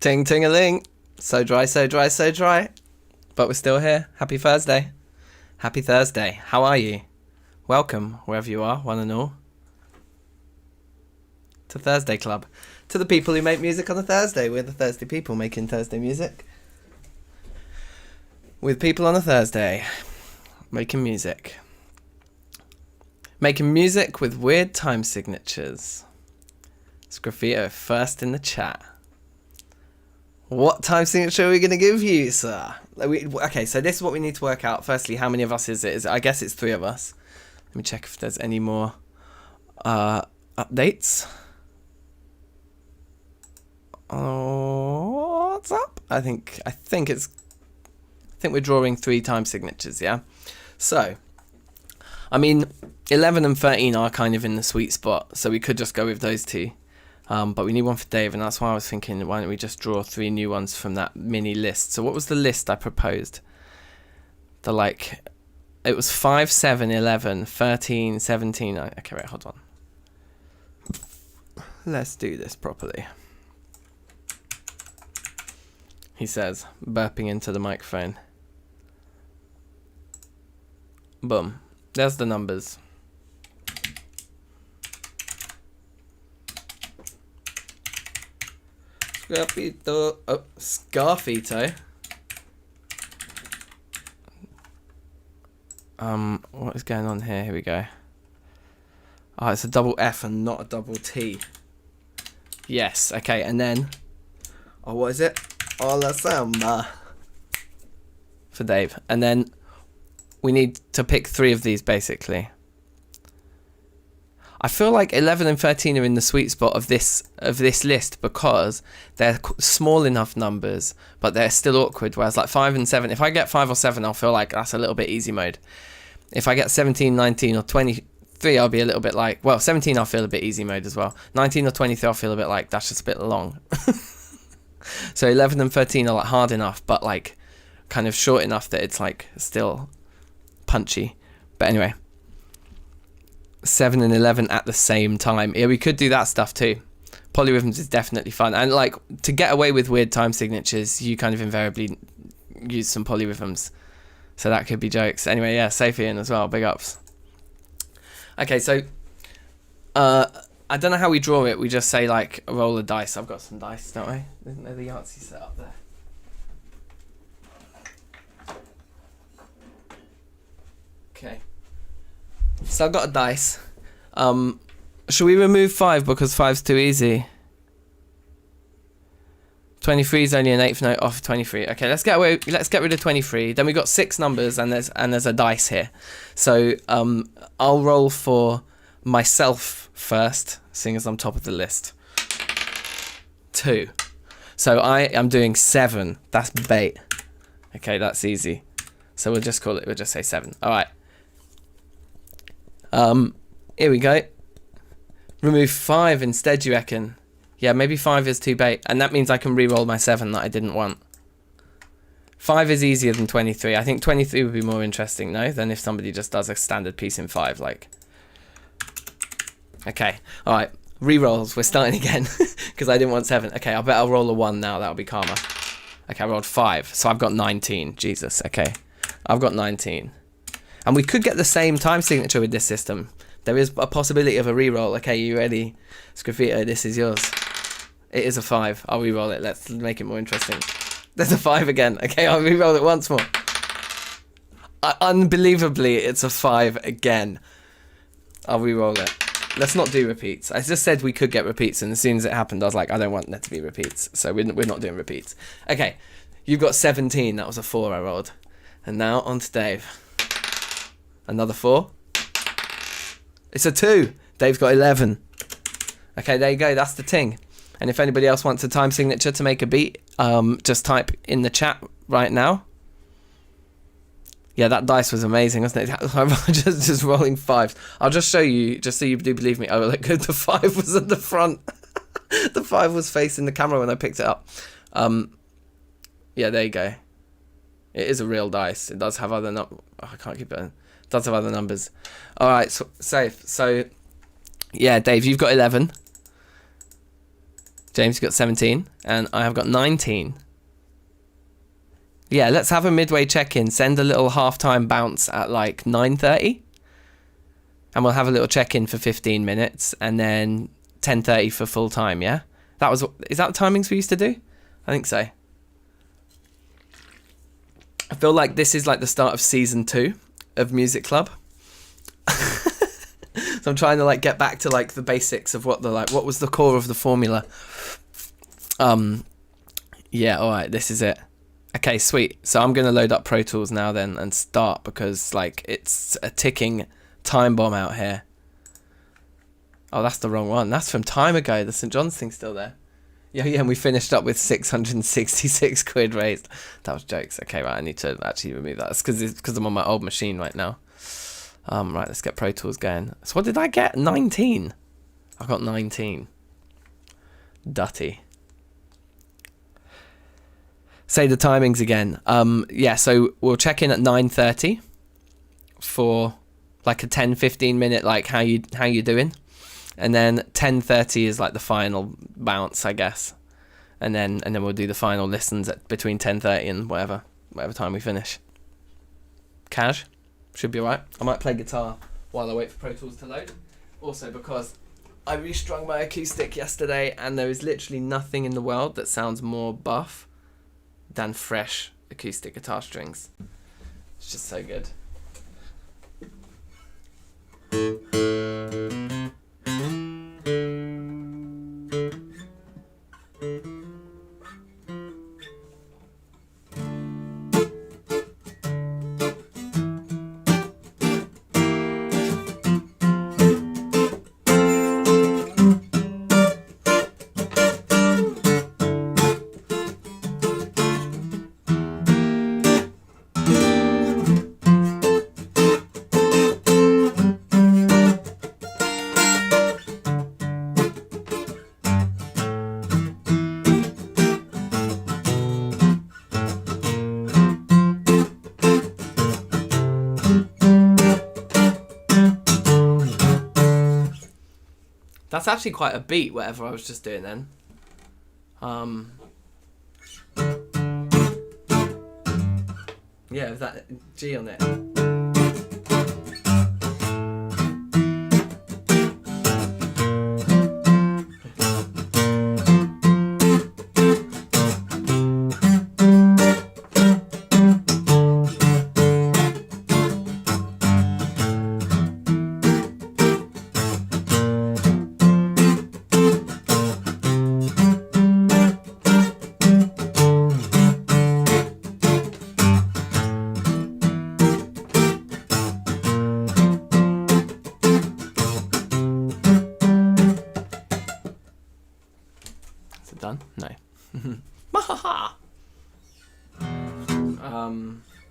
Ting ting-a-ling. So dry, so dry, so dry. But we're still here. Happy Thursday. Happy Thursday. How are you? Welcome, wherever you are, one and all, to Thursday Club. To the people who make music on a Thursday. We're the Thursday people making Thursday music. With people on a Thursday. Making music. Making music with weird time signatures. Sgraffito first in the chat. What time signature are we going to give you, sir? Okay, so this is what we need to work out. Firstly, how many of us is it? I guess it's 3 of us. Let me check if there's any more updates. Oh, what's up? I think we're drawing 3 time signatures, yeah? So, I mean, 11 and 13 are kind of in the sweet spot, so we could just go with those 2. But we need one for Dave, and that's why I was thinking, why don't we just draw 3 new ones from that mini list? So what was the list I proposed? It was 5, 7, 11, 13, 17. Okay, wait, hold on. Let's do this properly. He says, burping into the microphone. Boom. There's the numbers. Scarfito. Oh, Scarfito. What is going on here? Here we go. Oh, it's a double F and not a double T. Yes, okay, and then... Oh, what is it? Ola Samba. For Dave. And then we need to pick 3 of these, basically. I feel like 11 and 13 are in the sweet spot of this list because they're small enough numbers, but they're still awkward. Whereas like 5 and 7, if I get 5 or 7, I'll feel like that's a little bit easy mode. If I get 17, 19, or 23, I'll be a little bit like, well, 17 I'll feel a bit easy mode as well. 19 or 23 I'll feel a bit like, that's just a bit long. So 11 and 13 are like hard enough, but like kind of short enough that it's like still punchy. But anyway. 7 and 11 at the same time. Yeah, we could do that stuff too. Polyrhythms is definitely fun. And like, to get away with weird time signatures, you kind of invariably use some polyrhythms. So that could be jokes. Anyway, yeah, Saphian as well. Big ups. Okay, so I don't know how we draw it. We just say like a roll of dice. I've got some dice, don't I? Isn't there the Yahtzee set up there? Okay. So I've got a dice. Should we remove 5 because 5's too easy? 23 is only an eighth note off 23. Okay, let's get rid of 23. Then we got 6 numbers and there's a dice here. So I'll roll for myself first, seeing as I'm top of the list. 2. So I am doing 7. That's bait. Okay, that's easy. So we'll just say 7. All right. Here we go. Remove 5 instead, you reckon? Yeah, maybe 5 is too bait, and that means I can re-roll my 7 that I didn't want. 5 is easier than 23. I think 23 would be more interesting, no? Than if somebody just does a standard piece in 5, like. Okay, alright. Re-rolls, we're starting again, because I didn't want 7. Okay, I bet I'll roll a 1 now, that'll be calmer. Okay, I rolled 5, so I've got 19. Jesus, okay. I've got 19. And we could get the same time signature with this system. There is a possibility of a re-roll. Okay, you ready? Sgraffito, this is yours. It is a 5. I'll re-roll it. Let's make it more interesting. There's a 5 again. Okay, I'll re-roll it once more. Unbelievably, it's a 5 again. I'll re-roll it. Let's not do repeats. I just said we could get repeats, and as soon as it happened, I was like, I don't want there to be repeats. So we're not doing repeats. Okay, you've got 17. That was a 4 I rolled. And now on to Dave. Another 4. It's a 2. Dave's got 11. Okay, there you go. That's the ting. And if anybody else wants a time signature to make a beat, just type in the chat right now. Yeah, that dice was amazing, wasn't it? just rolling 5s. I'll just show you, just so you do believe me. Oh, look, the 5 was at the front. The 5 was facing the camera when I picked it up. Yeah, there you go. It is a real dice. It does have other I can't keep it in. It does have other numbers. All right, so safe. So, yeah, Dave, you've got 11. James, you've got 17. And I have got 19. Yeah, let's have a midway check-in. Send a little half-time bounce at like 9:30. And we'll have a little check-in for 15 minutes. And then 10:30 for full time, yeah? Is that the timings we used to do? I think so. I feel like this is like the start of season 2 of Music Club. So I'm trying to like get back to like the basics of what was the core of the formula. Yeah, all right, this is it. Okay, sweet. So I'm going to load up Pro Tools now then and start, because like it's a ticking time bomb out here. Oh, that's the wrong one. That's from time ago. The St. John's thing's still there. Yeah, and we finished up with 666 quid raised. That was jokes. Okay, right, I need to actually remove that. It's because I'm on my old machine right now. Right, let's get Pro Tools going. So what did I get? 19. I got 19. Dutty. Say the timings again. Yeah, so we'll check in at 9:30 for like a 10-15 minute like how you doing, and then 10:30 is like the final bounce, I guess, and then we'll do the final listens at between 10:30 and whatever time we finish. Cash should be alright. I might play guitar while I wait for Pro Tools to load. Also because I restrung my acoustic yesterday, and there is literally nothing in the world that sounds more buff than fresh acoustic guitar strings. It's just so good. That's actually quite a beat, whatever I was just doing then. Yeah, with that G on it.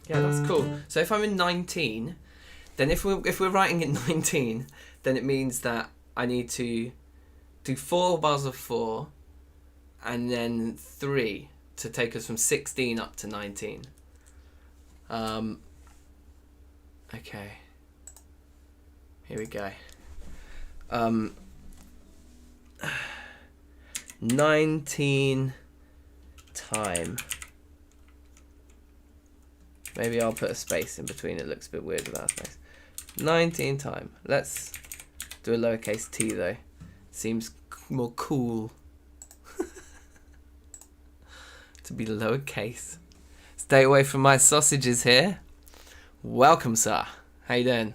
Yeah, that's cool. So if I'm in 19, then if we're writing in 19, then it means that I need to do 4 bars of 4, and then 3 to take us from 16 up to 19. Okay. Here we go. 19 time. Maybe I'll put a space in between. It looks a bit weird without a space. 19 time. Let's do a lowercase t though. Seems more cool to be lowercase. Stay away from my sausages here. Welcome, sir. How you doing?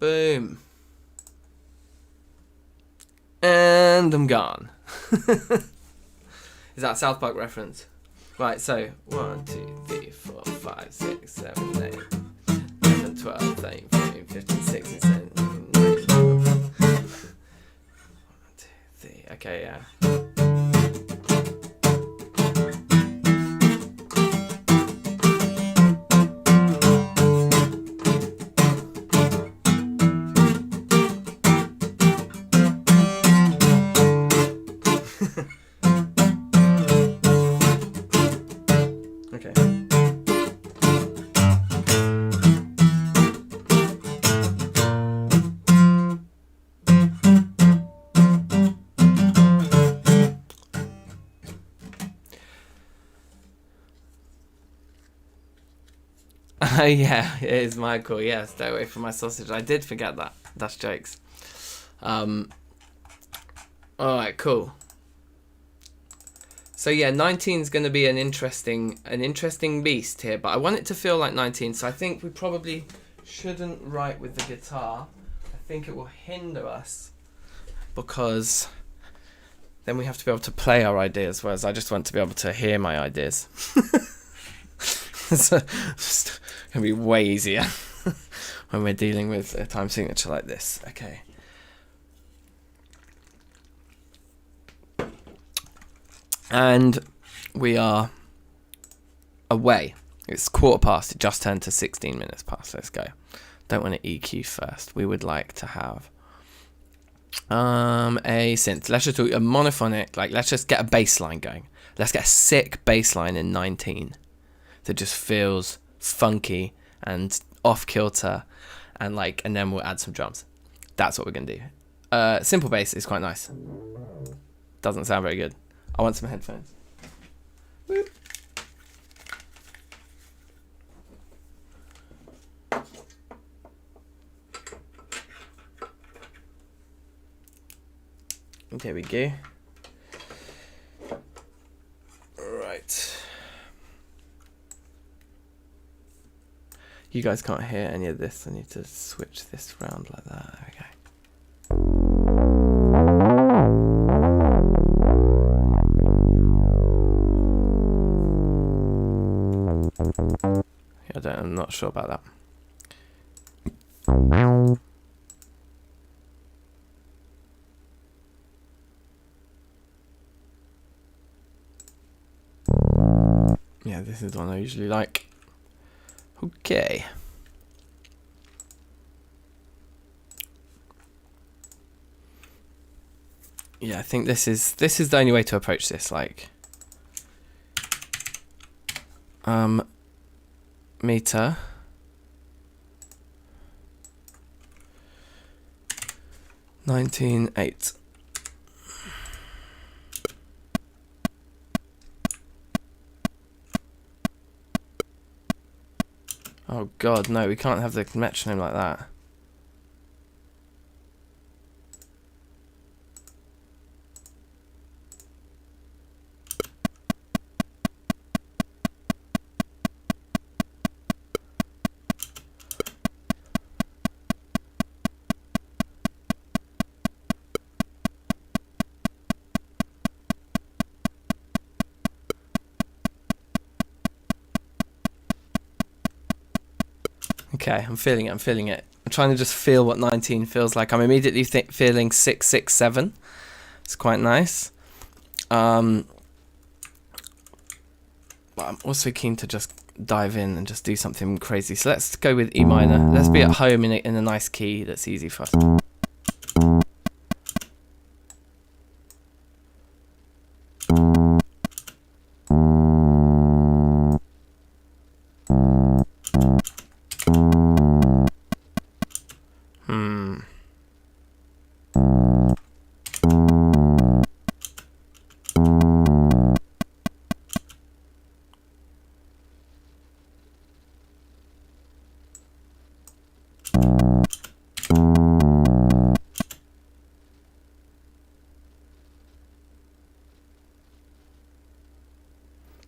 Boom. And I'm gone. Is that a South Park reference? Right, so 1, 2, 3, 4, 5, 6, 7, 8, 11, 12, 13, 14, 15, 16, 17, 18, 19. 1, 2, 3. Okay, yeah. Okay. Yeah, it is Michael. Yeah, stay away from my sausage. I did forget that. That's jokes. Alright, cool. So yeah, 19 is going to be an interesting beast here, but I want it to feel like 19, so I think we probably shouldn't write with the guitar. I think it will hinder us because then we have to be able to play our ideas, whereas I just want to be able to hear my ideas. So it's going to be way easier when we're dealing with a time signature like this. Okay. And we are away. It's 1:15. It just turned to 16 minutes past. Let's go. Don't want to EQ first. We would like to have a synth. Let's just do a monophonic. Like, let's just get a bass line going. Let's get a sick bass line in 19 that just feels funky and off kilter, and then we'll add some drums. That's what we're gonna do. Simple bass is quite nice. Doesn't sound very good. I want some headphones. Whoop. There we go. Right. You guys can't hear any of this. I need to switch this around like that. Okay. Yeah, I'm not sure about that. Yeah, this is the one I usually like. Okay. Yeah, I think this is the only way to approach this. Meter. $19.8. Oh god, no, we can't have the metronome like that. Okay, I'm feeling it. I'm feeling it. I'm trying to just feel what 19 feels like. I'm immediately feeling 6, 6, 7. It's quite nice. But I'm also keen to just dive in and just do something crazy. So let's go with E minor. Let's be at home in a nice key that's easy for us.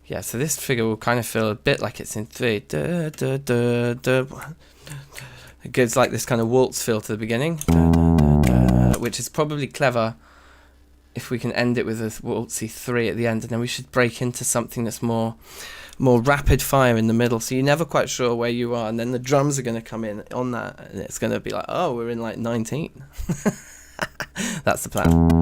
Yeah, so this figure will kind of feel a bit like it's in 3. It gives like this kind of waltz feel to the beginning, which is probably clever if we can end it with a waltzy 3 at the end, and then we should break into something that's more rapid fire in the middle, so you're never quite sure where you are, and then the drums are going to come in on that, and it's going to be like, oh, we're in like 19. That's the plan.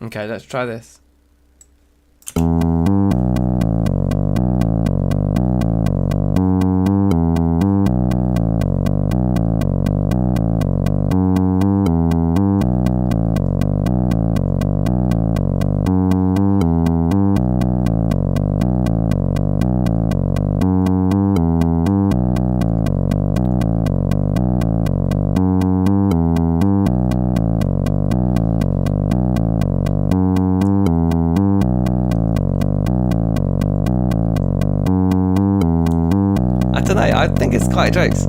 Okay, let's try this. I think it's quite jokes.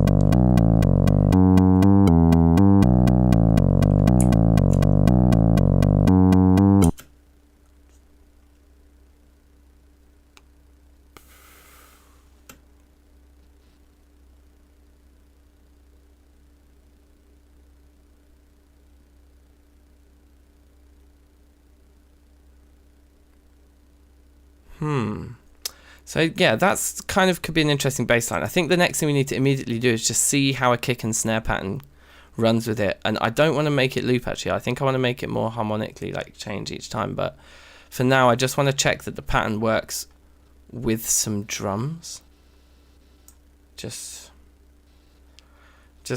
So yeah, that's kind of could be an interesting baseline. I think the next thing we need to immediately do is just see how a kick and snare pattern runs with it. And I don't want to make it loop actually. I think I want to make it more harmonically, like change each time. But for now, I just want to check that the pattern works with some drums. Just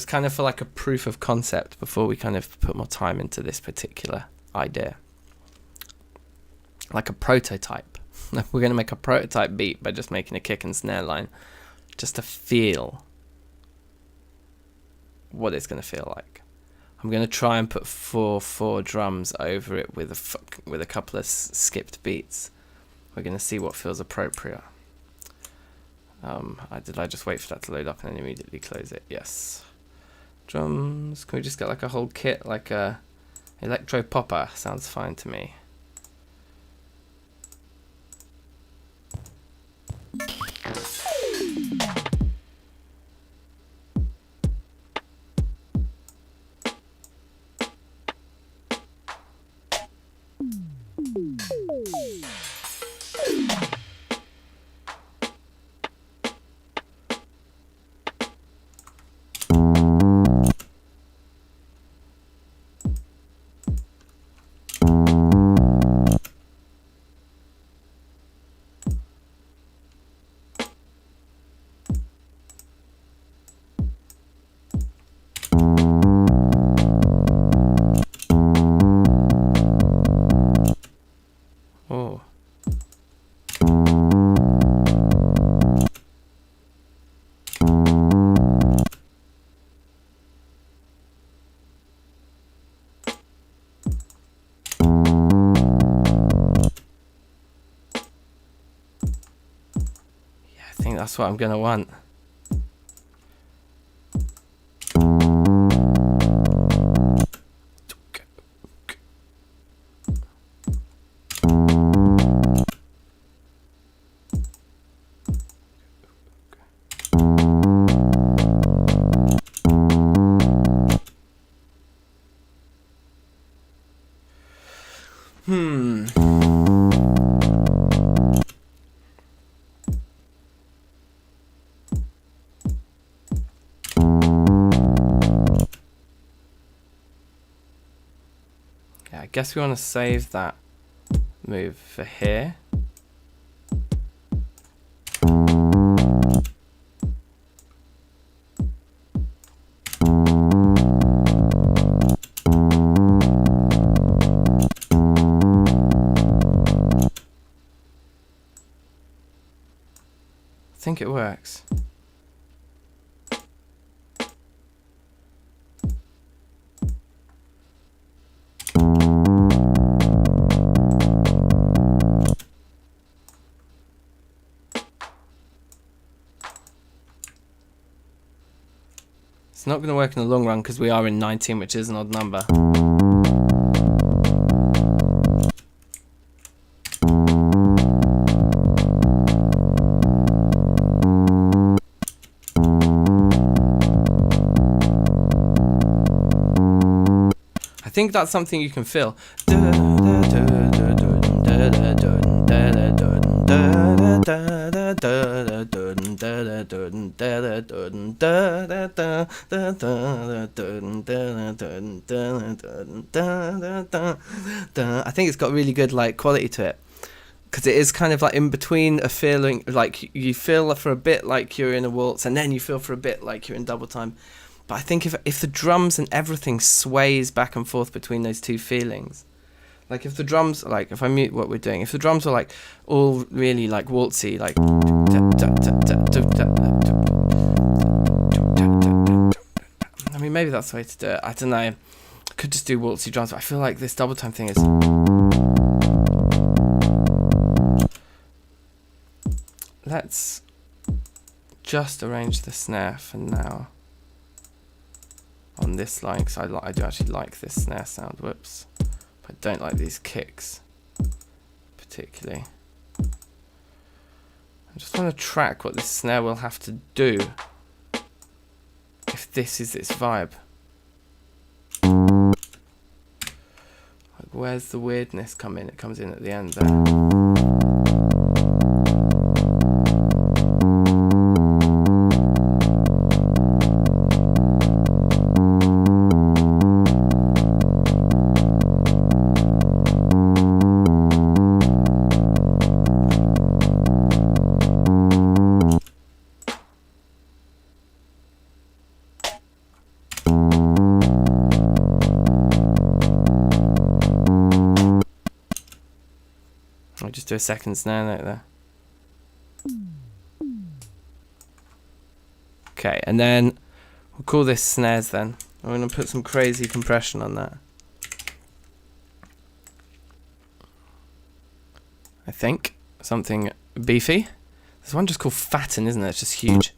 kind of for like a proof of concept before we kind of put more time into this particular idea. Like a prototype. We're going to make a prototype beat by just making a kick and snare line, just to feel what it's going to feel like. I'm going to try and put 4/4 drums over it with a couple of skipped beats. We're going to see what feels appropriate. Did I just wait for that to load up and then immediately close it? Yes. Drums. Can we just get like a whole kit, like a electro popper? Sounds fine to me. Oh. Yeah, I think that's what I'm gonna want. Yeah, I guess we want to save that move for here. I think it works. It's not going to work in the long run because we are in 19, which is an odd number. I think that's something you can feel. I think it's got really good like quality to it, because it is kind of like in between a feeling, like you feel for a bit like you're in a waltz, and then you feel for a bit like you're in double time. But I think if the drums and everything sways back and forth between those two feelings, like if the drums, like if I mute what we're doing, if the drums are like all really like waltzy, like I mean, maybe that's the way to do it. I don't know. I could just do waltzy drums, but I feel like this double time thing is. Let's just arrange the snare for now on this line, because I do actually like this snare sound. Whoops. But I don't like these kicks particularly. I just want to track what this snare will have to do if this is its vibe. Like, where's the weirdness come in? It comes in at the end there. I'll just do a second snare note there. Okay, and then we'll call this snares then. I'm going to put some crazy compression on that. I think. Something beefy. There's one just called Fatten, isn't there? It's just huge.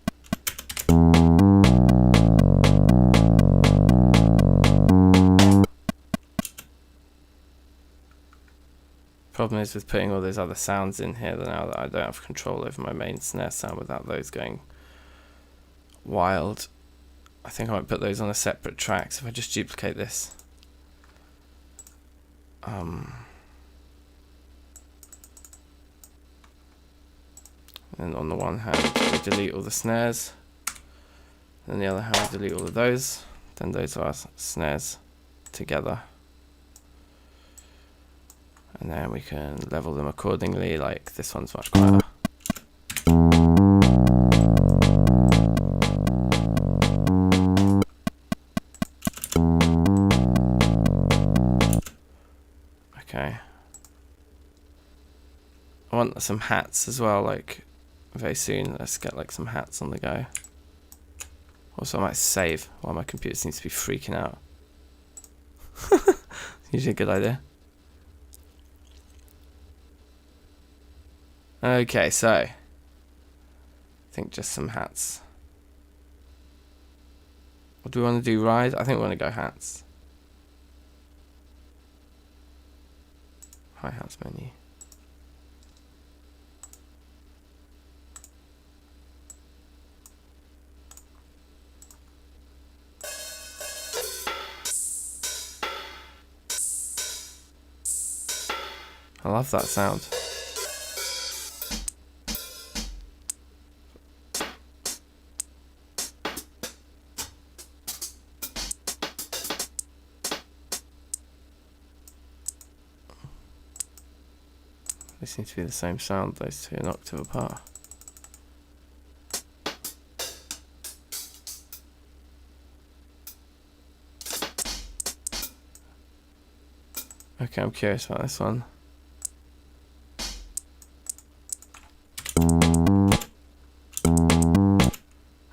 Problem is with putting all those other sounds in here now that I don't have control over my main snare sound without those going wild. I think I might put those on a separate track. So if I just duplicate this, And on the one hand, we delete all the snares. Then on the other hand, we delete all of those. Then those are our snares together. And then we can level them accordingly, like this one's much quieter. Okay. I want some hats as well, like very soon. Let's get like some hats on the go. Also, I might save while my computer seems to be freaking out. Usually a good idea. Okay, so I think just some hats. What do we want to do? Ride? I think we want to go hats. Hi-hats menu. I love that sound. They seem to be the same sound, those two, an octave apart. Okay, I'm curious about this one.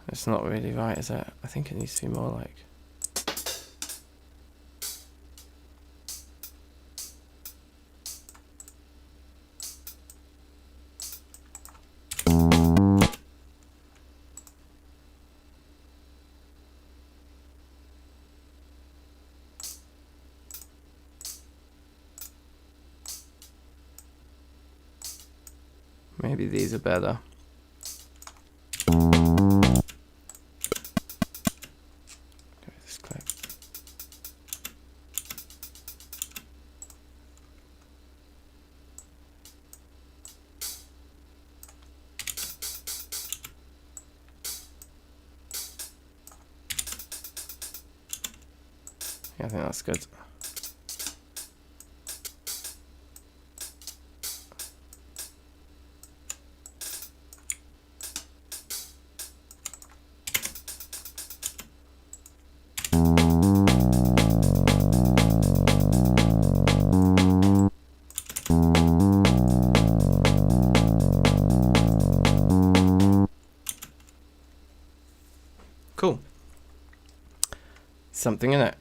It's not really right, is it? I think it needs to be more like... Maybe these are better. This click. Yeah, I think that's good. Cool. Something in it.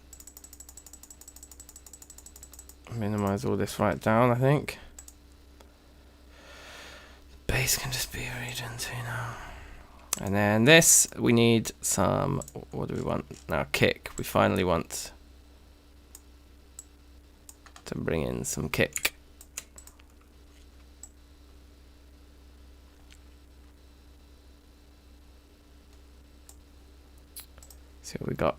Minimize all this right down, I think. The bass can just be a region too now. And then this, we need some, what do we want? Now kick. We finally want to bring in some kick. See what we got.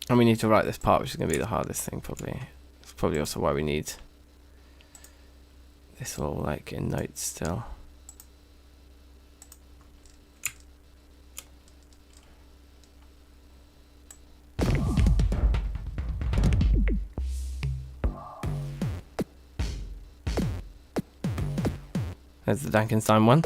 And we need to write this part, which is going to be the hardest thing probably. It's probably also why we need this all like in notes still. There's the DankNStein one.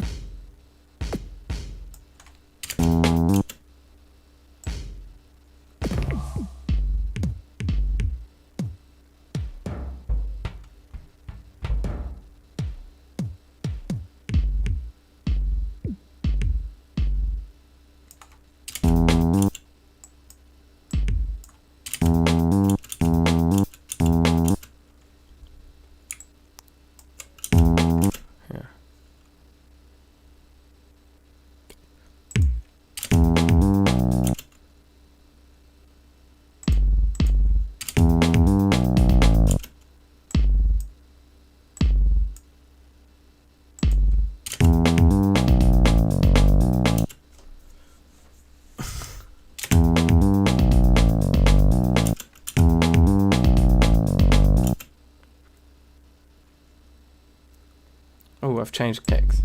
changed kicks.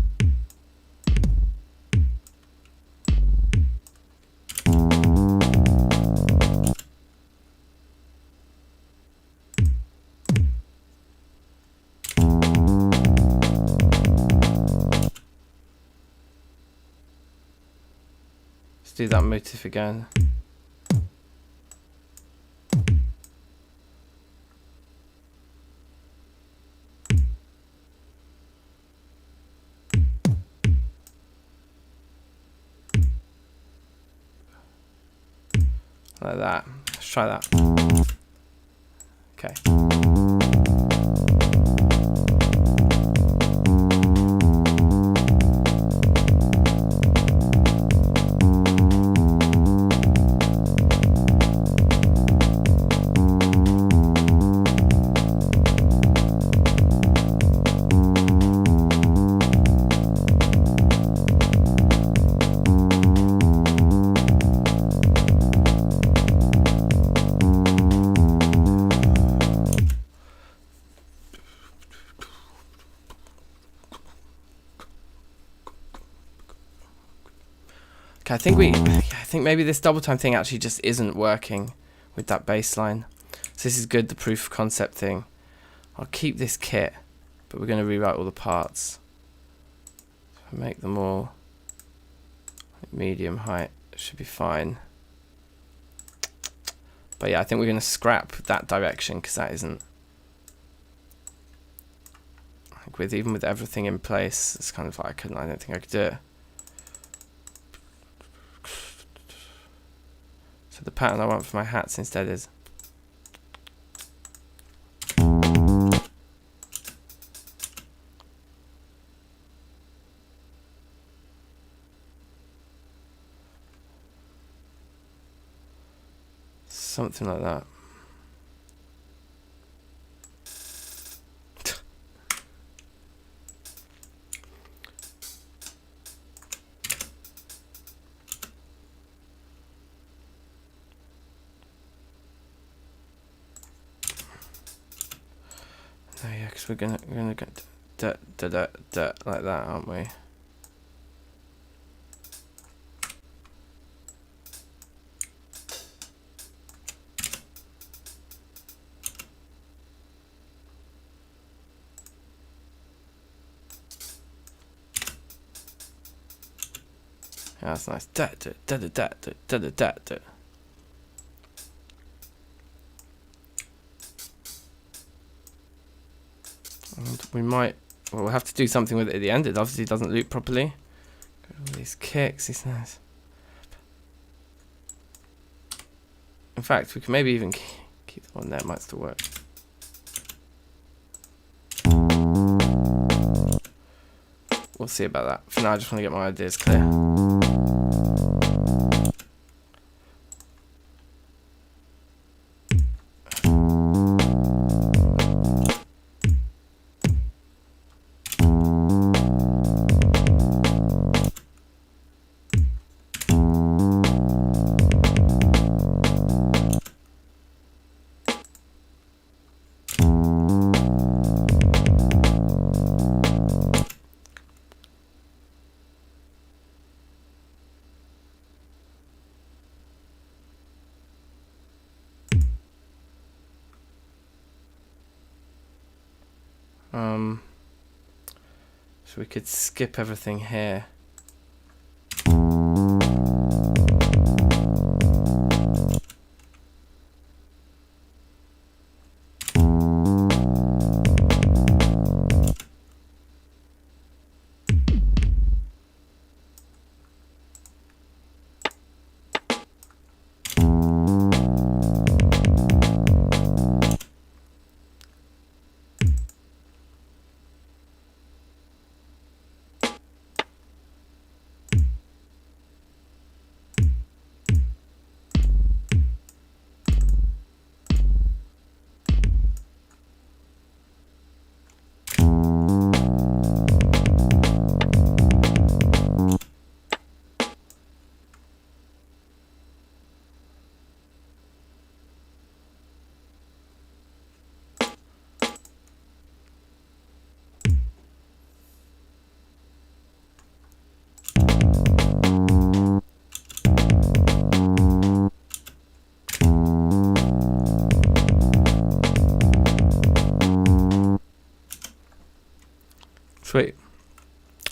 Let's do that motif again. Like that. Let's try that. Okay. I think maybe this double time thing actually just isn't working with that bass line. So this is good, the proof of concept thing. I'll keep this kit, but we're going to rewrite all the parts. So make them all medium height. It should be fine. But yeah, I think we're going to scrap that direction because that isn't. Like even with everything in place, it's kind of like I don't think I could do it. So the pattern I want for my hats instead is something like that. Oh yeah, because we're gonna get like that, aren't we? Yeah, that's nice. And we might, well, we'll have to do something with it at the end. It obviously doesn't loop properly. All these kicks, these nice. In fact, we can maybe even keep the one there. It might still work. We'll see about that. For now, I just want to get my ideas clear. So we could skip everything here. Sweet.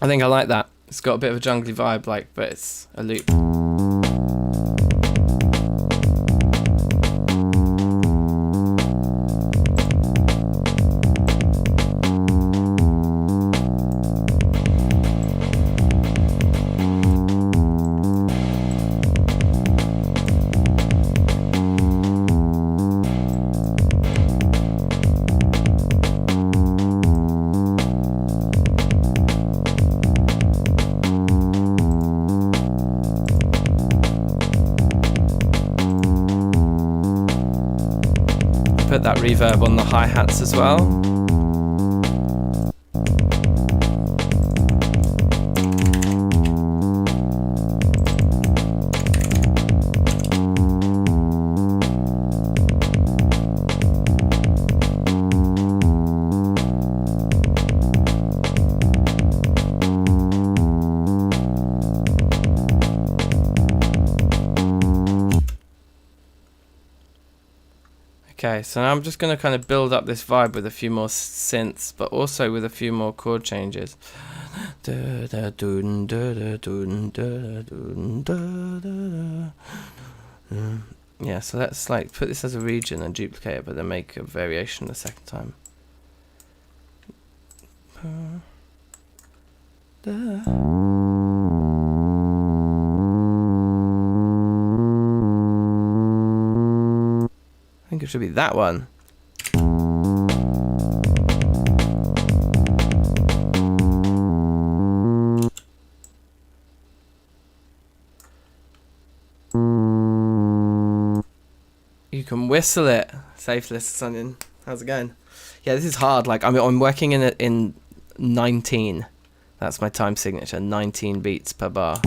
I think I like that. It's got a bit of a jungly vibe, like, but it's a loop. Put that reverb on the hi-hats as well. Okay, so now I'm just going to kind of build up this vibe with a few more synths, but also with a few more chord changes. Yeah, so let's like put this as a region and duplicate it, but then make a variation the second time. I think it should be that one. You can whistle it. Safeless Onion. How's it going? Yeah, this is hard. Like I'm working in it in 19. That's my time signature. 19 beats per bar.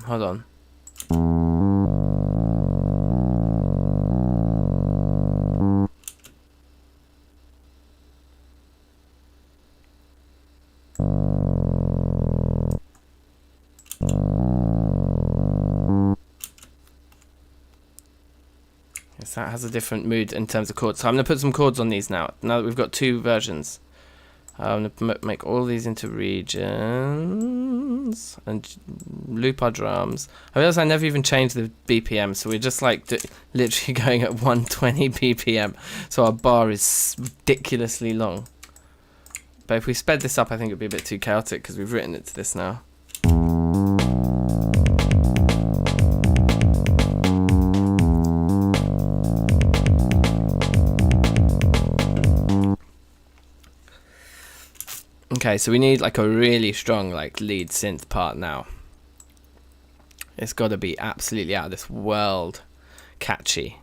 Hold on. Yes, that has a different mood in terms of chords. So I'm going to put some chords on these now. Now that we've got two versions. I'm going to make all these into regions and loop our drums. I realize I never even changed the BPM, so we're just like literally going at 120 BPM. So our bar is ridiculously long. But if we sped this up, I think it'd be a bit too chaotic because we've written it to this now. Okay, so we need like a really strong like lead synth part now. It's got to be absolutely out of this world catchy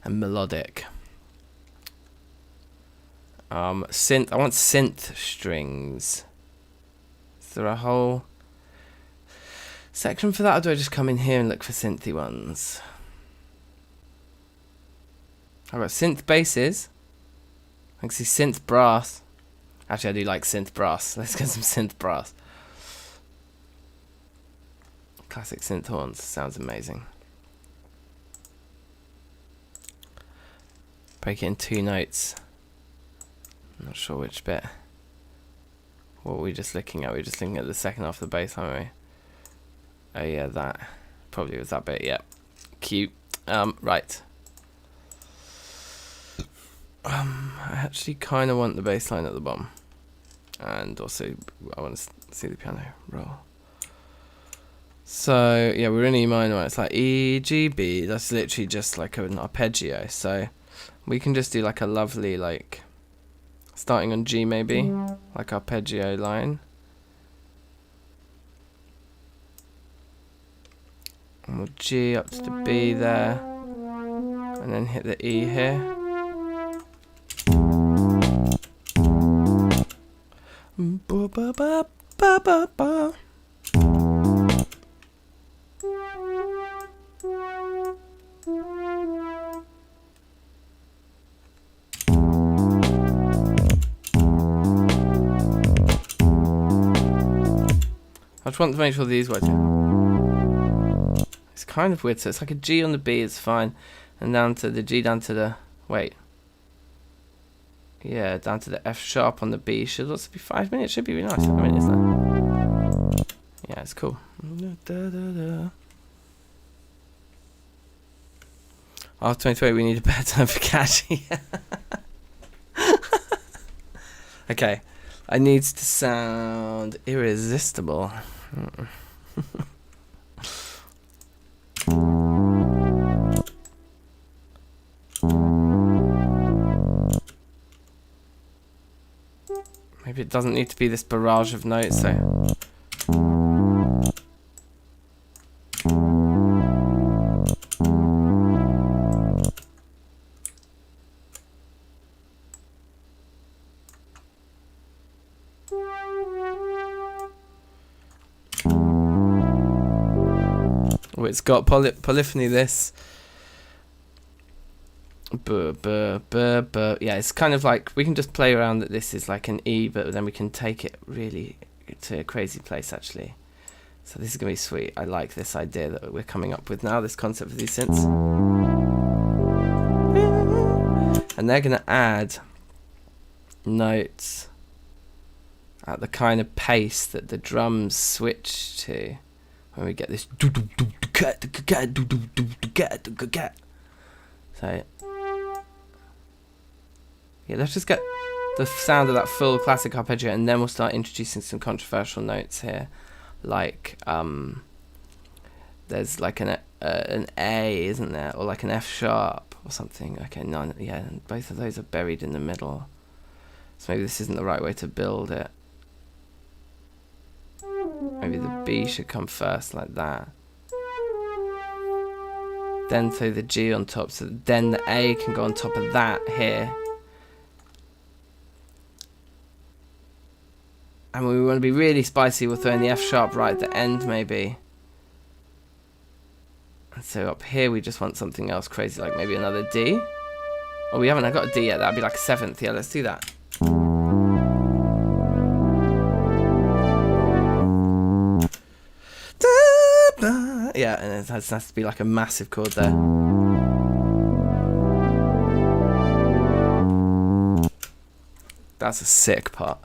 and melodic. Synth. I want synth strings. Is there a whole section for that, or do I just come in here and look for synthy ones? I've got synth basses. I can see synth brass. Actually, I do like synth brass. Let's get some synth brass. Classic synth horns. Sounds amazing. Break it in 2 notes. I'm not sure which bit. What were we just looking at? We were just looking at the second half of the bass, aren't we? Oh yeah, that. Probably was that bit, yeah. Cute. Right. I actually kind of want the bass line at the bottom. And also, I want to see the piano roll. So, yeah, we're in E minor. It's like E, G, B. That's literally just like an arpeggio. So, we can just do like a lovely, like, starting on G maybe, like arpeggio line. And we'll G up to the B there. And then hit the E here. Ba ba ba ba ba ba. I just want to make sure these work. It's kind of weird, so it's like a G on the B is fine, and down to the G down to the wait. Yeah, down to the F sharp on the B should also be 5 minutes. Should be really nice. I mean, isn't it? Yeah, it's cool. After 23, we need a better time for catchy. Okay, I need to sound irresistible. Maybe it doesn't need to be this barrage of notes, so. Oh, it's got polyphony, this. Yeah, it's kind of like we can just play around that this is like an E, but then we can take it really to a crazy place actually. So this is gonna be sweet. I like this idea that we're coming up with now, this concept of these synths. And they're gonna add notes at the kind of pace that the drums switch to when we get this. So yeah, let's just get the sound of that full classic arpeggio, and then we'll start introducing some controversial notes here, like there's like an A, isn't there, or like an F sharp or something. Okay, no, yeah, and both of those are buried in the middle, so maybe this isn't the right way to build it. Maybe the B should come first, like that. Then throw the G on top, so then the A can go on top of that here. And when we want to be really spicy, we'll throw in the F sharp right at the end, maybe. And so up here, we just want something else crazy, like maybe another D. Oh, we haven't got a D yet. That'd be like a 7th. Yeah, let's do that. Yeah, and it has to be like a massive chord there. That's a sick part.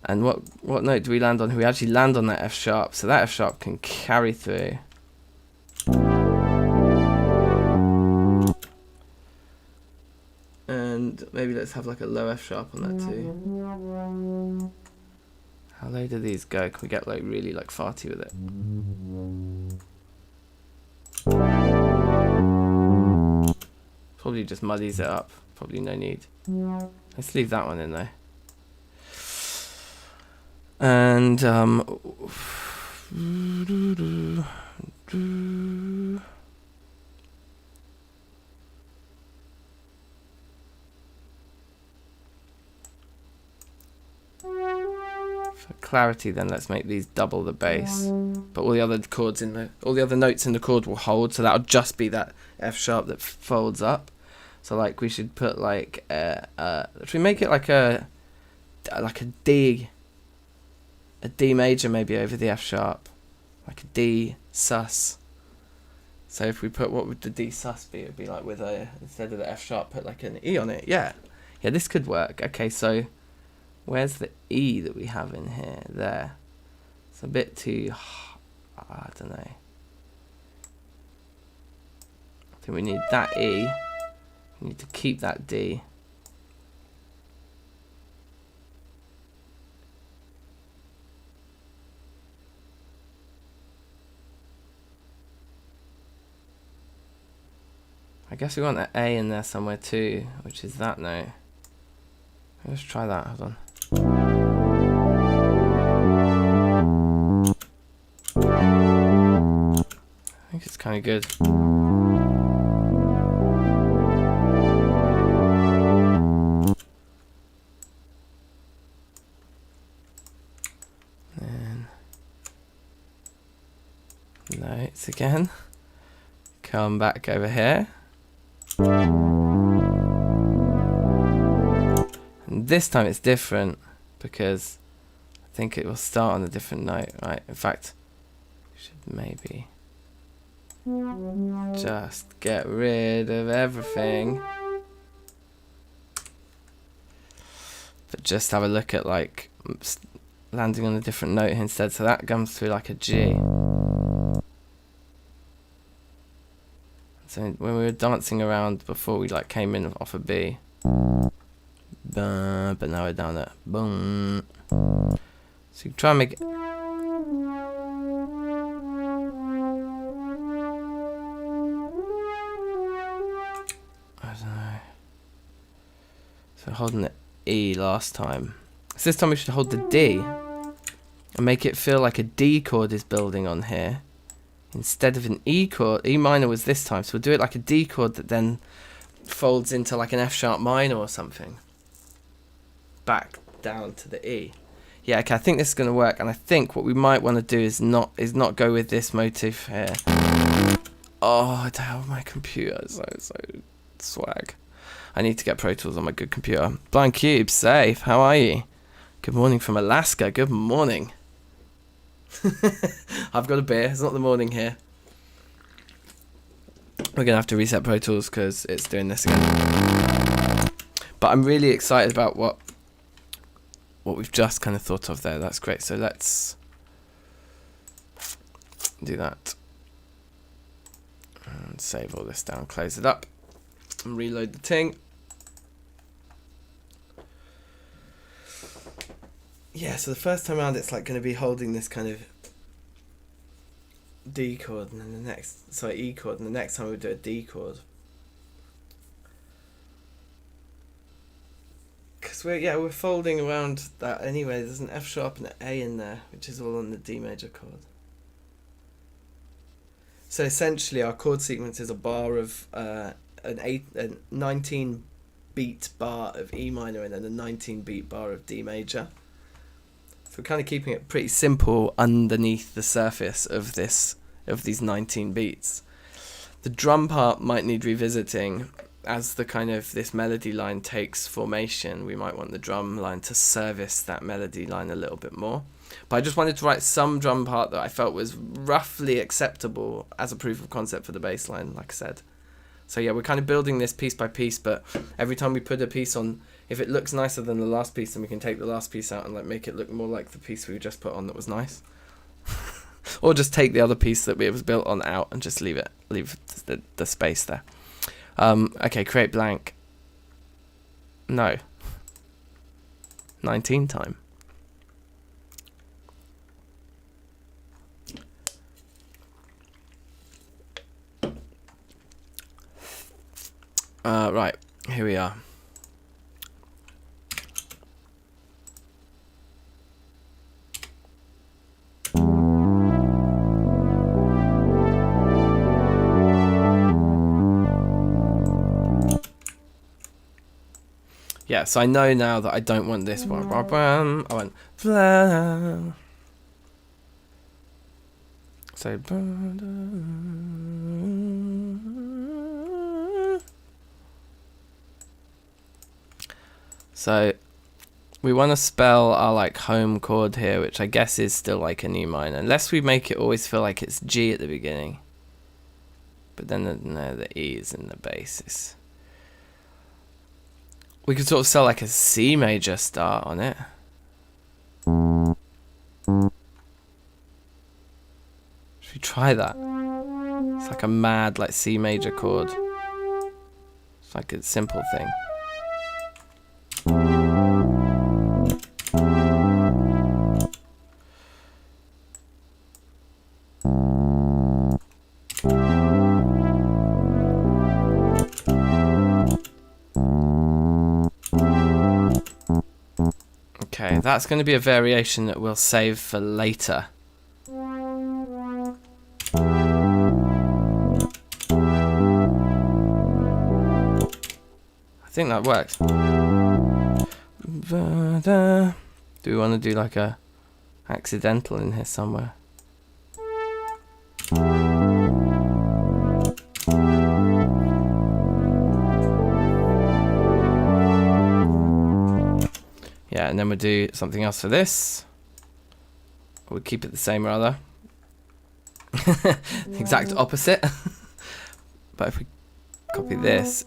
And what note do we land on? We actually land on that F sharp, so that F sharp can carry through. And maybe let's have like a low F sharp on that too. How low do these go? Can we get like really like farty with it? Probably just muddies it up. Probably no need. Let's leave that one in though. And for clarity, then let's make these double the bass. But all the other chords all the other notes in the chord will hold, so that'll just be that F sharp that folds up. So like we should put like should we make it like a D. A D major maybe over the F sharp, like a D sus. So if we put, what would the D sus be? It would be like with a, instead of the F sharp, put like an E on it. Yeah, this could work. Okay, so where's the E that we have in here? There. It's a bit too, I don't know. I think we need that E. We need to keep that D. I guess we want an A in there somewhere too, which is that note. Let's try that, hold on. I think it's kind of good. And notes again. Come back over here. And this time it's different because I think it will start on a different note, right? In fact, we should maybe just get rid of everything. But just have a look at like landing on a different note instead. So that comes through like a G. So when we were dancing around before, we like came in off a B. But now we're down there. Boom. So you try and make it. I don't know. So holding the E last time. So this time we should hold the D and make it feel like a D chord is building on here instead of an E chord. E minor was this time, so we'll do it like a D chord that then folds into like an F sharp minor or something. Back down to the E. Yeah, okay, I think this is going to work, and I think what we might want to do is not go with this motif here. Oh, damn, my computer is so swag. I need to get Pro Tools on my good computer. Blind Cube, safe, how are you? Good morning from Alaska, good morning. I've got a beer, it's not the morning here. We're going to have to reset Pro Tools because it's doing this again. But I'm really excited about what we've just kind of thought of there. That's great. So let's do that. And save all this down, close it up, and reload the thing. Yeah, so the first time around it's like going to be holding this kind of D chord, and then the next, sorry, E chord, and the next time we'll do a D chord. Because we're folding around that anyway. There's an F sharp and an A in there, which is all on the D major chord. So essentially our chord sequence is a bar of a 19 beat bar of E minor and then a 19 beat bar of D major. So we're kind of keeping it pretty simple underneath the surface of these 19 beats. The drum part might need revisiting. As the kind of this melody line takes formation, we might want the drum line to service that melody line a little bit more. But I just wanted to write some drum part that I felt was roughly acceptable as a proof of concept for the bass line, like I said. So yeah, we're kind of building this piece by piece, but every time we put a piece on, if it looks nicer than the last piece, then we can take the last piece out and like make it look more like the piece we just put on that was nice. Or just take the other piece that it was built on out and just leave the space there. Okay, create blank. No. 19 time. Right, here we are. Yeah, so I know now that I don't want this one. I want blah. So we want to spell our like home chord here, which I guess is still like an E minor, unless we make it always feel like it's G at the beginning. But then the E is in the bass. We could sort of sell like a C major start on it. Should we try that? It's like a mad like C major chord. It's like a simple thing. that's going to be a variation that we'll save for later. I think that works. Do we want to do like a accidental in here somewhere? Yeah, and then we'll do something else for this. We'll keep it the same rather. The exact opposite. But if we copy this,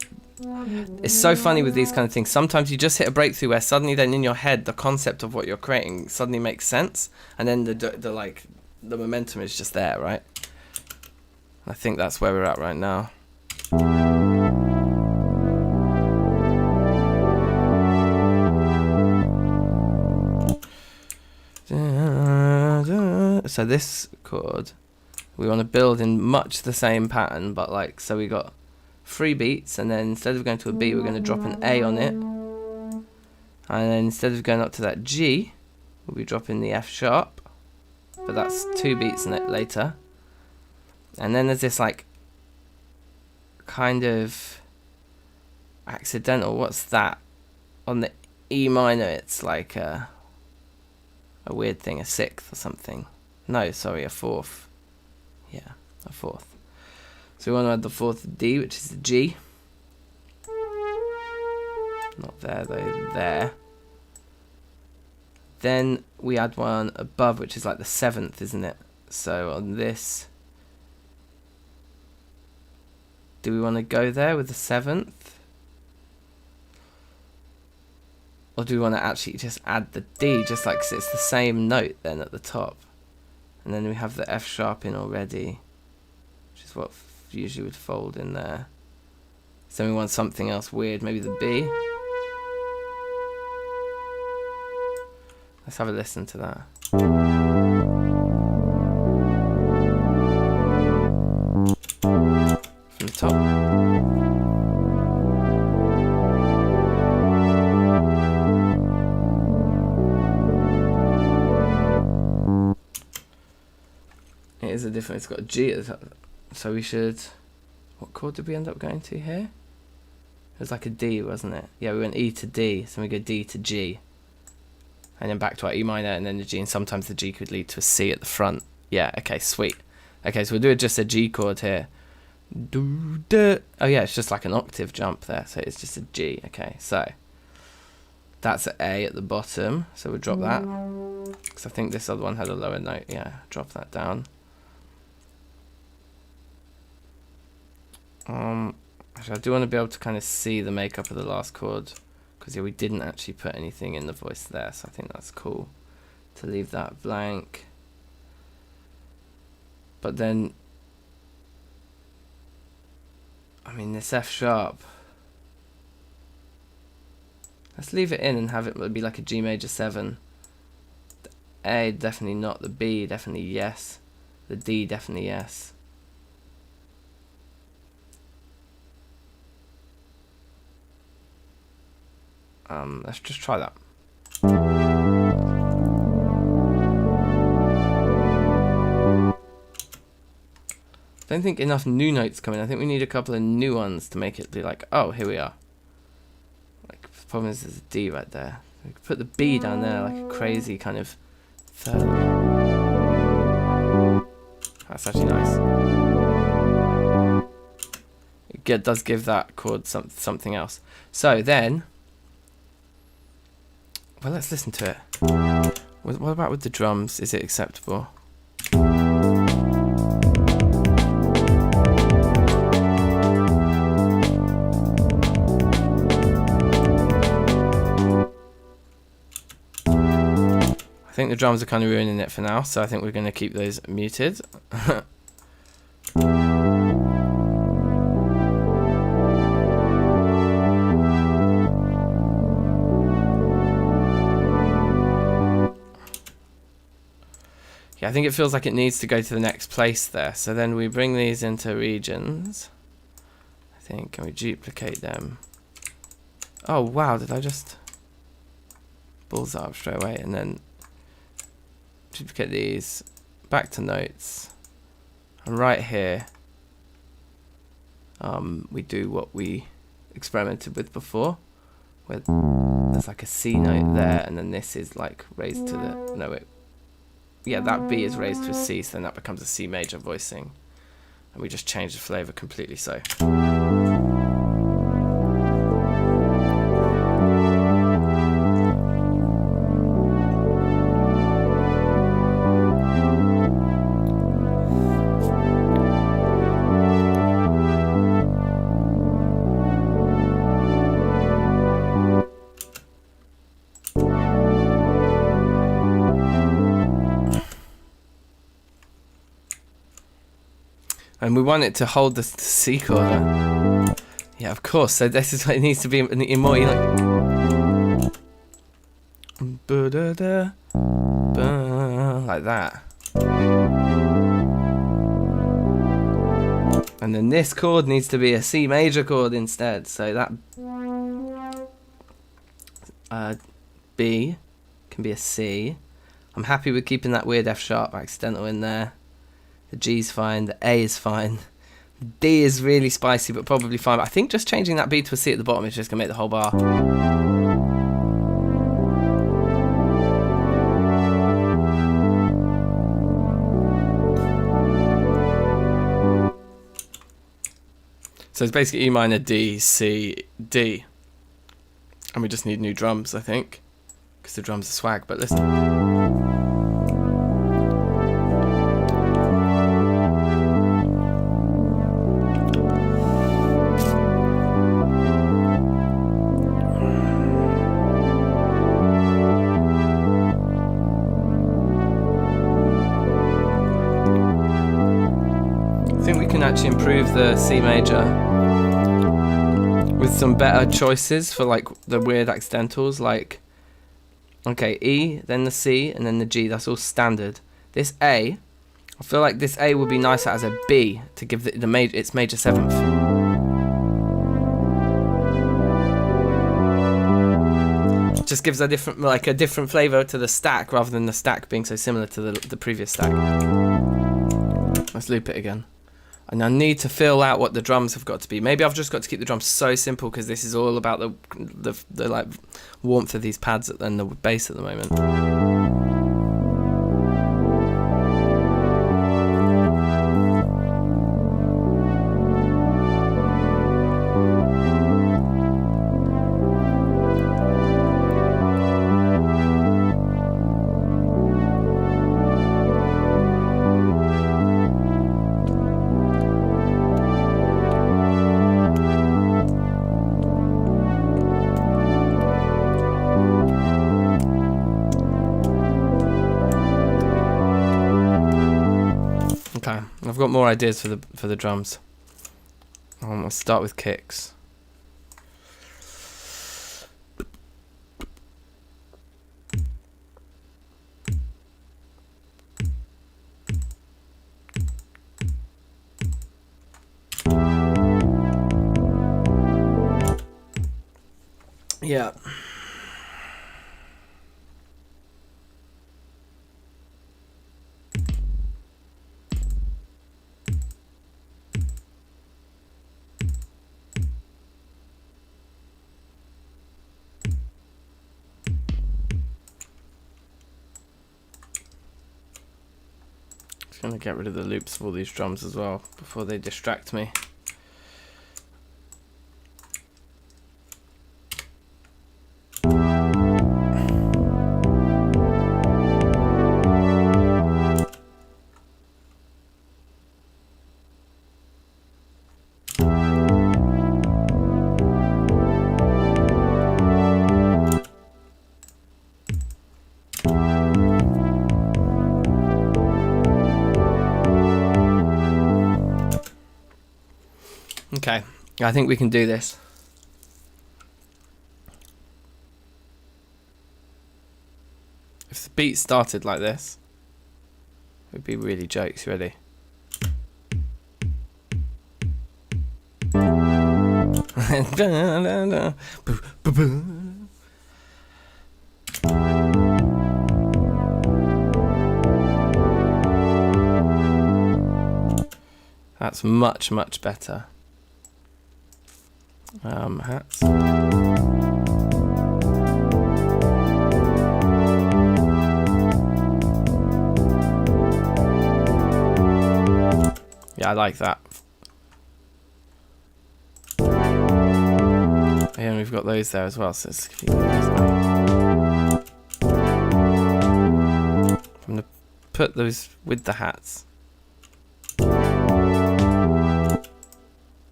it's so funny with these kind of things. Sometimes you just hit a breakthrough where suddenly then in your head the concept of what you're creating suddenly makes sense, and then the momentum is just there, right? I think that's where we're at right now. So this chord we want to build in much the same pattern, but like, so we got 3 beats, and then instead of going to a B we're going to drop an A on it, and then instead of going up to that G we'll be dropping the F sharp, but that's 2 beats in it later. And then there's this like kind of accidental, what's that, on the E minor, it's like a weird thing, a 6th or something. No, sorry, a 4th. Yeah, a 4th. So we want to add the 4th D, which is the G. Not there though, there. Then we add one above, which is like the 7th, isn't it? So on this, do we want to go there with the 7th? Or do we want to actually just add the D, just like, 'cause it's the same note then at the top? And then we have the F sharp in already, which is what usually would fold in there. So we want something else weird, maybe the B. Let's have a listen to that. From the top. It is a different, it's got a G at the top. So we should, what chord did we end up going to here? It was like a D, wasn't it? Yeah, we went E to D, so we go D to G. And then back to our E minor, and then the G, and sometimes the G could lead to a C at the front. Yeah, okay, sweet. Okay, so we'll do just a G chord here. Oh yeah, it's just like an octave jump there, so it's just a G. Okay, so that's an A at the bottom, so we'll drop that. Because I think this other one had a lower note. Yeah, drop that down. Actually, I do want to be able to kind of see the makeup of the last chord, because yeah, we didn't actually put anything in the voice there, so I think that's cool to leave that blank. But then, I mean, this F sharp, let's leave it in and have it be like a G major 7. The A definitely not, the B definitely yes, the D definitely yes. Let's just try that. Don't think enough new notes come in. I think we need a couple of new ones to make it be like, oh, here we are. Like, the problem is there's a D right there. We could put the B down there like a crazy kind of third. That's actually nice. It does give that chord something else. So then, well, let's listen to it. What about with the drums? Is it acceptable? I think the drums are kind of ruining it for now, so I think we're going to keep those muted. Yeah, I think it feels like it needs to go to the next place there. So then we bring these into regions, I think, and we duplicate them. Oh wow, did I just... balls that up straight away, and then duplicate these, back to notes, and right here we do what we experimented with before, where there's like a C note there, and then this is like raised to the, no wait, yeah, that B is raised to a C, so then that becomes a C major voicing, and we just change the flavor completely so. And we want it to hold the C chord. Yeah, of course. So this is what it needs to be in more like that. And then this chord needs to be a C major chord instead. So that B can be a C. I'm happy with keeping that weird F sharp accidental in there. The G's fine, the A is fine. D is really spicy, but probably fine. But I think just changing that B to a C at the bottom is just going to make the whole bar. So it's basically E minor, D, C, D. And we just need new drums, I think. Because the drums are swag, but listen. Actually improve the C major with some better choices for like the weird accidentals, like okay, E, then the C, and then the G. That's all standard. This A, I feel like this A would be nicer as a B to give the major its major seventh. Just gives a different flavor to the stack rather than the stack being so similar to the previous stack. Let's loop it again. And I need to fill out what the drums have got to be. Maybe I've just got to keep the drums so simple because this is all about the like warmth of these pads and the bass at the moment. Okay, I've got more ideas for the drums. I'll start with kicks. Yeah. Gonna get rid of the loops of all these drums as well before they distract me. Okay, I think we can do this. If the beat started like this, it would be really jokes. Ready? That's much, much better. Hats. Yeah, I like that. Yeah, and we've got those there as well, so let's keep those there. I'm gonna put those with the hats.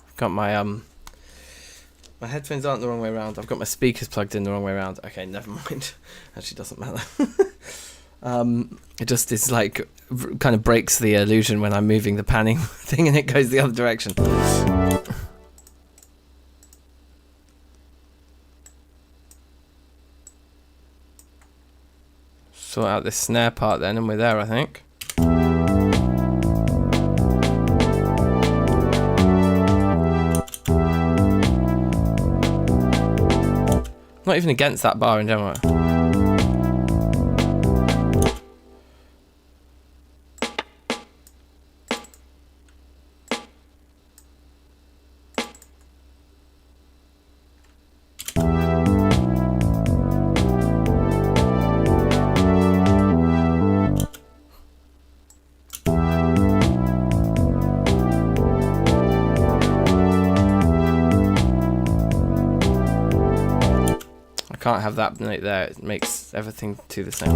I've got my my headphones aren't the wrong way around. I've got my speakers plugged in the wrong way around. Okay, never mind. Actually, doesn't matter. It just is like kind of breaks the illusion when I'm moving the panning thing and it goes the other direction. Sort out this snare part then, and we're there, I think. Not even against that bar in general. Can't have that note there, it makes everything to the same.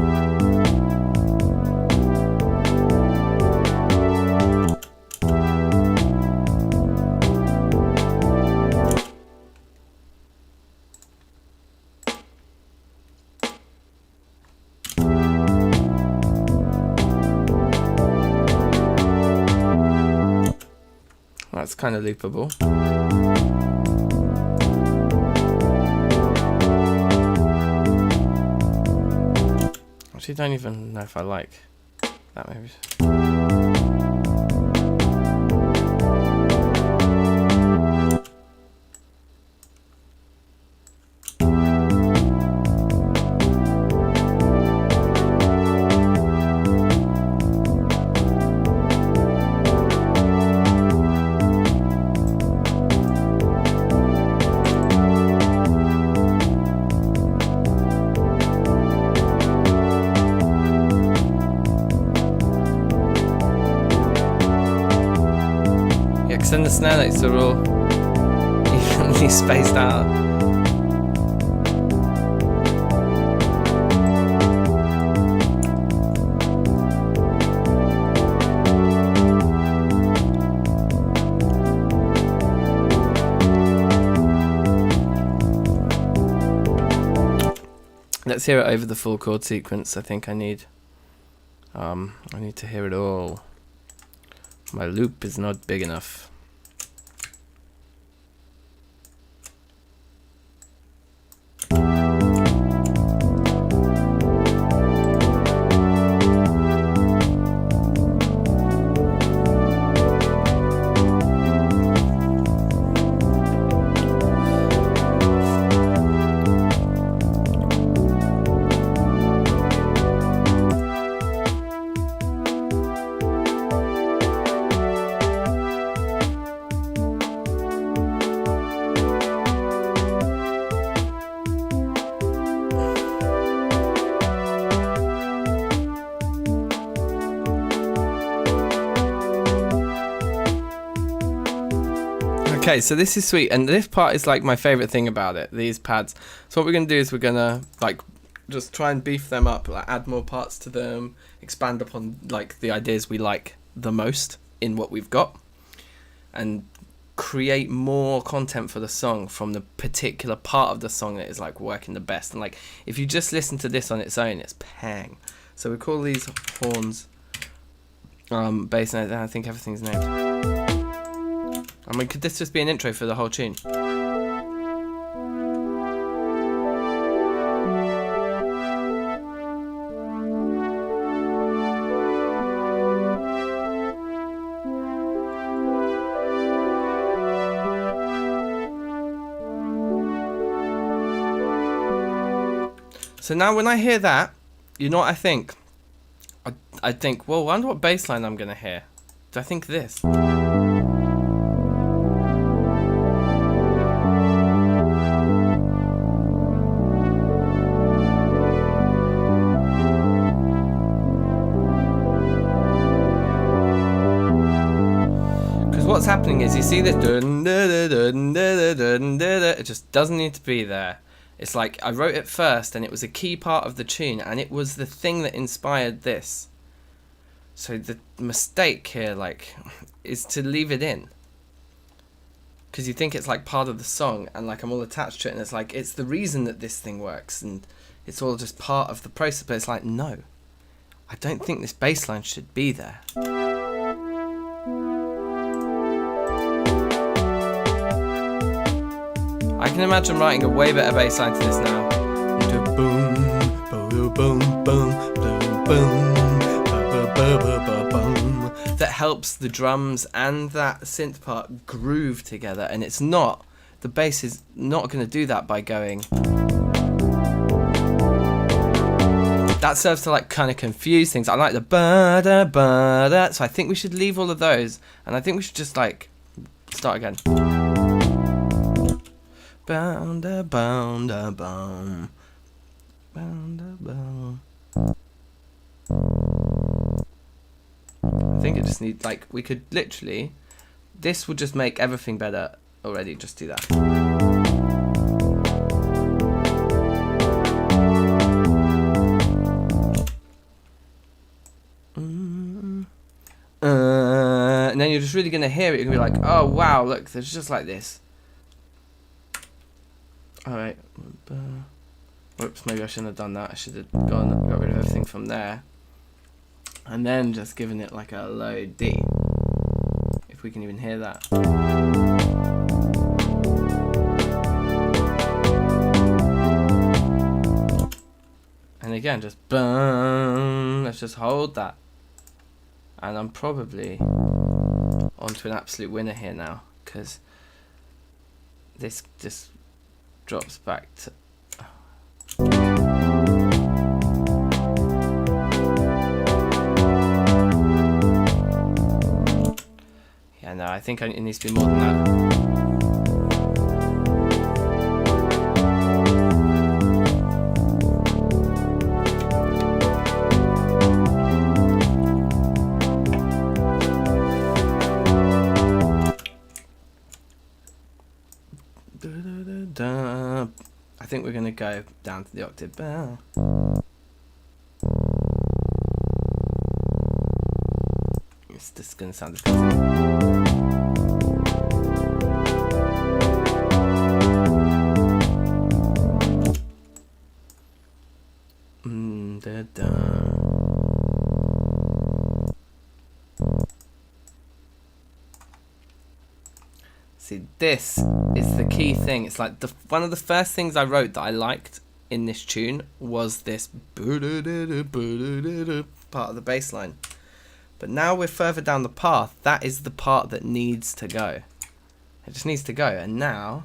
That's kind of loopable. Actually, don't even know if I like that maybe. And the snare notes are all evenly spaced out. Let's hear it over the full chord sequence. I think I need to hear it all. My loop is not big enough. Okay, so this is sweet, and this part is like my favorite thing about it, these pads. So what we're going to do is we're going to like just try and beef them up, like add more parts to them, expand upon like the ideas we like the most in what we've got, and create more content for the song from the particular part of the song that is like working the best. And like if you just listen to this on its own, it's pang. So we call these horns bass, and I think everything's named. I mean, could this just be an intro for the whole tune? So So now when I hear that, you know what I think? I think, well, I wonder what bass line I'm going to hear. Do I think this? Because what's happening is, you see this, it just doesn't need to be there. It's like I wrote it first and it was a key part of the tune and it was the thing that inspired this. So the mistake here, like, is to leave it in. Because you think it's like part of the song and like I'm all attached to it and it's like, it's the reason that this thing works and it's all just part of the process. But it's like, no, I don't think this bass line should be there. I can imagine writing a way better bass line to this now. Boom, boom, boom, boom, boom, boom. That helps the drums and that synth part groove together, and it's not, the bass is not going to do that by going. That serves to like kind of confuse things. I like the ba-da, ba-da, so I think we should leave all of those, and I think we should just like start again. Bounda, bounda, boom. Bounda, boom. I think it just needs, like, we could literally, this would just make everything better already, just do that. And then you're just really going to hear it, you're going to be like, oh wow, look, there's just like this. Alright. Whoops, maybe I shouldn't have done that. I should have got rid of everything from there. And then just giving it like a low D. If we can even hear that. And again, just boom. Let's just hold that. And I'm probably onto an absolute winner here now. Because this just drops back to... Yeah, no, I think it needs to be more than that. I think we're going to go down to the octave. It's just going to sound disgusting. See, this is the key thing. It's like one of the first things I wrote that I liked in this tune was this part of the bass line. But now we're further down the path. That is the part that needs to go. It just needs to go. And now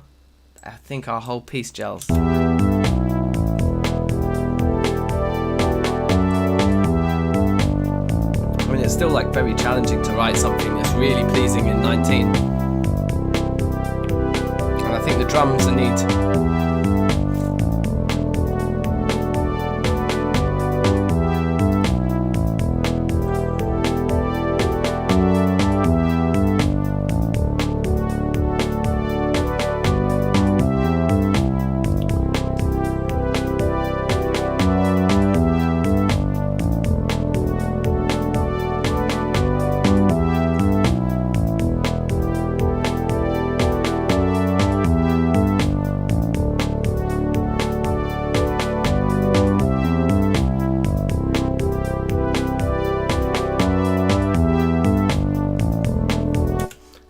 I think our whole piece gels. I mean, it's still like very challenging to write something that's really pleasing in 19. And I think the drums are neat.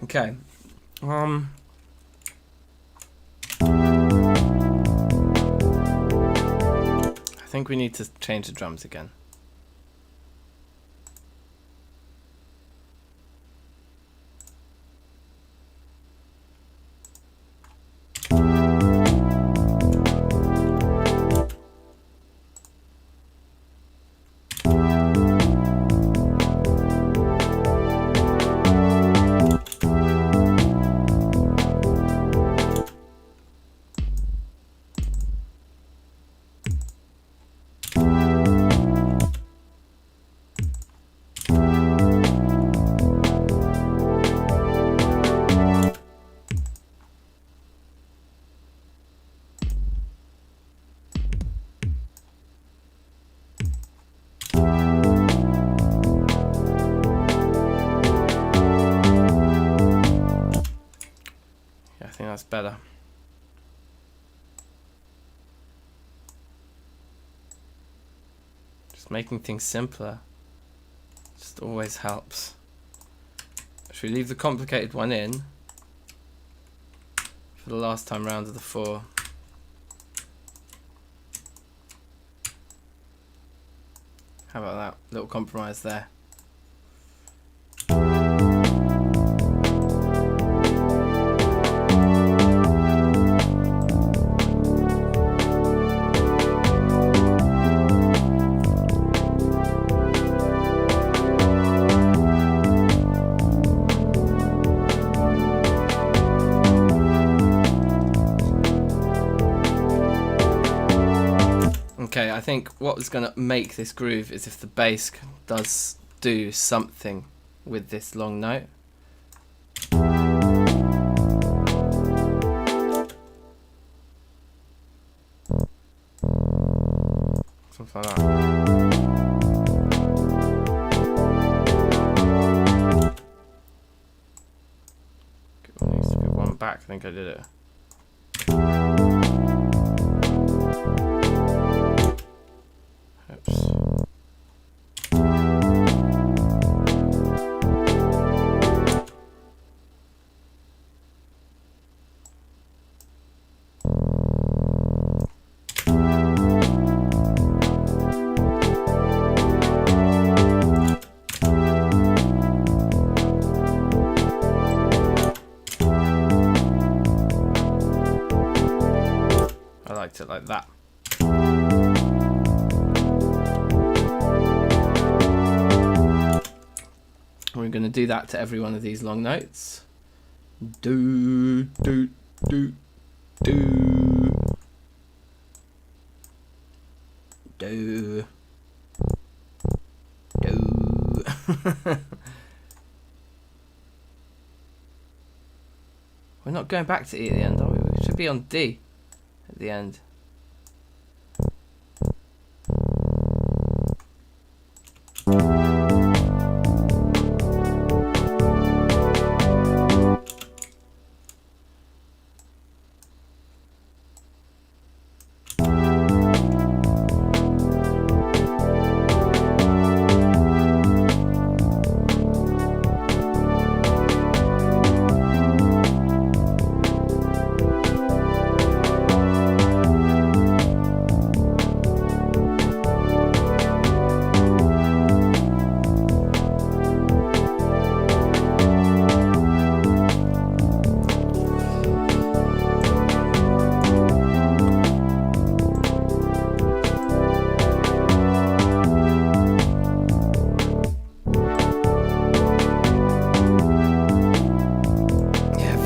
Okay. I think we need to change the drums again. better. Just making things simpler just always helps. Should we leave the complicated one in for the last time round of the 4? How about that? Little compromise there. Okay, I think what was going to make this groove is if the bass does do something with this long note. Something like that. It needs to be one back, I think I did it. It like that. We're going to do that to every one of these long notes. Do, do, do, do, do, do. We're not going back to E at the end, are we? We should be on D at the end.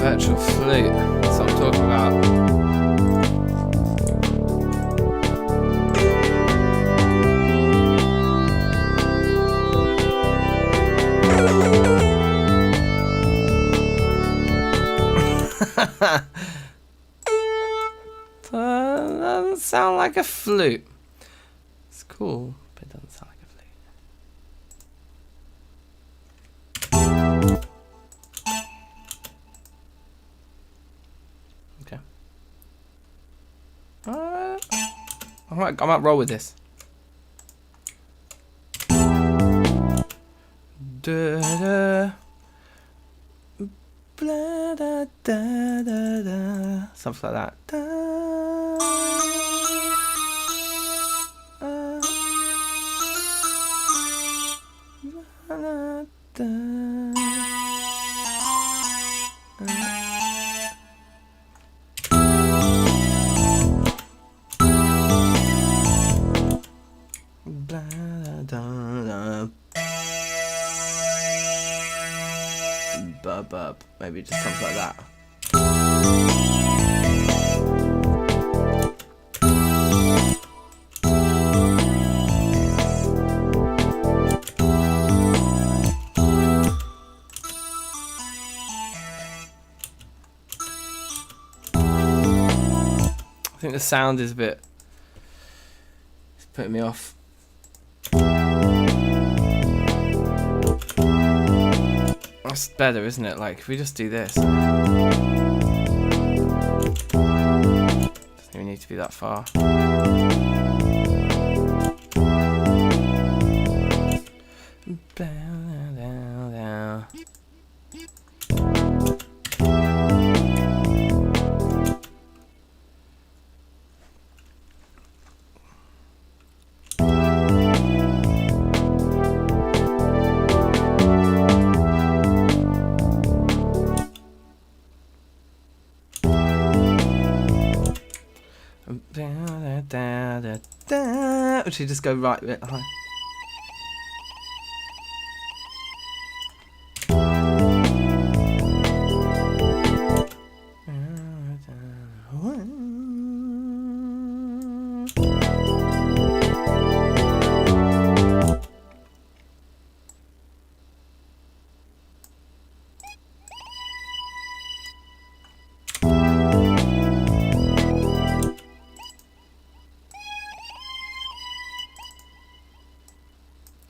Virtual flute, that's what I'm talking about. Doesn't sound like a flute. It's cool, but it doesn't sound like a flute. I might roll with this. Da, da, blah, da, da, da, da. Something like that. Da, da, da, bub, maybe just something like that. I think the sound is a bit, it's putting me off. That's better, isn't it? Like, if we just do this. need to be that far. Or should we just go right a bit high?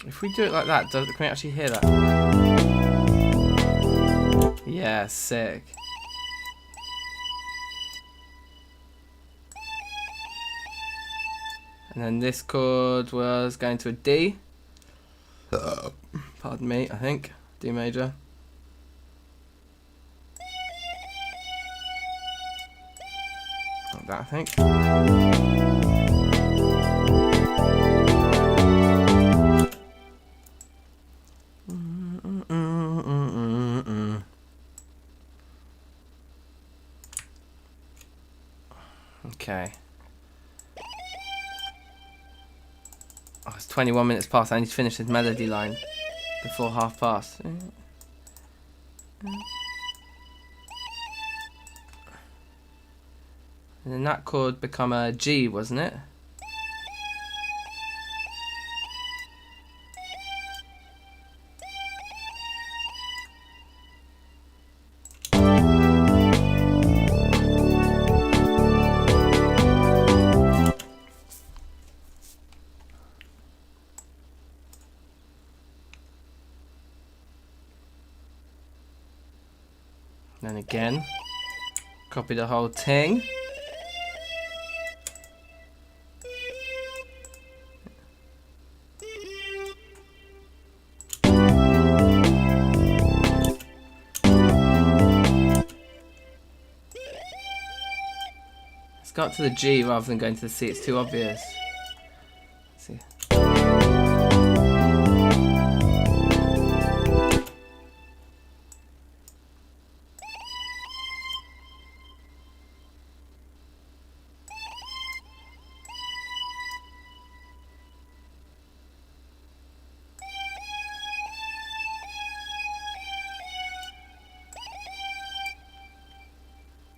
If we do it like that, can we actually hear that? Yeah, sick. And then this chord was going to a D. Pardon me, I think. D major. Like that, I think. Okay. Oh, it's 21 minutes past. I need to finish this melody line before past. And then that chord become a G, wasn't it? Then again, copy the whole thing. Let's go up to the G rather than going to the C, it's too obvious. Let's see.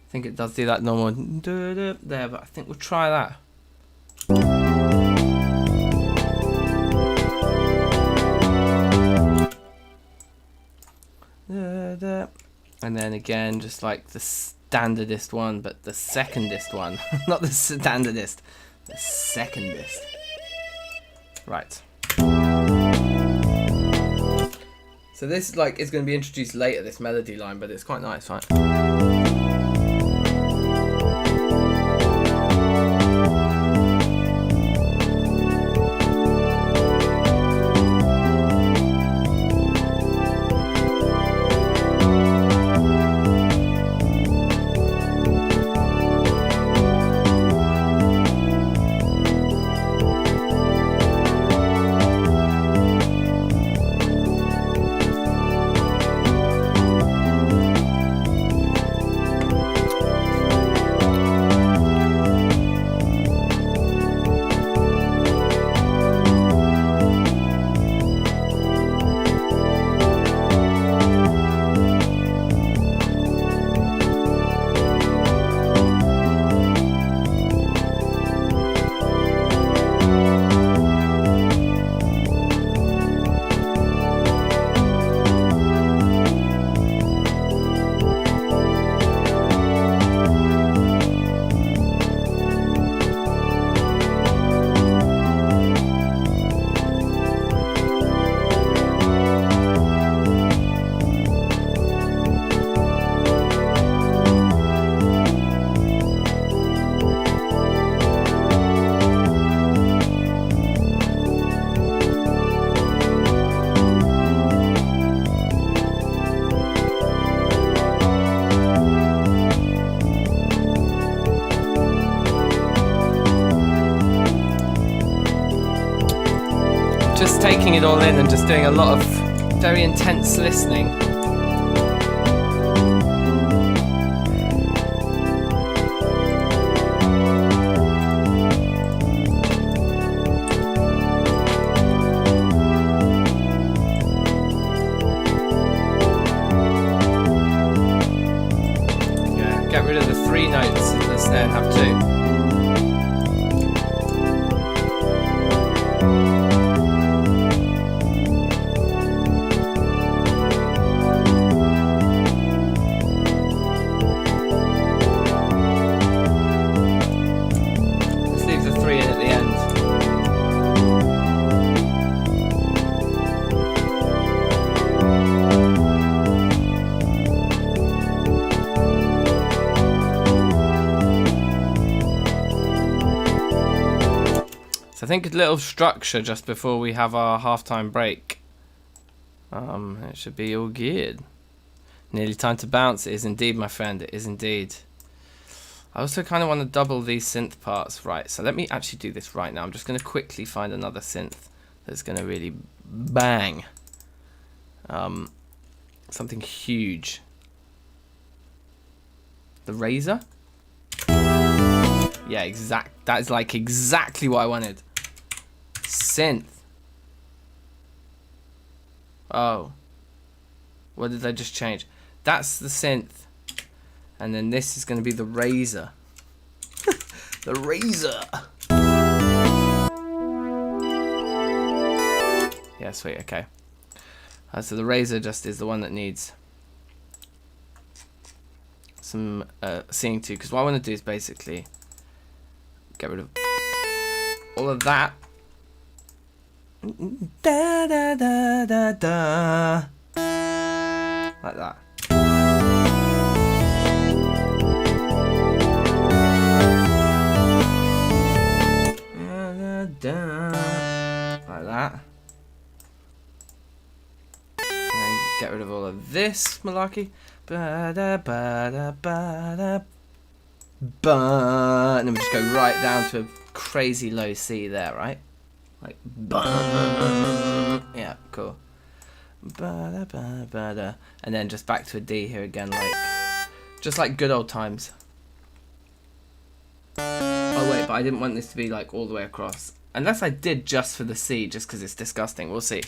I think it does do that normal there, but I think we'll try that. And then again, just like the standardist one, but the secondist one. Not the standardist, the secondist. Right. So this like is going to be introduced later, this melody line, but it's quite nice, right? just taking it all in and just doing a lot of very intense listening. Yeah, get rid of the 3 notes in the snare and have 2. I think a little structure just before we have our halftime break. It should be all good. Nearly time to bounce. It is indeed, my friend. It is indeed. I also kind of want to double these synth parts. Right, so let me actually do this right now. I'm just going to quickly find another synth that's going to really bang. Something huge. The Razor? Yeah, that is like exactly what I wanted. Synth. Oh. What did I just change? That's the synth. And then this is going to be the Razor. The Razor. Yeah, sweet, okay. So the Razor just is the one that needs some seeing to, because what I want to do is basically get rid of all of that. Da da da da da. Like that. Da, da, da. Like that. And then get rid of all of this malarkey. Ba da ba da ba da ba. And then we just go right down to a crazy low C there, right? Like ba. Yeah, cool. Ba da ba ba da. And then just back to a D here again, like just like good old times. Oh wait, but I didn't want this to be like all the way across. Unless I did just for the C, just because it's disgusting. We'll see.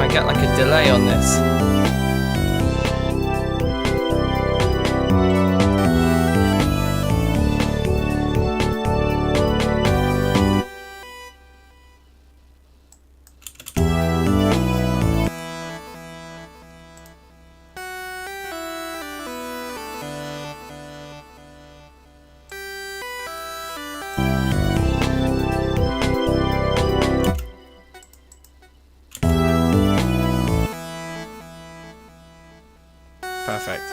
Get like a delay on this. Perfect.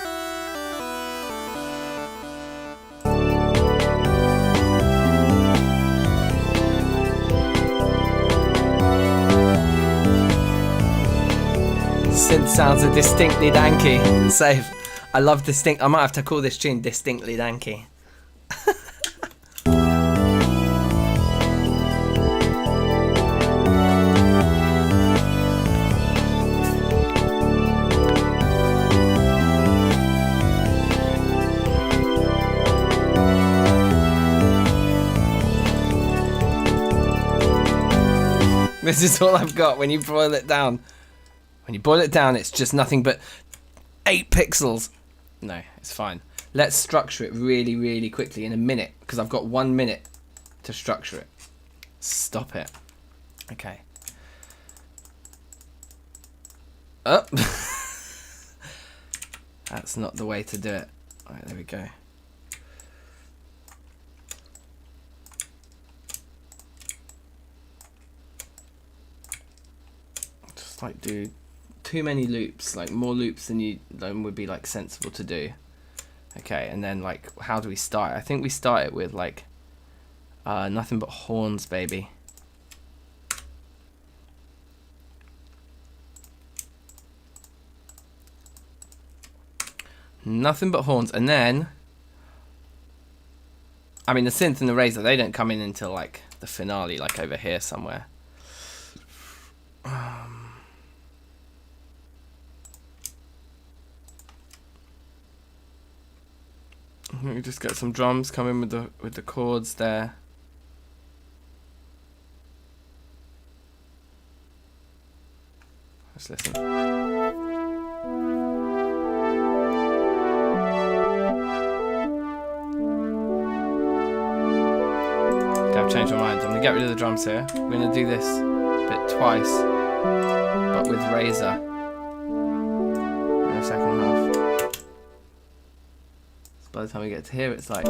Synth sounds are distinctly danky. Save. I love distinct. I might have to call this tune Distinctly Danky. This is all I've got when you boil it down. When you boil it down, it's just nothing but 8 pixels. No, it's fine. Let's structure it really, really quickly in a minute, because I've got 1 minute to structure it. Stop it. Okay. Oh. That's not the way to do it. Alright, there we go. Just like do too many loops, like more loops than would be like sensible to do. Okay, and then like how do we start? I think we start it with like nothing but horns, baby. Nothing but horns, and then I mean the synth and the razor, they don't come in until like the finale, like over here somewhere. Let me just get some drums coming with the chords there. Let's listen. I've changed my mind. I'm gonna get rid of the drums here. We're gonna do this bit twice, but with razor in the second half. So by the time we get to here, it's like.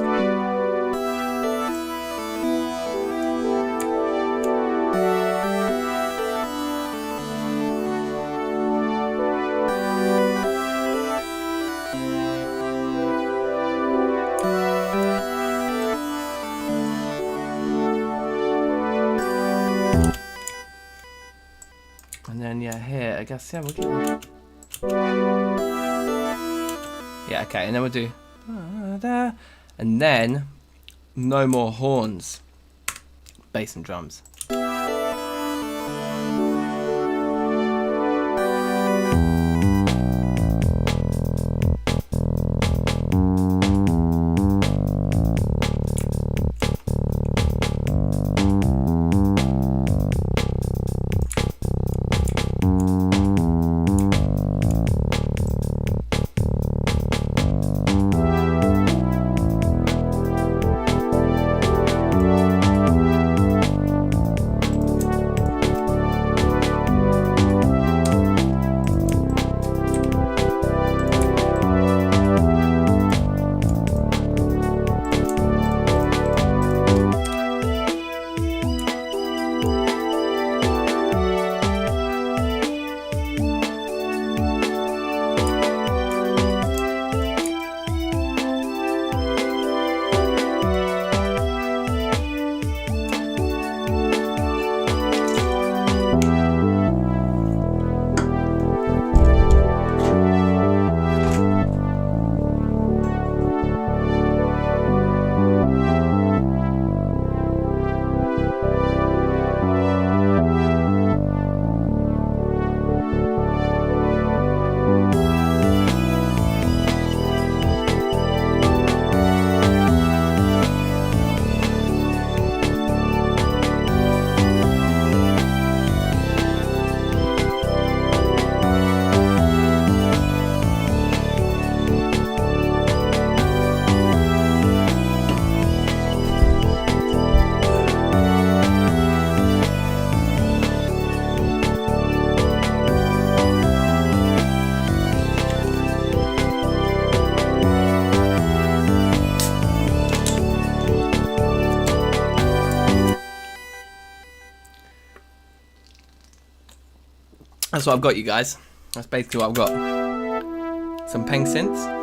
Yeah, here, I guess, yeah, we'll get that. Yeah, okay, and then we'll do and then no more horns, bass and drums. That's what I've got, you guys. That's basically what I've got. Some Peng synths.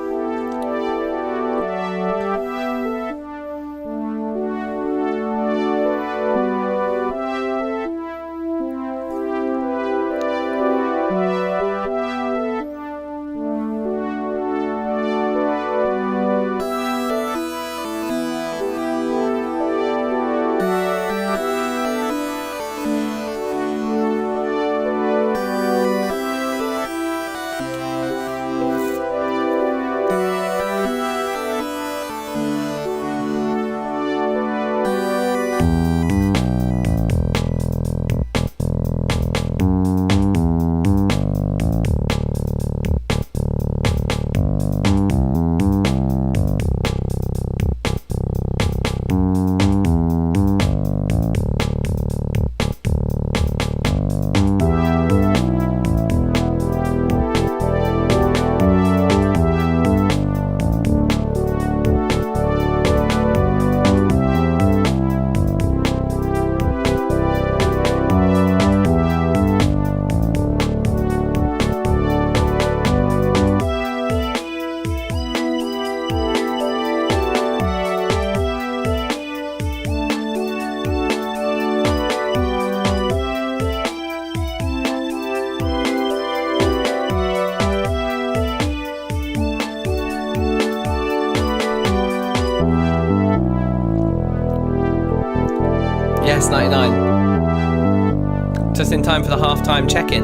Yes, 99. Just in time for the halftime check-in.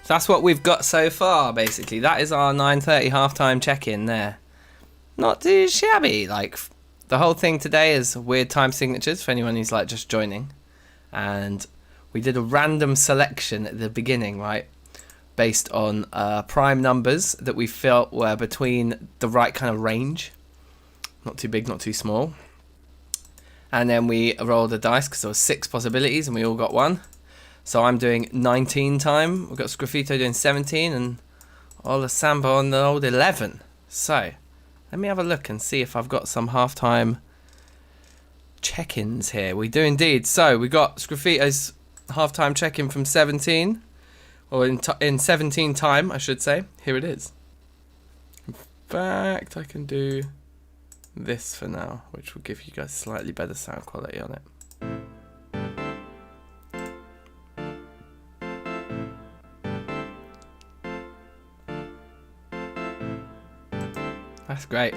That's what we've got so far, basically. That is our 9:30 halftime check-in there. Not too shabby. Like, the whole thing today is weird time signatures for anyone who's like just joining. And we did a random selection at the beginning, right? Based on prime numbers that we felt were between the right kind of range. Not too big, not too small. And then we rolled a dice because there were 6 possibilities and we all got 1. So I'm doing 19 time. We've got Sgraffito doing 17 and Ola Samba on the old 11. So let me have a look and see if I've got some halftime check-ins here. We do indeed. So we got Sgraffito's halftime check-in from 17, or in 17 time, I should say. Here it is. In fact, I can do this for now, which will give you guys slightly better sound quality on it. That's great.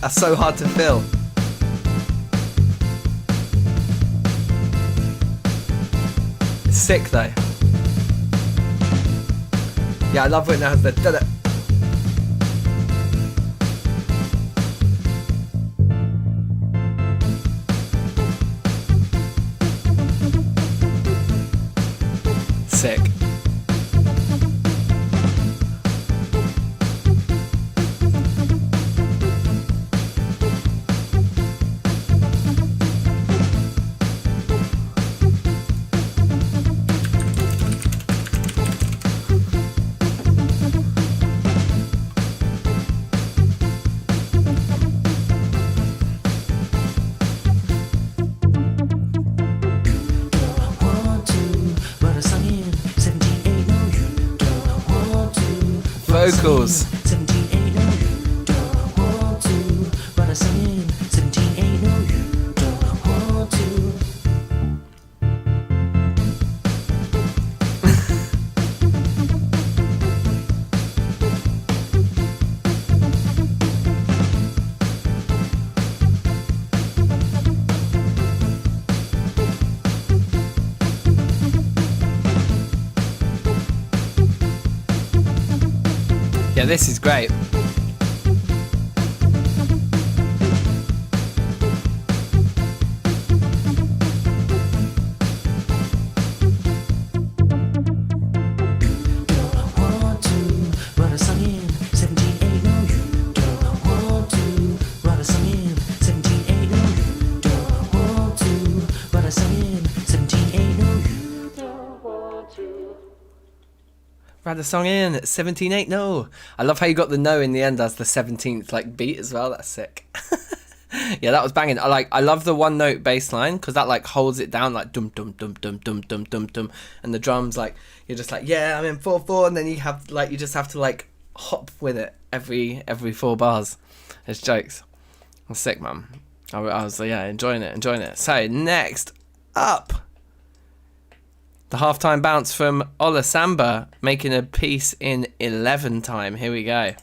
That's so hard to fill. It's sick though. Yeah, I love when it has the da-da. Sick. Vocals. Yeah, this is great. Write the song in at 17/8. No, I love how you got the no in the end as the 17th like beat as well. That's sick. Yeah, that was banging. I love the one note bass line because that like holds it down like dum dum dum dum dum dum dum dum, and the drums like you're just like yeah I'm in 4/4, and then you have like you just have to like hop with it every 4 bars. It's jokes. It's sick, man. I was yeah enjoying it. So next up. The halftime bounce from Ola Samba, making a piece in 11 time. Here we go.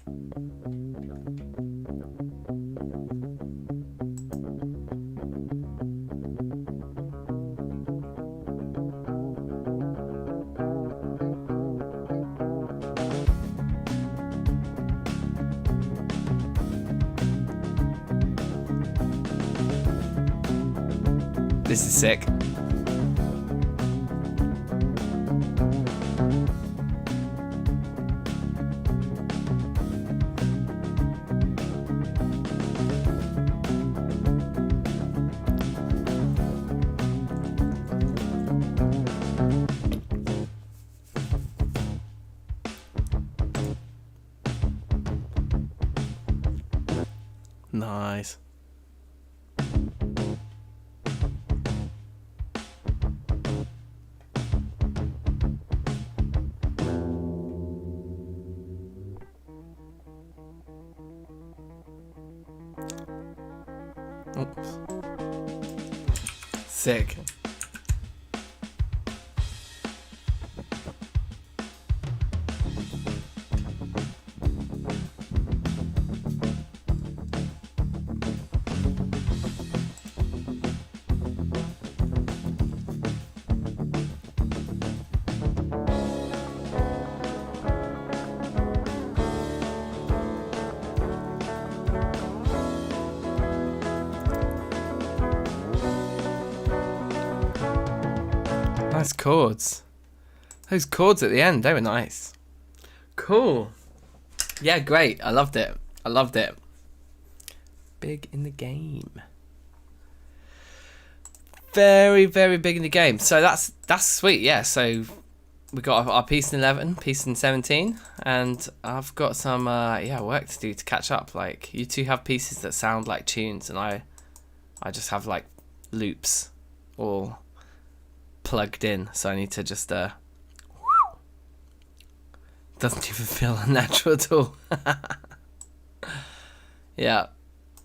This is sick. Nice. Oops. Sick. Nice chords. Those chords at the end, they were nice. Cool. Yeah, great. I loved it. I loved it. Big in the game. Very, very big in the game. So that's sweet. Yeah, so we got our piece in 11, piece in 17, and I've got some work to do to catch up. Like, you two have pieces that sound like tunes, and I just have like loops all plugged in, so I need to just doesn't even feel unnatural at all. Yeah,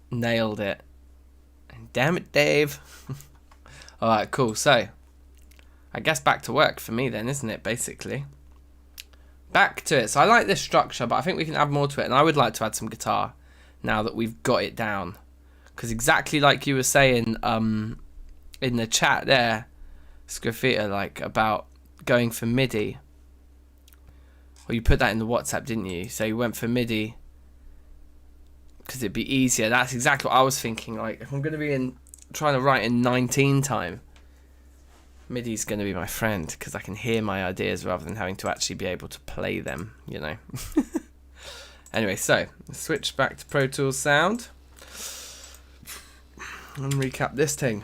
nailed it. Damn it, Dave. Alright, cool. So I guess back to work for me then, isn't it? Basically back to it. So I like this structure, but I think we can add more to it, and I would like to add some guitar now that we've got it down, because exactly like you were saying in the chat there, Sgraffita, like about going for MIDI. Well, you put that in the WhatsApp, didn't you? So you went for MIDI because it'd be easier. That's exactly what I was thinking. Like, if I'm going to be trying to write in 19 time, MIDI's going to be my friend, because I can hear my ideas rather than having to actually be able to play them, you know. Anyway, so let's switch back to Pro Tools sound and recap this thing.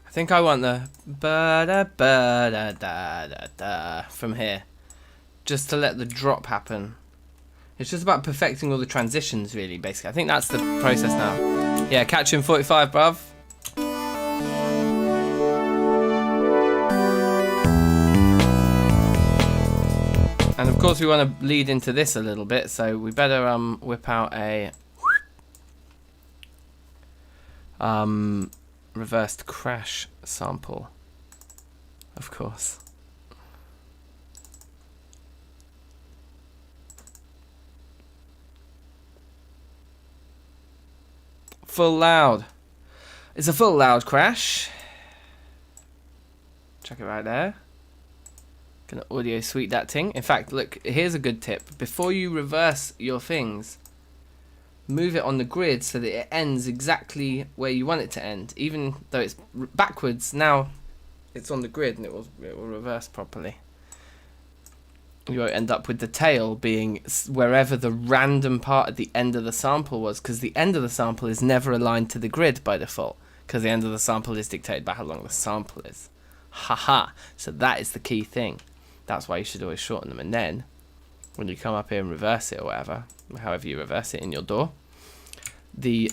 I think I want the ba-da-ba-da-da-da-da from here, just to let the drop happen. It's just about perfecting all the transitions, really, basically. I think that's the process now. Yeah, catch you in 45, bruv. And of course we want to lead into this a little bit, so we better whip out a reversed crash sample, of course. Full loud. It's a full loud crash. Check it right there. Gonna audio suite that thing. In fact, look, here's a good tip. Before you reverse your things, move it on the grid so that it ends exactly where you want it to end. Even though it's backwards, now it's on the grid and it will reverse properly. You won't end up with the tail being wherever the random part at the end of the sample was, because the end of the sample is never aligned to the grid by default, because the end of the sample is dictated by how long the sample is. Haha. So that is the key thing. That's why you should always shorten them. And then when you come up here and reverse it or whatever, however you reverse it in your DAW, the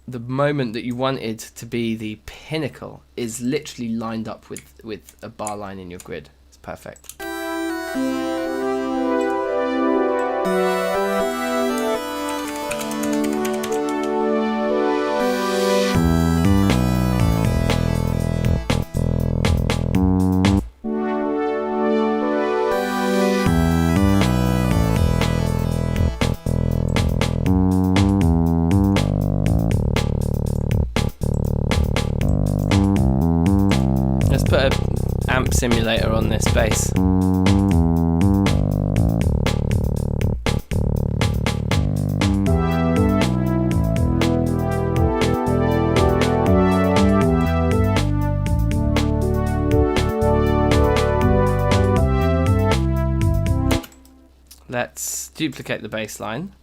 moment that you wanted to be the pinnacle is literally lined up with a bar line in your grid. It's perfect. Put a amp simulator on this bass. Let's duplicate the bass line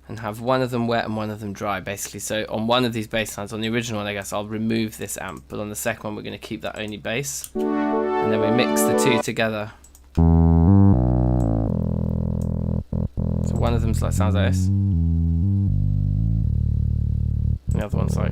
and have one of them wet and one of them dry, basically. So on one of these bass lines, on the original one, I guess I'll remove this amp, but on the second one we're going to keep that only bass, and then we mix the two together. So one of them sounds like this, the other one's like...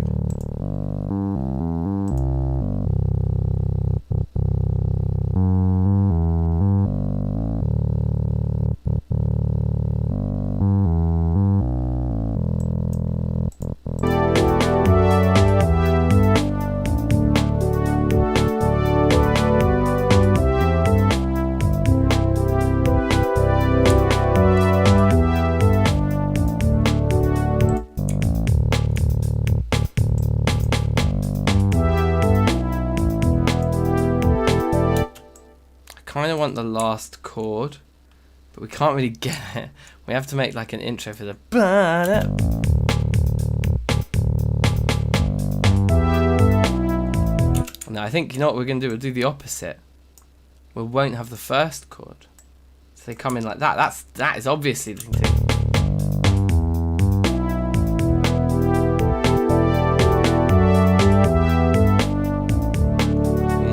kind of want the last chord, but we can't really get it. We have to make like an intro for the... No, I think, you know what we're going to do? We'll do the opposite. We won't have the first chord. So they come in like that. That is obviously the thing.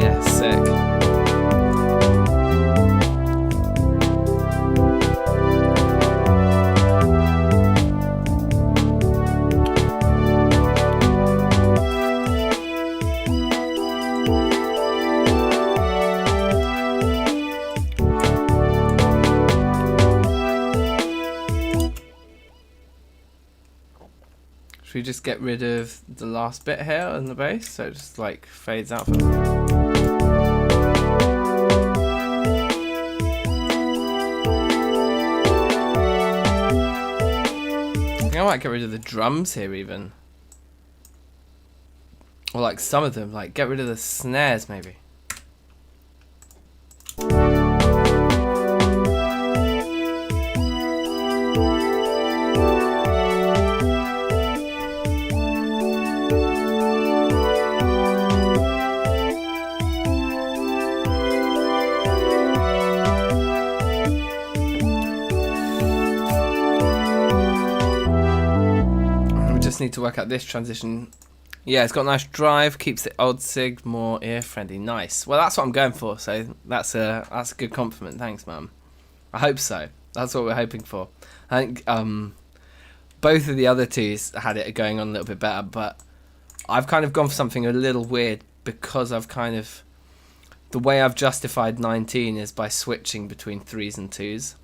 Yeah, sick. Should we just get rid of the last bit here on the bass so it just like fades out? I think I might get rid of the drums here even. Or like some of them, like get rid of the snares maybe. Need to work out this transition. Yeah, it's got a nice drive, keeps the old sig more ear friendly. Nice. Well, that's what I'm going for, so that's a good compliment. Thanks, mum. I hope so. That's what we're hoping for. I think both of the other twos had it going on a little bit better, but I've kind of gone for something a little weird because I've kind of... The way I've justified 19 is by switching between 3s and 2s,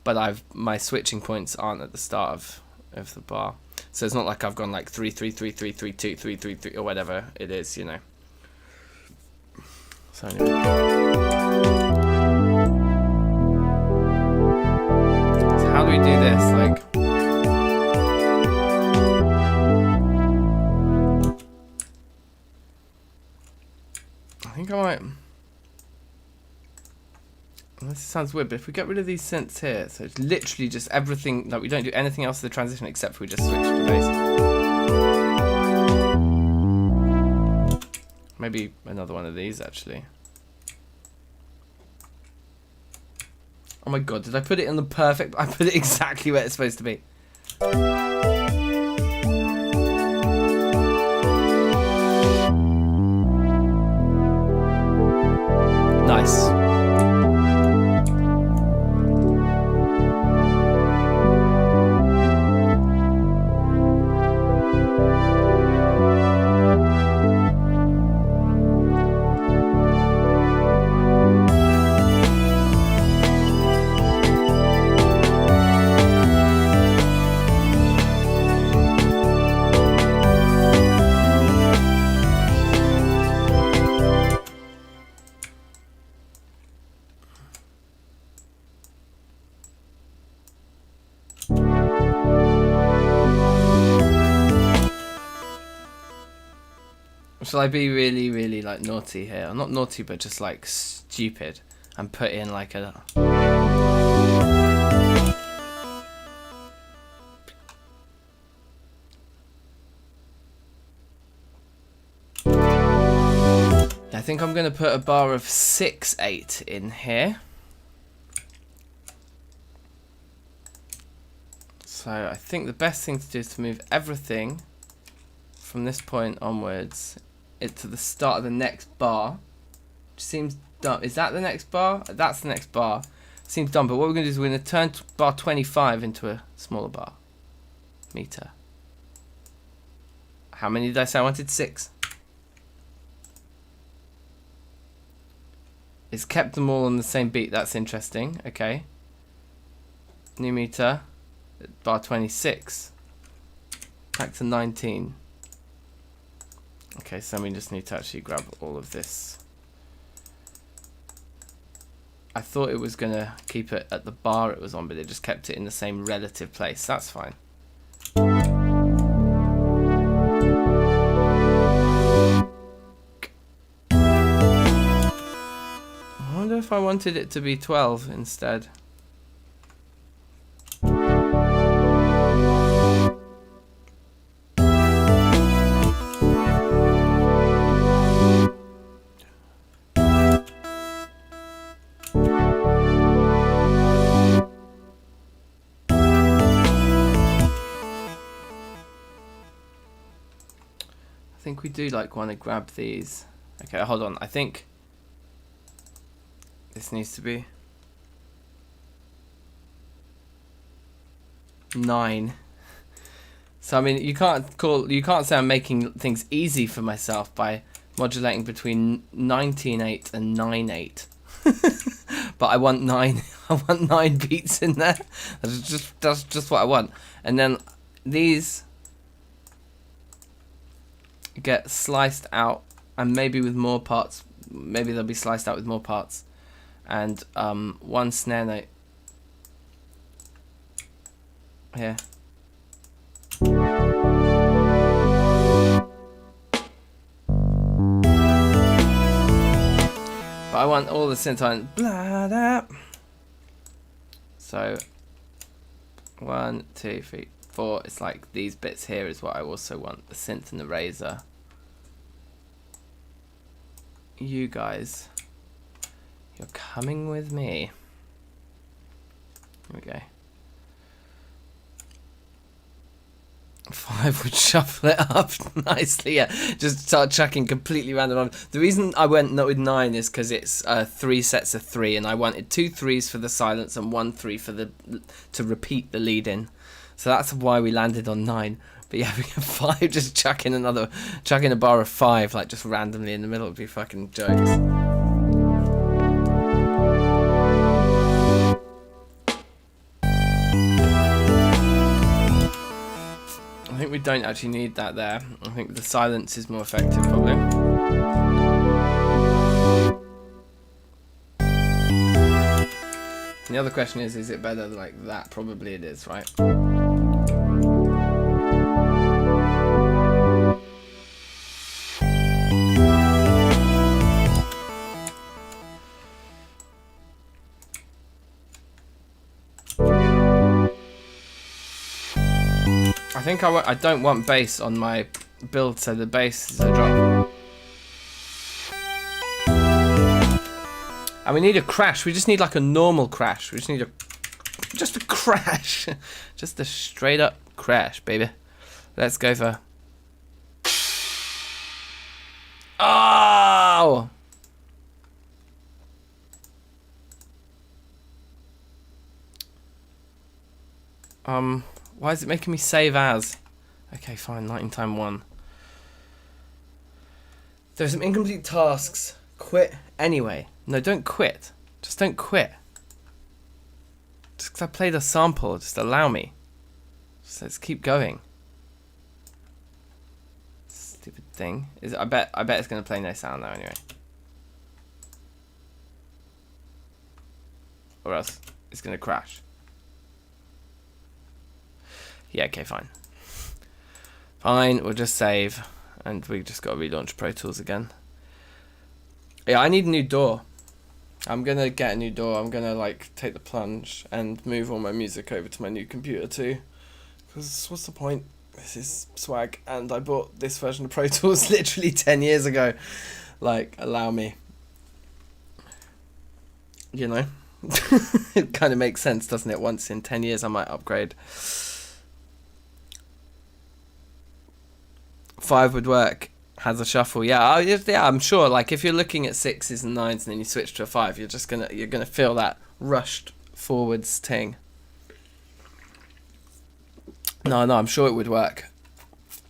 but my switching points aren't at the start of the bar. So it's not like I've gone like 3 3 3 3 3 2 3 3 3 or whatever it is, you know. So anyway. So how do we do this? Like, I think I might... This sounds weird, but if we get rid of these synths here, so it's literally just everything, like we don't do anything else to the transition except for we just switch to bass. Maybe another one of these actually. Oh my god, did I put it in the perfect... I put it exactly where it's supposed to be. Nice. Shall I be really, really like naughty here? Not naughty, but just like stupid, and put in like a. I think I'm going to put a bar of 6, 8 in here. So I think the best thing to do is to move everything from this point onwards to the start of the next bar. Which seems dumb. Is that the next bar? That's the next bar. Seems dumb, but what we're going to do is we're going to turn bar 25 into a smaller bar. Meter. How many did I say I wanted? 6. It's kept them all on the same beat. That's interesting. Okay. New meter. Bar 26. Back to 19. Okay, so we just need to actually grab all of this. I thought it was going to keep it at the bar it was on, but it just kept it in the same relative place. That's fine. I wonder if I wanted it to be 12 instead. I think we do like want to grab these. Okay, hold on. I think this needs to be 9. So I mean, you can't say I'm making things easy for myself by modulating between 19/8 and 9/8. But I want 9. I want 9 beats in there. That's just what I want. And then these get sliced out, and maybe with more parts. Maybe they'll be sliced out with more parts. And one snare note here. But I want all the synth on blah, blah. So 1, 2, 3, 4. It's like these bits here is what I also want. The synth and the razor. You guys, you're coming with me. Here we go. 5 would shuffle it up nicely. Yeah, just start chucking completely random. The reason I went not with 9 is because it's 3 sets of 3, and I wanted 2 3s for the silence and 1 3 for the to repeat the lead in. So that's why we landed on 9. But yeah, we have 5. Just chucking a bar of 5 like just randomly in the middle would be fucking jokes. I think we don't actually need that there. I think the silence is more effective probably. And the other question is it better like that? Probably it is, right? I think I don't want bass on my build, so the bass is a drop. And we need a crash. We just need like a normal crash. We just need just a crash. Just a straight up crash, baby. Let's go for... Oh! Why is it making me save as? Okay, fine, 19 times 1. There's some incomplete tasks. Quit anyway. No, don't quit. Just don't quit. Just because I played a sample, just allow me. Just let's keep going. Stupid thing. I bet it's gonna play no sound now anyway. Or else it's gonna crash. Yeah, okay, fine. Fine, we'll just save. and we just got to relaunch Pro Tools again. Yeah, I need a new DAW. I'm gonna get a new DAW. I'm gonna like take the plunge and move all my music over to my new computer too. Because what's the point? This is swag, and I bought this version of Pro Tools literally 10 years ago. Like, allow me. You know? It kind of makes sense, doesn't it? Once in 10 years I might upgrade. 5 would work. Has a shuffle. Yeah, I'm sure. Like, if you're looking at 6s and 9s and then you switch to a 5, you're gonna feel that rushed forwards ting. No, I'm sure it would work.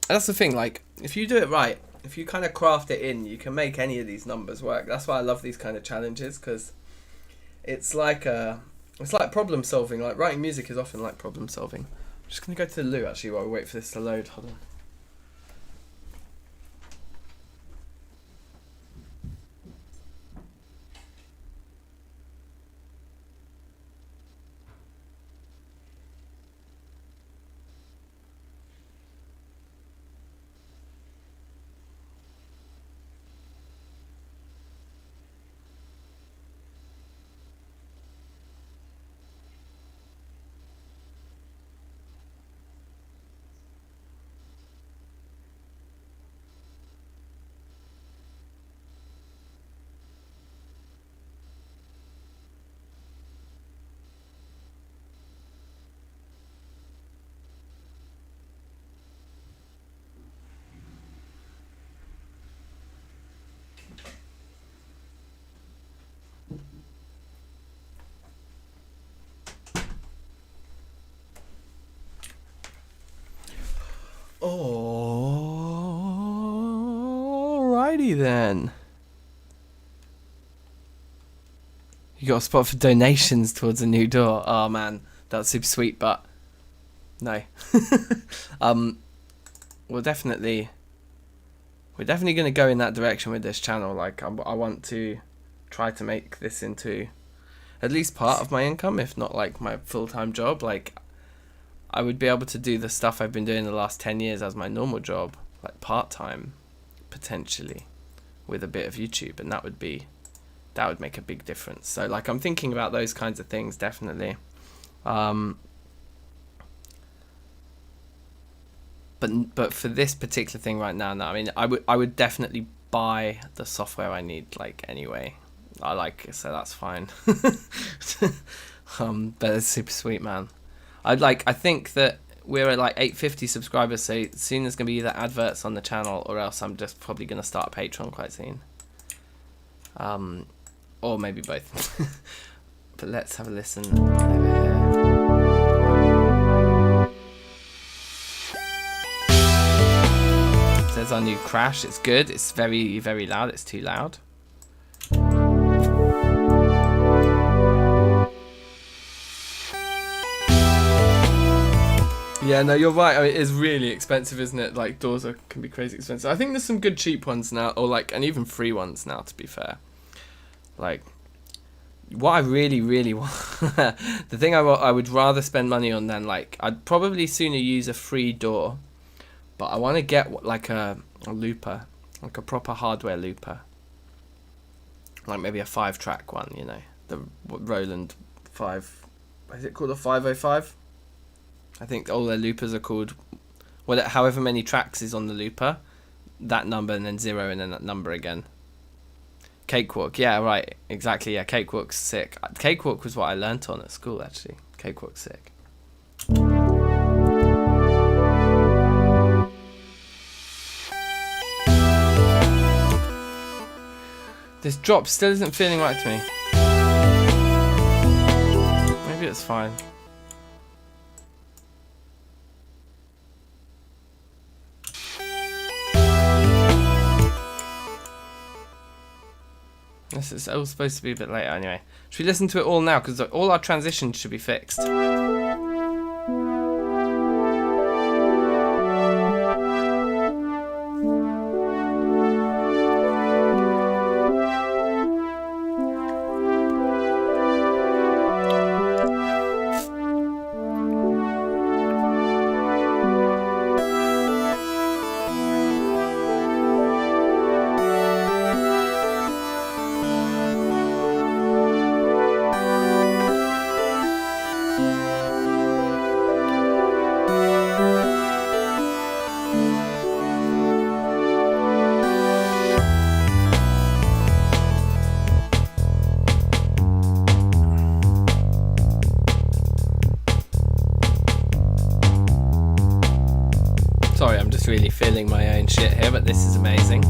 That's the thing. Like, if you do it right, if you kind of craft it in, you can make any of these numbers work. That's why I love these kind of challenges, because it's like problem solving. Like, writing music is often like problem solving. I'm just gonna go to the loo actually while we wait for this to load. Hold on. Alrighty then. You got a spot for donations towards a new door. Oh man, that's super sweet, but no. we're definitely gonna go in that direction with this channel. Like, I want to try to make this into at least part of my income, if not like my full-time job. Like, I would be able to do the stuff I've been doing the last 10 years as my normal job, like part-time, potentially, with a bit of YouTube, and that would make a big difference. So, like, I'm thinking about those kinds of things, definitely. But for this particular thing right now, no. I mean, I would definitely buy the software I need, like, anyway. I like it, so that's fine. But it's super sweet, man. I think that we're at like 850 subscribers, so soon there's gonna be either adverts on the channel, or else I'm just probably gonna start a Patreon quite soon. Or maybe both. But let's have a listen over here. It says our new Crash. It's good. It's very, very loud. It's too loud. Yeah, no, you're right. I mean, it is really expensive, isn't it? Like, doors can be crazy expensive. I think there's some good cheap ones now, or like, and even free ones now, to be fair. Like, what I really, really want, the thing I would rather spend money on than, like, I'd probably sooner use a free door, but I want to get like a looper, like a proper hardware looper, like maybe a 5-track one, you know, the Roland 5. Is it called a 505? I think all their loopers are called, however many tracks is on the looper, that number, and then 0, and then that number again. Cakewalk, yeah, right, exactly, yeah, Cakewalk's sick. Cakewalk was what I learnt on at school, actually. Cakewalk's sick. This drop still isn't feeling right to me. Maybe it's fine. This is all supposed to be a bit later anyway. Should we listen to it all now? Because all our transitions should be fixed. Sorry, I'm just really feeling my own shit here, but this is amazing.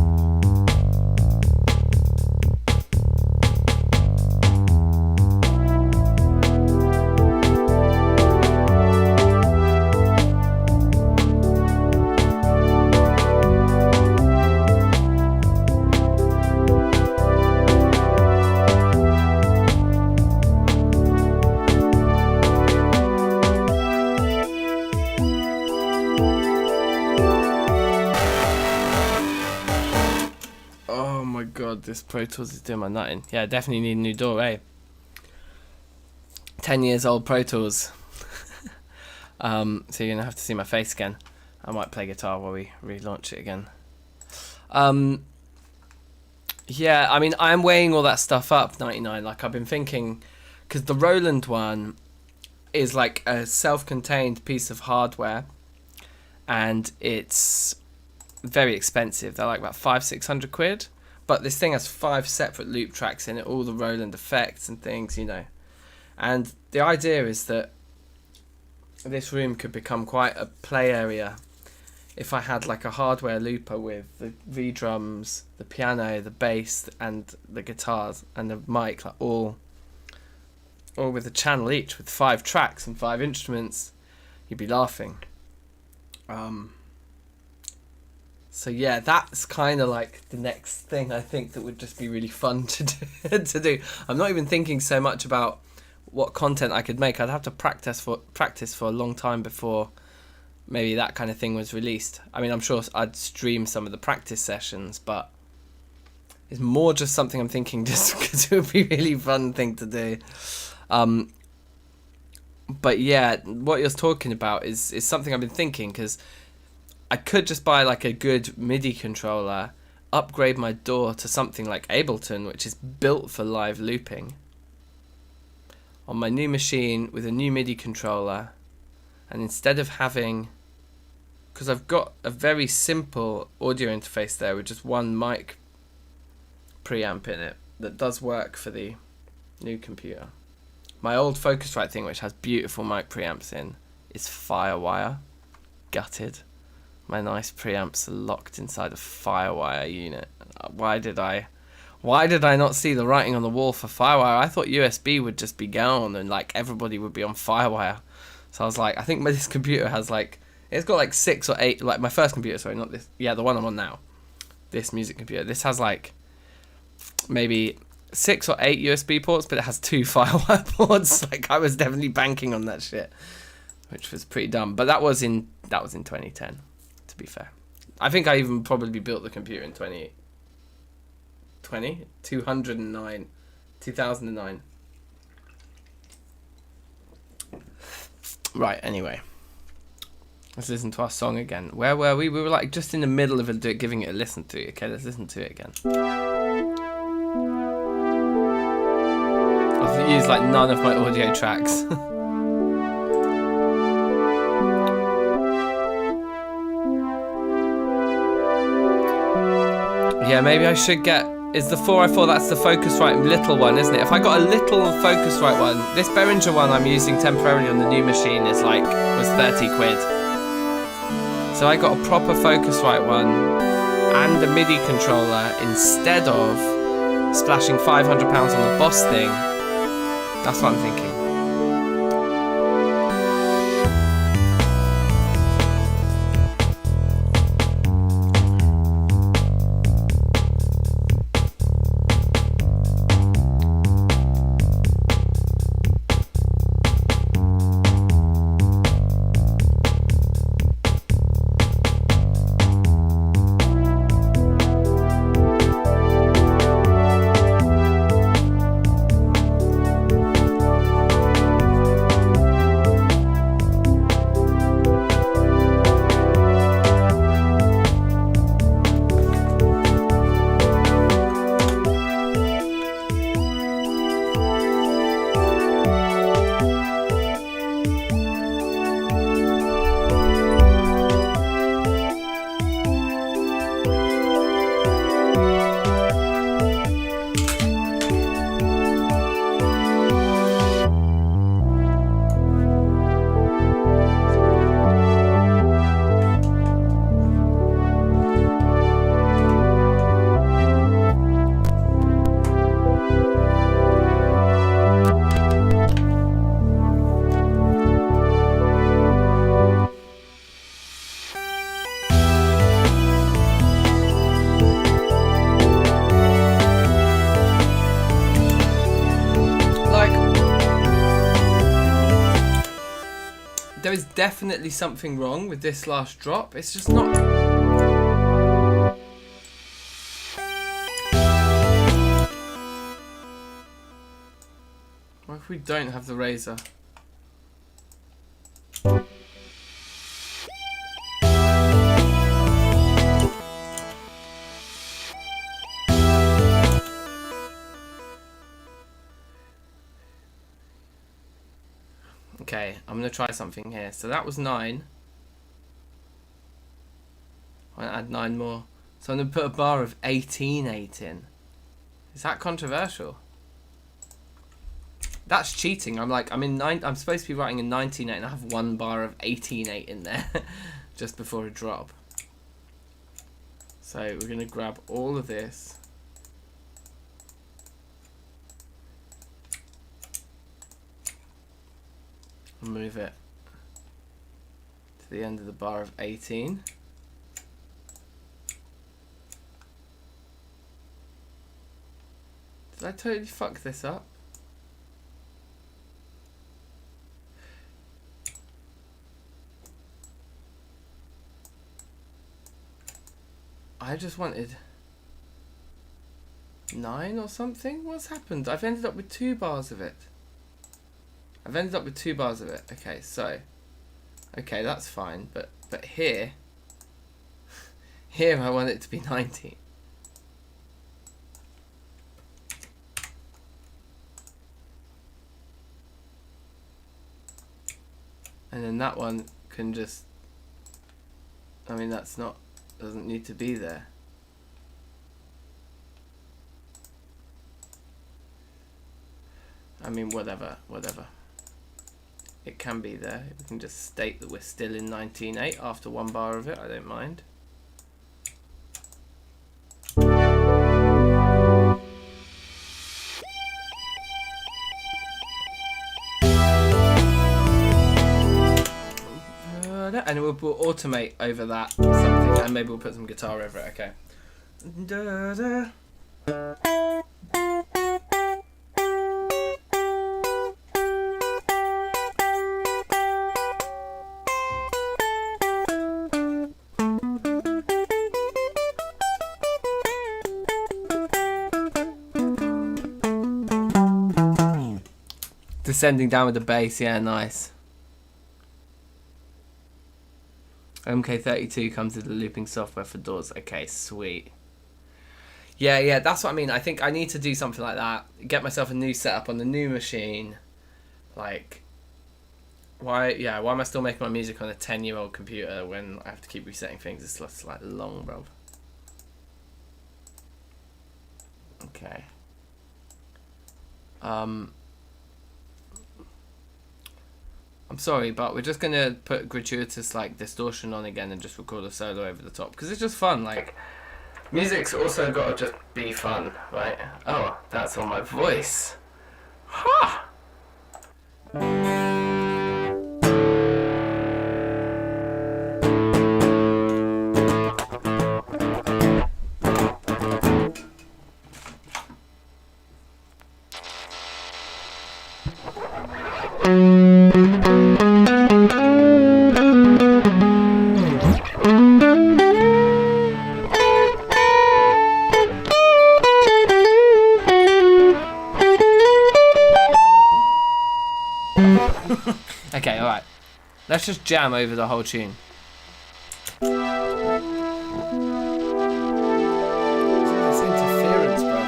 God, this Pro Tools is doing my nutting. Yeah, definitely need a new DAW, eh? 10 years old Pro Tools. So you're gonna have to see my face again. I might play guitar while we relaunch it again. Yeah, I mean, I'm weighing all that stuff up, 99. Like, I've been thinking, because the Roland one is like a self-contained piece of hardware, and it's very expensive. They're like about 500-600 quid. But this thing has 5 separate loop tracks in it, all the Roland effects and things, you know. And the idea is that this room could become quite a play area if I had like a hardware looper with the V-drums, the piano, the bass, and the guitars, and the mic, like all with a channel each, with 5 tracks and 5 instruments. You'd be laughing. So yeah, that's kind of like the next thing I think that would just be really fun to do. I'm not even thinking so much about what content I could make. I'd have to practice for a long time before maybe that kind of thing was released. I mean, I'm sure I'd stream some of the practice sessions, but it's more just something I'm thinking just because it would be a really fun thing to do. But yeah, what you're talking about is something I've been thinking, because I could just buy like a good MIDI controller, upgrade my DAW to something like Ableton, which is built for live looping, on my new machine with a new MIDI controller, and instead of having, because I've got a very simple audio interface there with just one mic preamp in it that does work for the new computer. My old Focusrite thing, which has beautiful mic preamps in, is Firewire. Gutted. My nice preamps are locked inside a Firewire unit. Why did I not see the writing on the wall for Firewire? I thought USB would just be gone and like everybody would be on Firewire. So I was like, I think this computer has like, it's got like 6 or 8, like my first computer, sorry, not this, yeah, the one I'm on now, this music computer. This has like maybe 6 or 8 USB ports, but it has 2 Firewire ports. Like, I was definitely banking on that shit, which was pretty dumb. But that was in 2010. To be fair, I think I even probably built the computer in 2009. Right, anyway, let's listen to our song again. Where were we? We were like just in the middle of it, giving it a listen to. Okay, let's listen to it again. I've used like none of my audio tracks. Yeah, maybe I should get... Is the 404, that's the Focusrite little one, isn't it? If I got a little Focusrite one... This Behringer one I'm using temporarily on the new machine was 30 quid. So I got a proper Focusrite one and a MIDI controller instead of splashing £500 on the Boss thing. That's what I'm thinking. There is definitely something wrong with this last drop. It's just not... What if we don't have the razor? Okay, I'm going to try something here. So that was 9. I'm going to add 9 more. So I'm going to put a bar of 18/8 in. Is that controversial? That's cheating. I'm supposed to be writing a 19/8 and I have 1 bar of 18/8 in there just before a drop. So we're going to grab all of this. And move it to the end of the bar of 18. Did I totally fuck this up? I just wanted 9 or something? What's happened? I've ended up with 2 bars of it. Okay, so... Okay, that's fine. But here... Here I want it to be 19. And then that one can just... I mean, that's not... Doesn't need to be there. I mean, whatever. It can be there. We can just state that we're still in 19/8 after 1 bar of it. I don't mind. And we'll automate over that something, and maybe we'll put some guitar over it. Okay. Da, da. Descending down with the bass, yeah, nice. MK32 comes with the looping software for doors. Okay, sweet. Yeah, that's what I mean. I think I need to do something like that. Get myself a new setup on the new machine. Like, why am I still making my music on a 10-year-old computer when I have to keep resetting things? It's just like long, bro. Okay. I'm sorry, but we're just gonna put gratuitous like distortion on again and just record a solo over the top because it's just fun. Like, music's also got to just be fun, right? Oh, that's on my voice. Ha! Okay, alright. Let's just jam over the whole tune. That's interference, bro.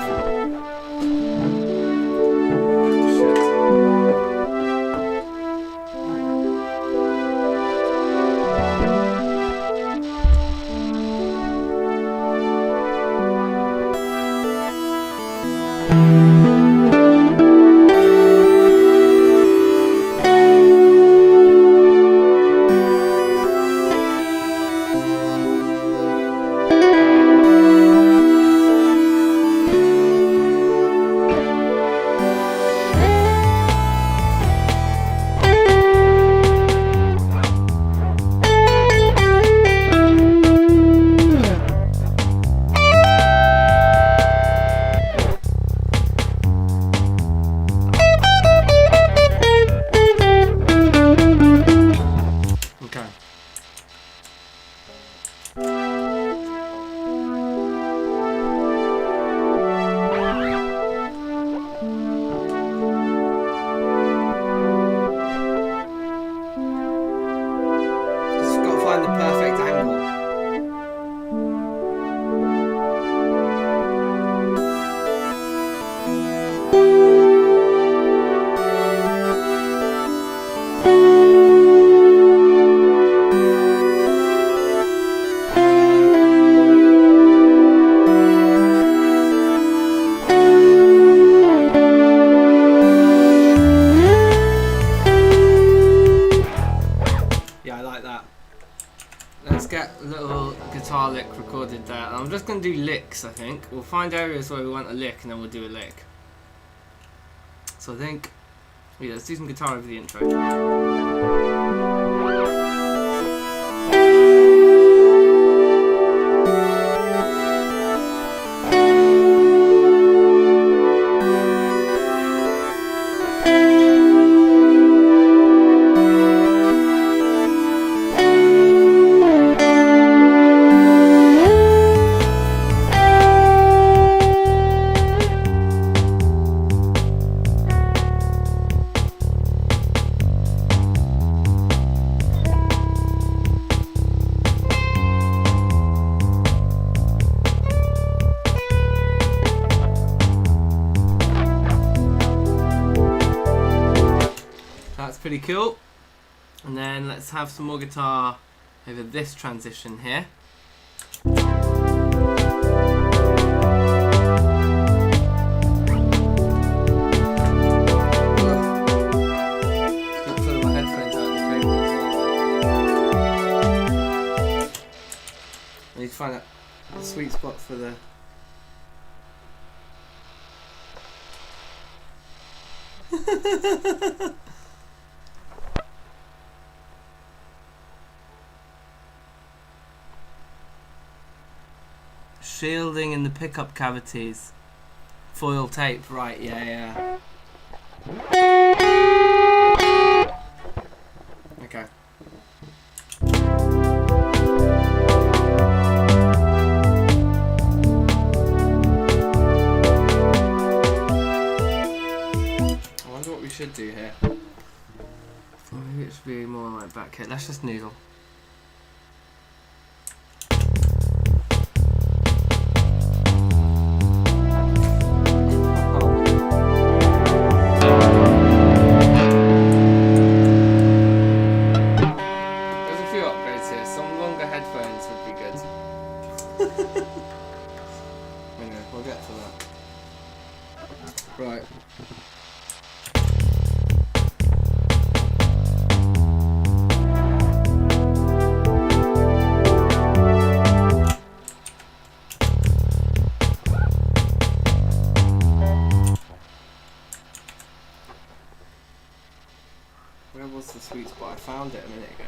I like that. Let's get a little guitar lick recorded there. And I'm just going to do licks, I think. We'll find areas where we want a lick and then we'll do a lick. So I think, yeah, let's do some guitar over the intro. That's pretty cool. And then let's have some more guitar over this transition here. Put my headphones out of the cable as well. I need to find out the sweet spot for the shielding in the pickup cavities. Foil tape, right, yeah. Okay. I wonder what we should do here. Maybe it should be more like back here. Let's just noodle. Anyway, we'll get to that. Right. Where was the sweet spot? I found it a minute ago.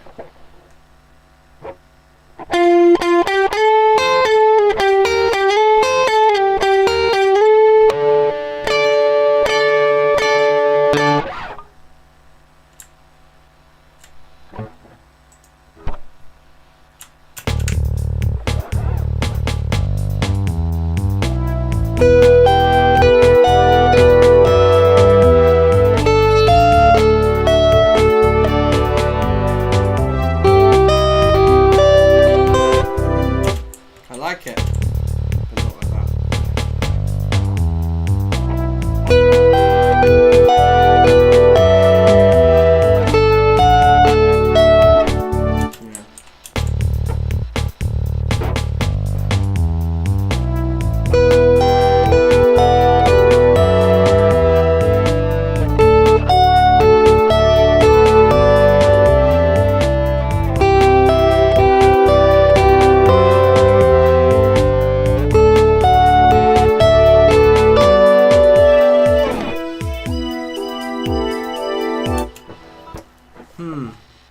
I like it, but not like that.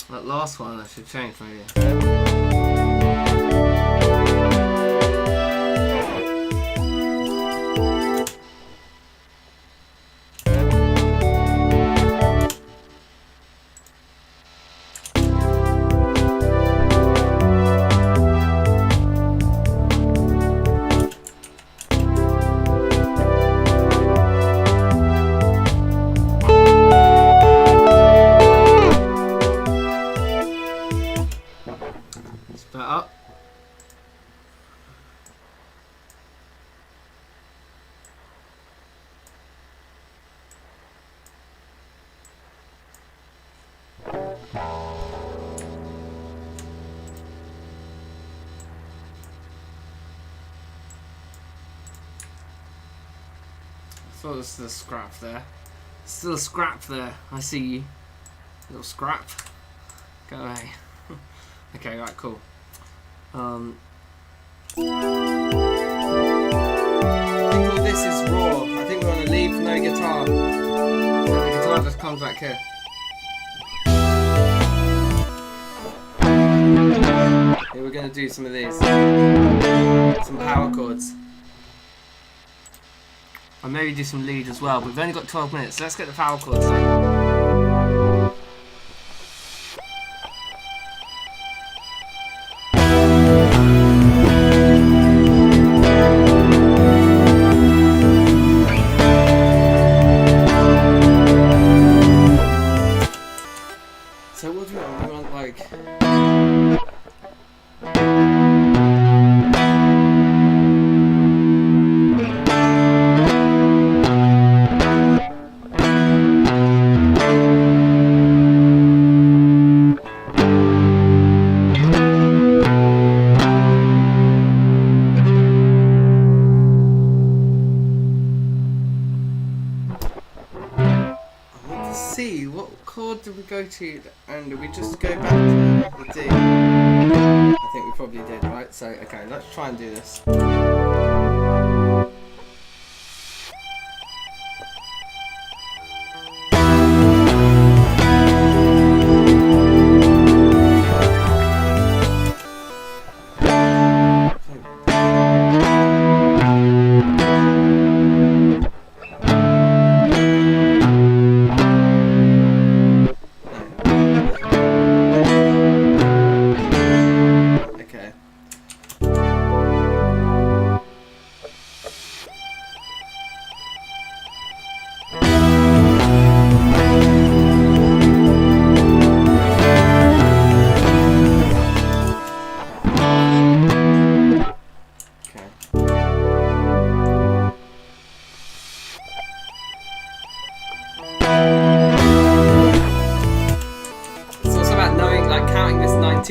That last one I should change maybe. Split up. I thought there was still a scrap there. Still a scrap there. I see you. Little scrap. Go away. Okay, right, cool. I think all this is raw. I think we want to leave no guitar. So the guitar just comes back here. Here we're going to do some of these. Some power chords. And maybe do some lead as well, but we've only got 12 minutes, so let's get the power chords done. So what do we want? We want like... C, what chord did we go to, and did we just go back to the D? I think we probably did, right? So, okay, let's try and do this.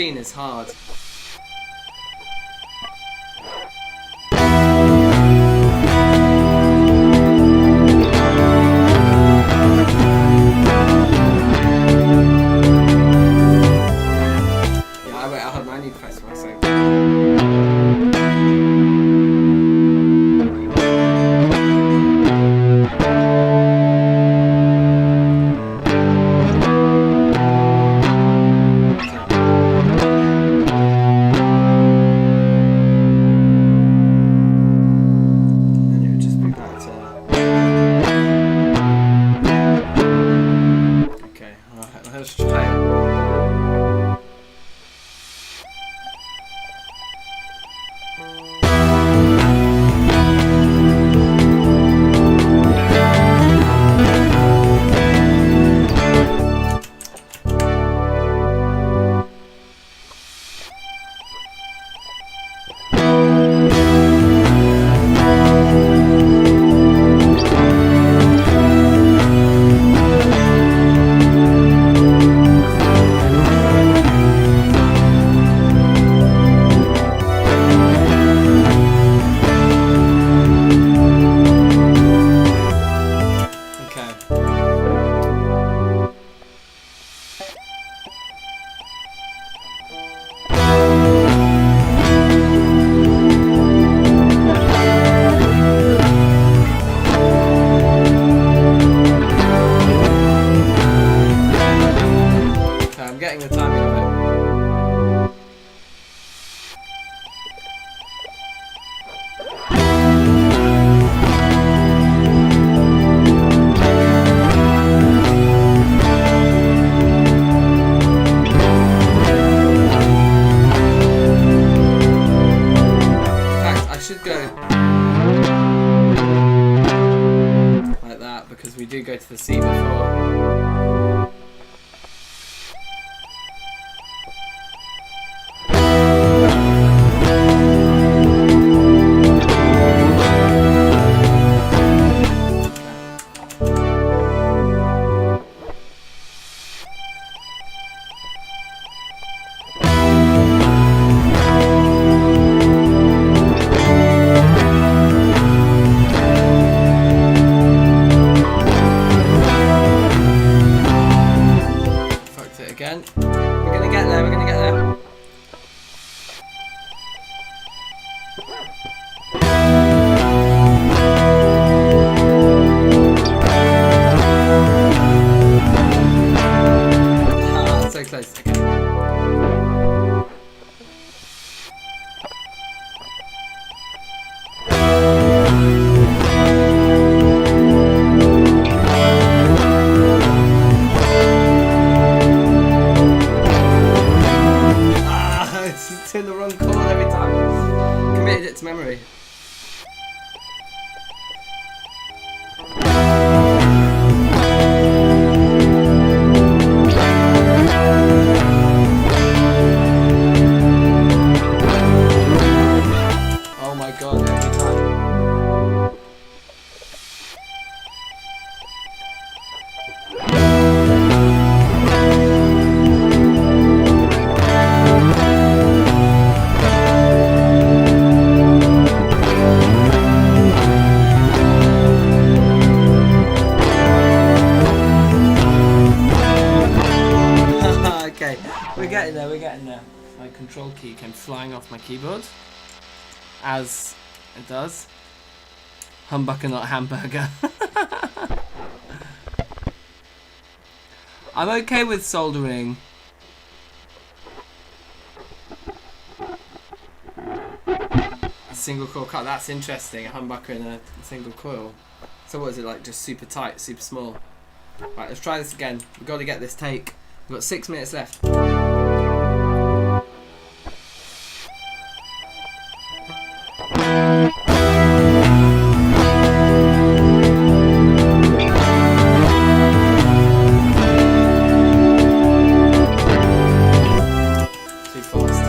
Is hard. I need to press myself. Let's try it. Getting the timing of it. In fact, I should go like that because we do go to the C before. Doing the wrong chord every time. Committed it to memory. Oh my god, every time. Okay, we're getting there, we're getting there. My control key came flying off my keyboard, as it does. Humbucker, not hamburger. I'm okay with soldering. A single coil cut, that's interesting. A humbucker in a single coil. So what is it like, just super tight, super small? Right, let's try this again. We've got to get this take. We've got 6 minutes left. Too fast.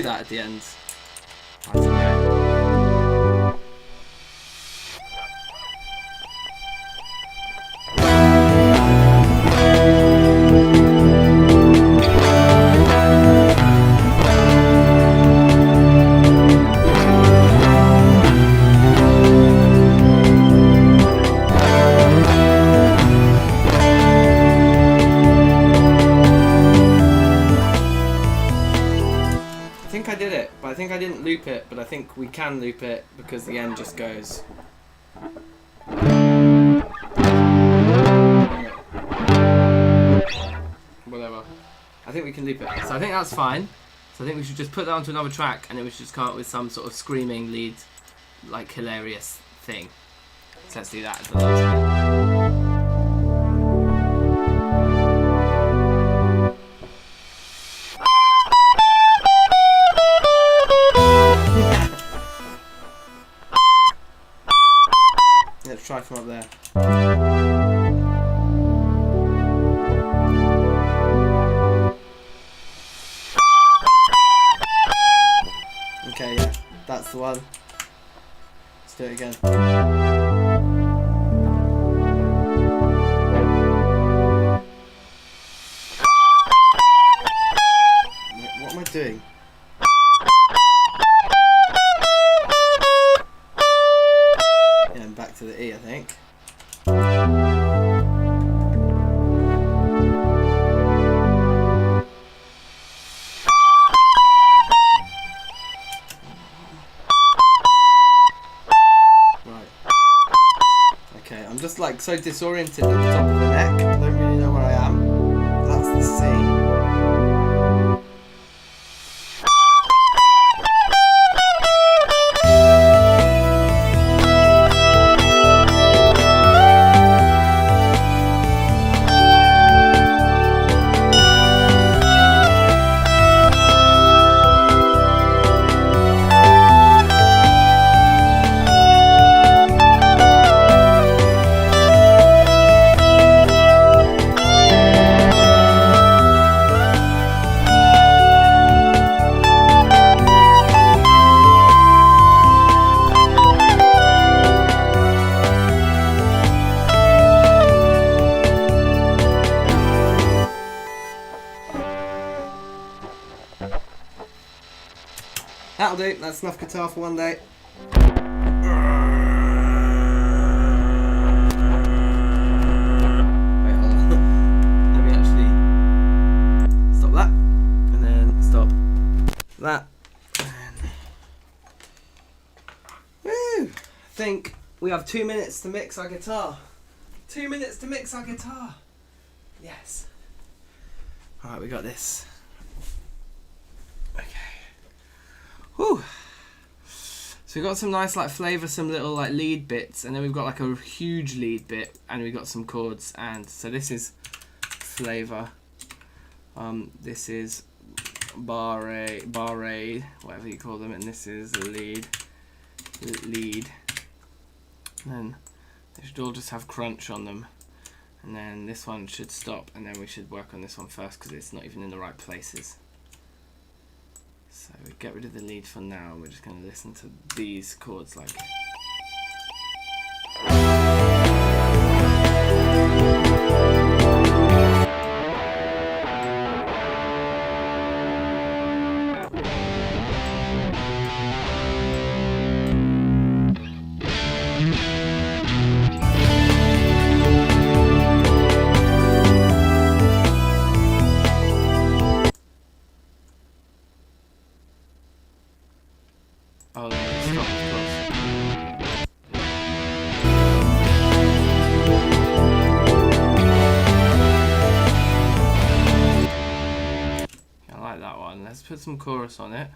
At the end. I don't know. I think I did it, but I think I didn't loop it, but I think we can loop it because the end just goes. Whatever. I think we can loop it. So I think that's fine. So I think we should just put that onto another track and then we should just come up with some sort of screaming lead, like hilarious thing. So let's do that as the last bit. Let's try from up there. Okay, yeah, that's the one. Let's do it again. What am I doing? Back to the E, I think. Right. Okay, I'm just like so disoriented at the top of the neck. I don't really know where I am. That's the C. That'll do, that's enough guitar for one day. Wait, hold on. Let me actually stop that, and then stop that. And woo! I think we have 2 minutes to mix our guitar. 2 minutes to mix our guitar. Yes. Alright, we got this. Okay. Whew. So we've got some nice like flavour, some little like lead bits, and then we've got like a huge lead bit, and we've got some chords. And so this is flavour. This is bar A, whatever you call them, and this is lead. And then they should all just have crunch on them, and then this one should stop, and then we should work on this one first because it's not even in the right places. So we get rid of the lead for now, and we're just going to listen to these chords like. Oh, stop, of course. I like that one. Let's put some chorus on it,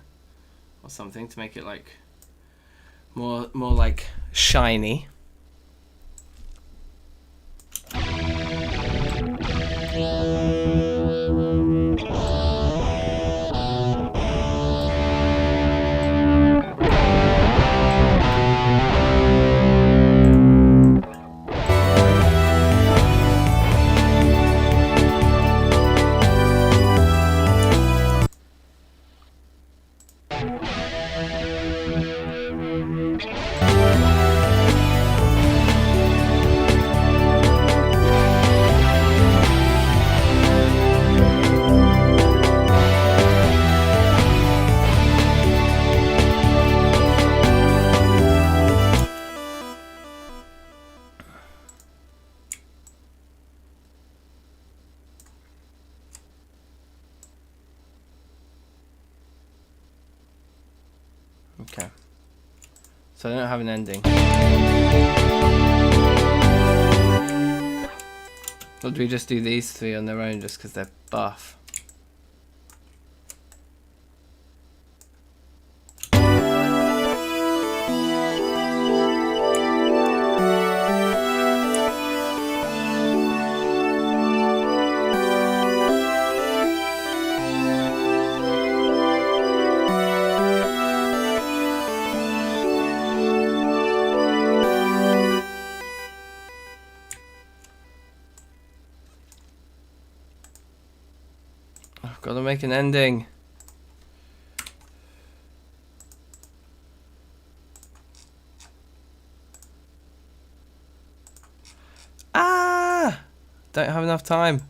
or something to make it like more like shiny. Okay, so I don't have an ending. Or do we just do these three on their own just because they're buff? Gotta make an ending. Ah! Don't have enough time.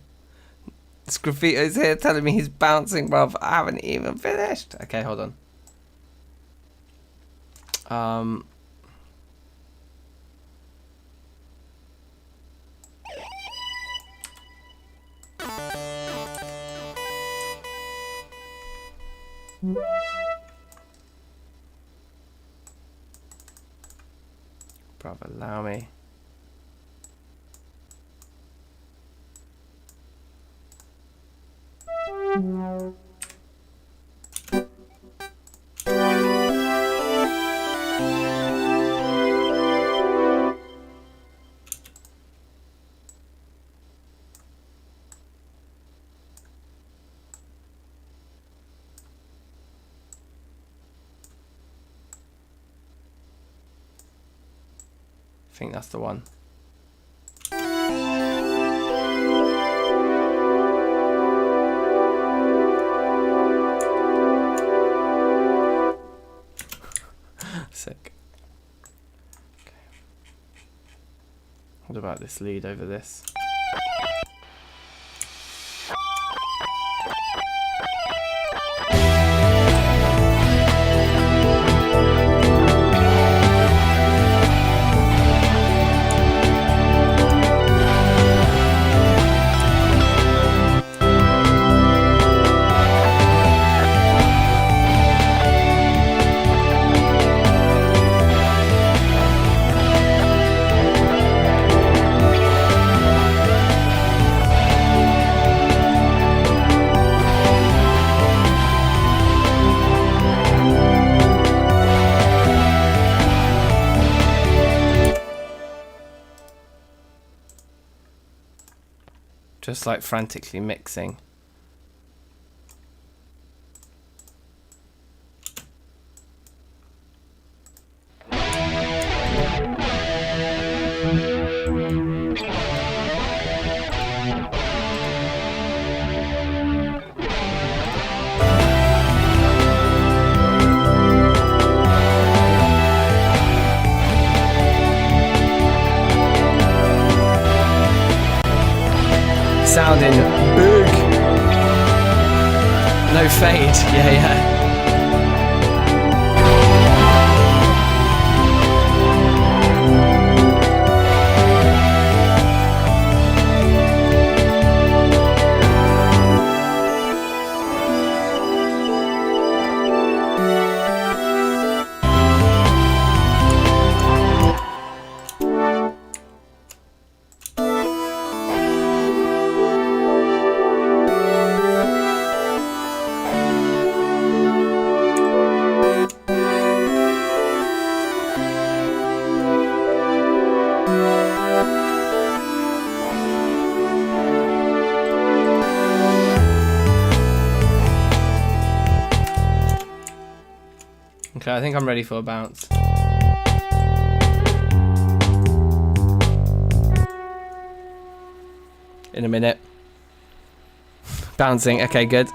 This graffito's here telling me he's bouncing, bruv. I haven't even finished. Okay, hold on. Bruv, allow me. I think that's the one. Sick. Okay. What about this lead over this? Just like frantically mixing. Sounding big. No fade. Yeah. Okay, I think I'm ready for a bounce. In a minute. Bouncing, okay, good.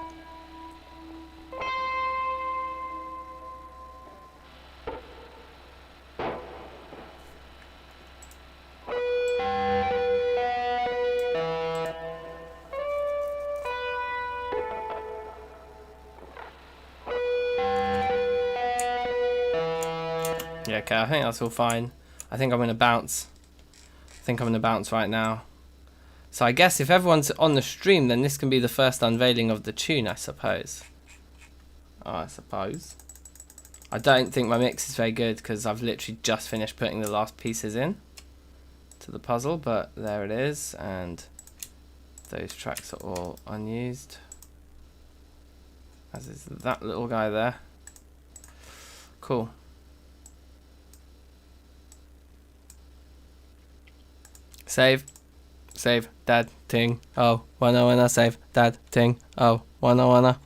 Yeah, okay, I think that's all fine. I think I'm going to bounce. I think I'm going to bounce right now. So I guess if everyone's on the stream, then this can be the first unveiling of the tune, I suppose. Oh, I suppose. I don't think my mix is very good because I've literally just finished putting the last pieces in to the puzzle, but there it is, and those tracks are all unused. As is that little guy there. Cool. Save. Save. Dad. Ting. Oh. Wanna. Save. Dad. Ting. Oh. Wanna.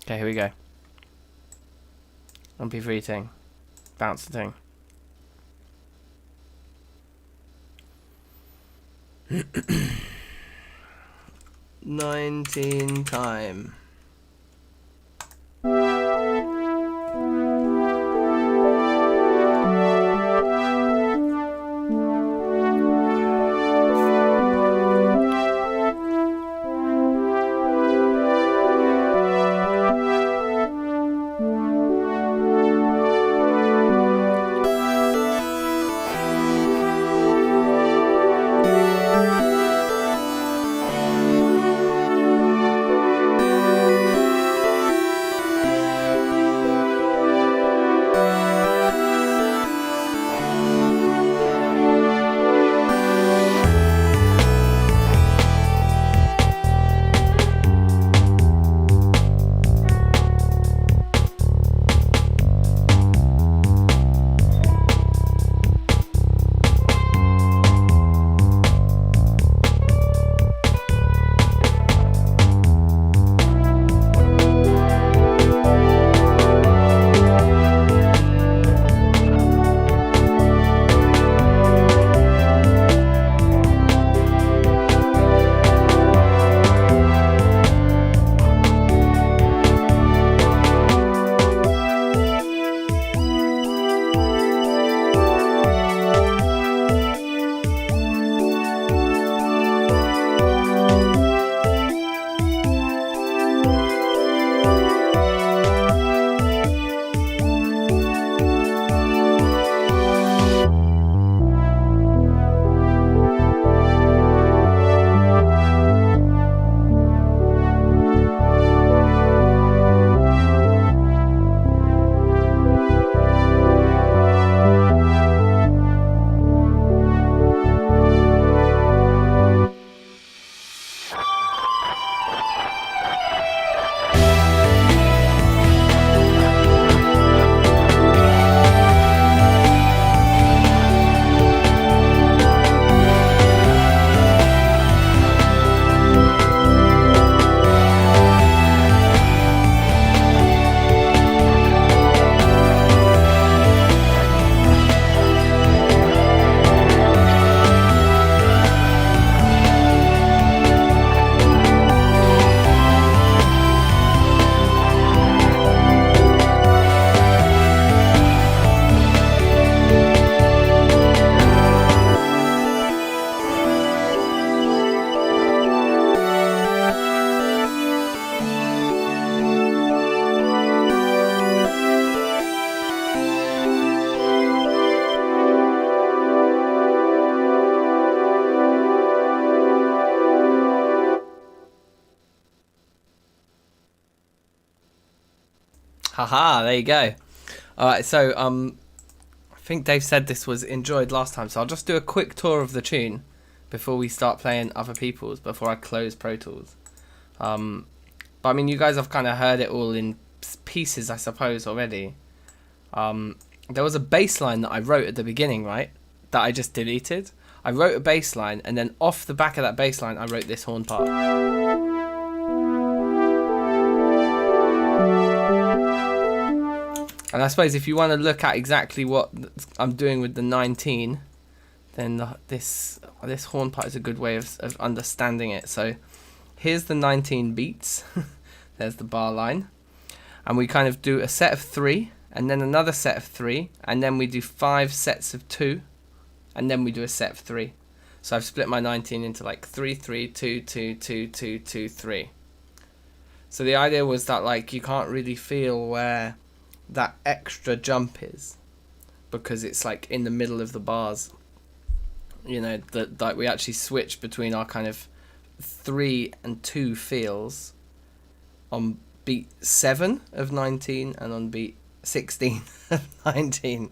Okay, here we go. MP3 ting. Bounce the ting. $19 time. Haha, there you go. All right, so I think Dave said this was enjoyed last time, so I'll just do a quick tour of the tune before we start playing other people's, before I close Pro Tools. But I mean, you guys have kind of heard it all in pieces, I suppose, already. There was a bass line that I wrote at the beginning, right, that I just deleted. I wrote a bass line, and then off the back of that bass line, I wrote this horn part. And I suppose if you want to look at exactly what I'm doing with the 19, then this horn part is a good way of understanding it. So here's the 19 beats. There's the bar line. And we kind of do a set of 3, and then another set of 3, and then we do 5 sets of 2, and then we do a set of 3. So I've split my 19 into like 3, 3, 2, 2, 2, 2, 2, 3. So the idea was that like you can't really feel where that extra jump is, because it's like in the middle of the bars. You know, that like we actually switch between our kind of 3 and 2 feels on beat 7 of 19 and on beat 16 of 19,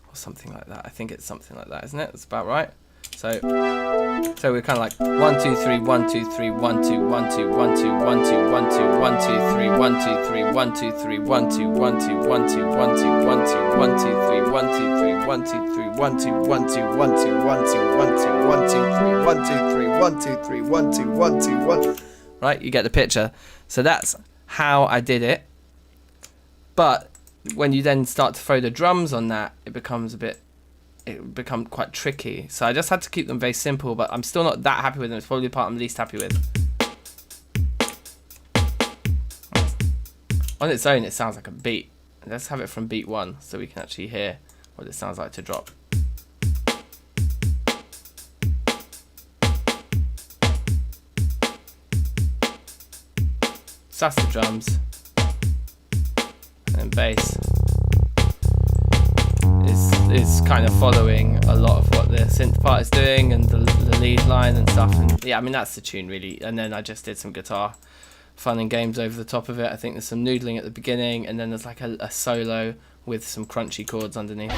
or something like that. I think it's something like that, isn't it? That's about right. So we're kind of like 1 2 3 1 2 3 1 2 1 2 1 2 1 2 1 2 1 2 3 1 2 3 1 2 3 1 2 1 2 1 2 1 2 1 2 1 2 3 1 2 3 1 2 3 1 2 1 2 1 2 1 2 1 2 1 2 3 1 2 3 1 2 3 1 2 1 2 1. Right, you get the picture. So that's how I did it. But when you then start to throw the drums on that, it becomes quite tricky. So I just had to keep them very simple, but I'm still not that happy with them. It's probably the part I'm least happy with. On its own, it sounds like a beat. Let's have it from beat 1 so we can actually hear what it sounds like to drop. So that's the drums. And bass is kind of following a lot of what the synth part is doing, and the lead line and stuff. And yeah, I mean, that's the tune really. And then I just did some guitar fun and games over the top of it. I think there's some noodling at the beginning, and then there's like a solo with some crunchy chords underneath.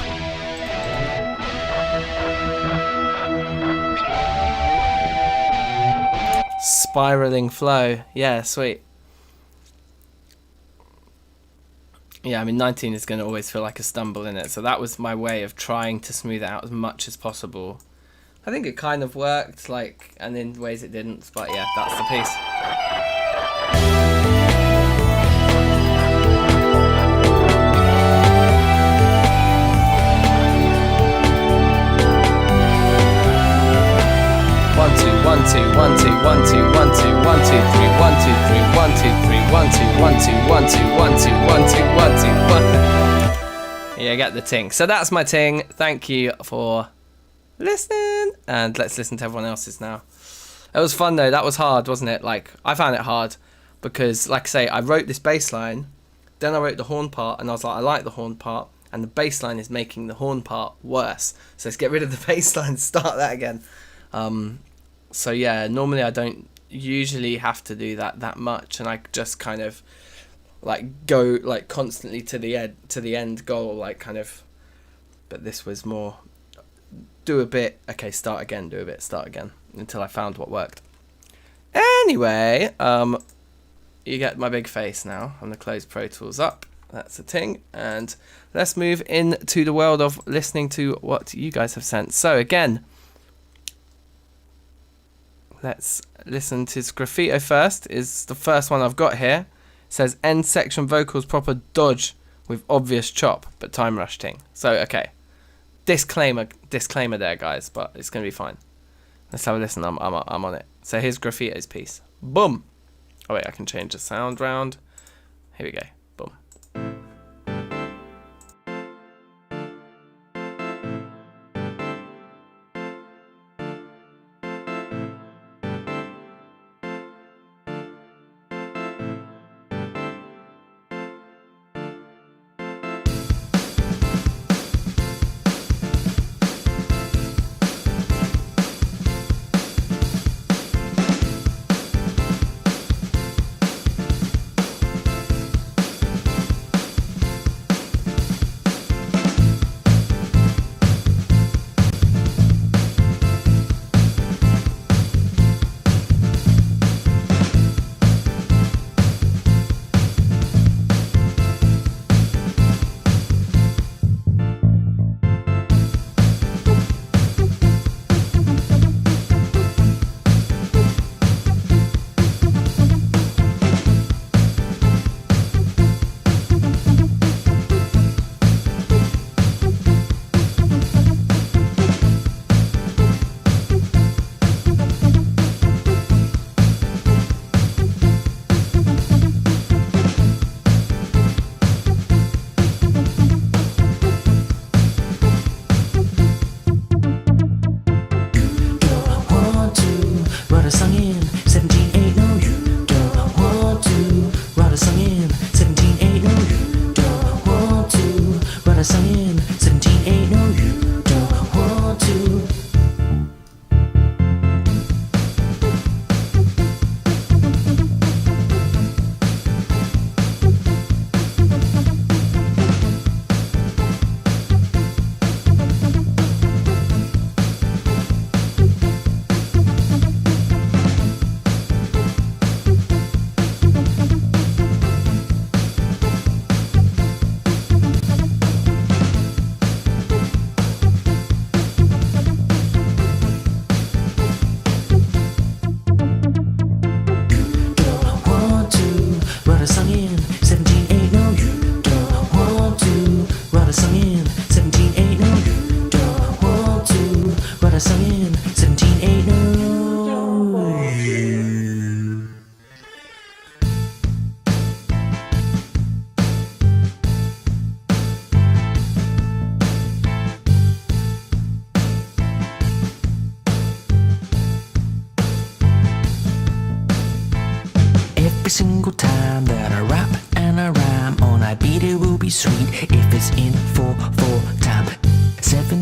Spiraling flow. Yeah, sweet. Yeah, I mean, 19 is going to always feel like a stumble in it, so that was my way of trying to smooth it out as much as possible. I think it kind of worked, like, and in ways it didn't, but yeah, that's the piece. One two one two one two one two one two one two three one two three one two three one two one two one two one two one two one two one. Yeah, get the ting. So that's my ting. Thank you for listening, and let's listen to everyone else's now. It was fun though. That was hard, wasn't it? Like, I found it hard because, like I say, I wrote this bass line, then I wrote the horn part, and I was like, I like the horn part, and the bass line is making the horn part worse. So let's get rid of the bass line, start that again. So yeah, normally I don't usually have to do that much, and I just kind of like go like constantly to the end goal, like kind of. But this was more do a bit, okay, start again, do a bit, start again, until I found what worked. Anyway, you get my big face now. I'm gonna close Pro Tools up. That's the thing, and let's move into the world of listening to what you guys have sent. So again, let's listen to Graffito first. Is the first one I've got here. It says end section vocals proper dodge with obvious chop but time rush ting. So okay, disclaimer there, guys, but it's gonna be fine. Let's have a listen. I'm on it. So here's Graffito's piece. Boom. Oh wait, I can change the sound round. Here we go. Boom.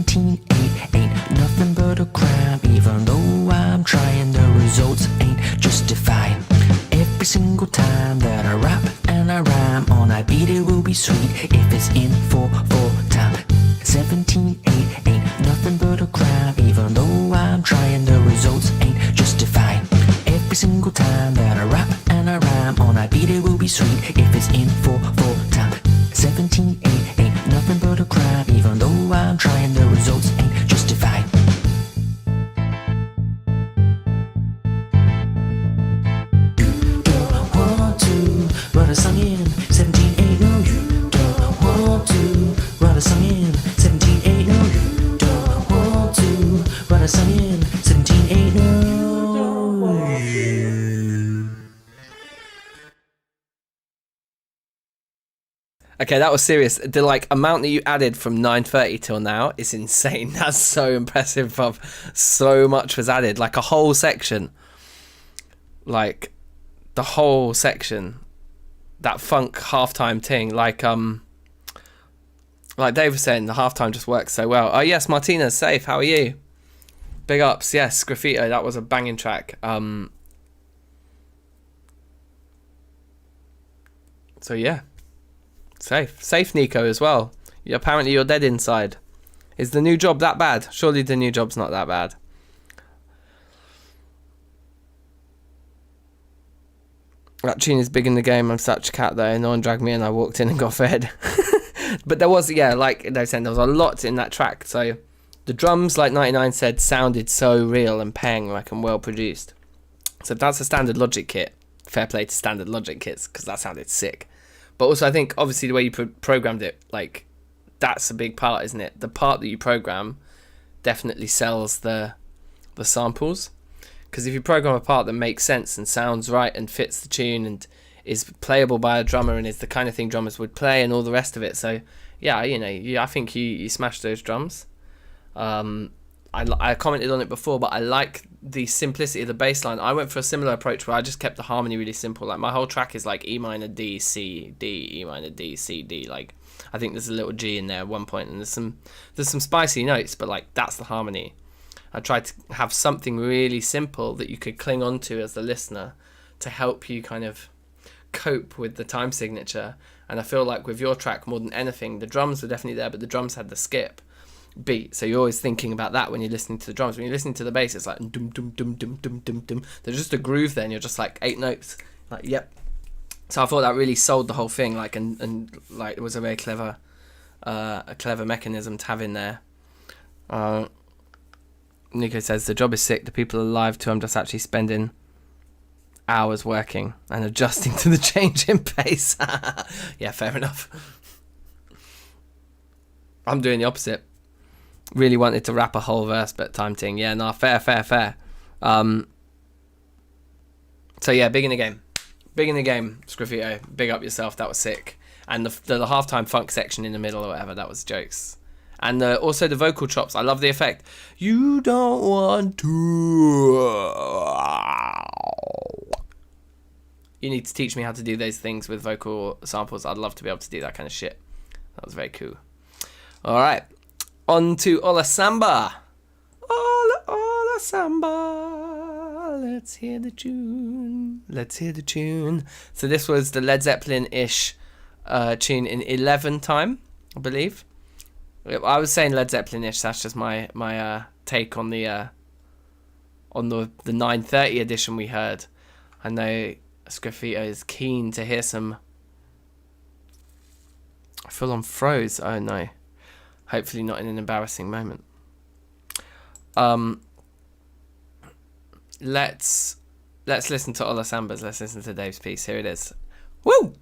17.8 ain't nothing but a crime. Even though I'm trying, the results ain't justified. Every single time that I rap and I rhyme on I beat, it will be sweet if it's in 4/4 time. 17.8 ain't nothing but a crime. Even though I'm trying, the results ain't justified. Every single time that I rap and I rhyme on I beat, it will be sweet if it's in 4/4 time. 17.8 ain't nothing but a crime. Even though I'm trying, the results ain't justified. What a song in 17.8. No, you don't want to. What a song in 17.8. No, you don't want to. What a song in 17.8. No. Okay, that was serious. The amount that you added from 9:30 till now is insane. That's so impressive, Bob. So much was added, like a whole section. Like the whole section. That funk halftime thing, like Dave was saying, the halftime just works so well. Oh yes, Martina's safe. How are you? Big ups. Yes, Graffito. That was a banging track. So yeah, safe, Nico as well. Apparently you're dead inside. Is the new job that bad? Surely the new job's not that bad. That tune is big in the game. I'm such a cat though. No one dragged me in. I walked in and got fed. But there was, like they said, there was a lot in that track. So the drums, like 99 said, sounded so real and pang, and well produced. So if that's a standard Logic kit, fair play to standard Logic kits, because that sounded sick. But also I think obviously the way you programmed it, that's a big part, isn't it? The part that you program definitely sells the samples. Because if you program a part that makes sense and sounds right and fits the tune and is playable by a drummer and is the kind of thing drummers would play and all the rest of it. So, yeah, I think you smashed those drums. I commented on it before, but I like the simplicity of the bass line. I went for a similar approach where I just kept the harmony really simple. Like, my whole track is like E minor, D, C, D, E minor, D, C, D. Like, I think there's a little G in there at one point and there's some spicy notes, but that's the harmony. I tried to have something really simple that you could cling on to as the listener to help you kind of cope with the time signature. And I feel like with your track, more than anything, the drums were definitely there, but the drums had the skip beat. So you're always thinking about that when you're listening to the drums. When you're listening to the bass, it's like dum dum dum dum dum dum dum. There's just a groove there, and you're just like 8 notes. Yep. So I thought that really sold the whole thing. And it was a very clever mechanism to have in there. Nico says, the job is sick, the people are alive too, I'm just actually spending hours working and adjusting to the change in pace. Yeah, fair enough. I'm doing the opposite. Really wanted to rap a whole verse, but time ting. Yeah, no, fair. So yeah, big in the game. Scriffito, big up yourself, that was sick. And the halftime funk section in the middle or whatever, that was jokes. And also the vocal chops. I love the effect. You don't want to. You need to teach me how to do those things with vocal samples. I'd love to be able to do that kind of shit. That was very cool. All right. On to Ola Samba. Ola Samba. Let's hear the tune. So this was the Led Zeppelin-ish tune in 11 time, I believe. I was saying Led Zeppelin-ish. That's just my take on the 9:30 edition we heard. I know Scriffito is keen to hear some. I feel on froze. Oh no! Hopefully not in an embarrassing moment. Let's listen to Ola Samba's. Let's listen to Dave's piece. Here it is. Woo!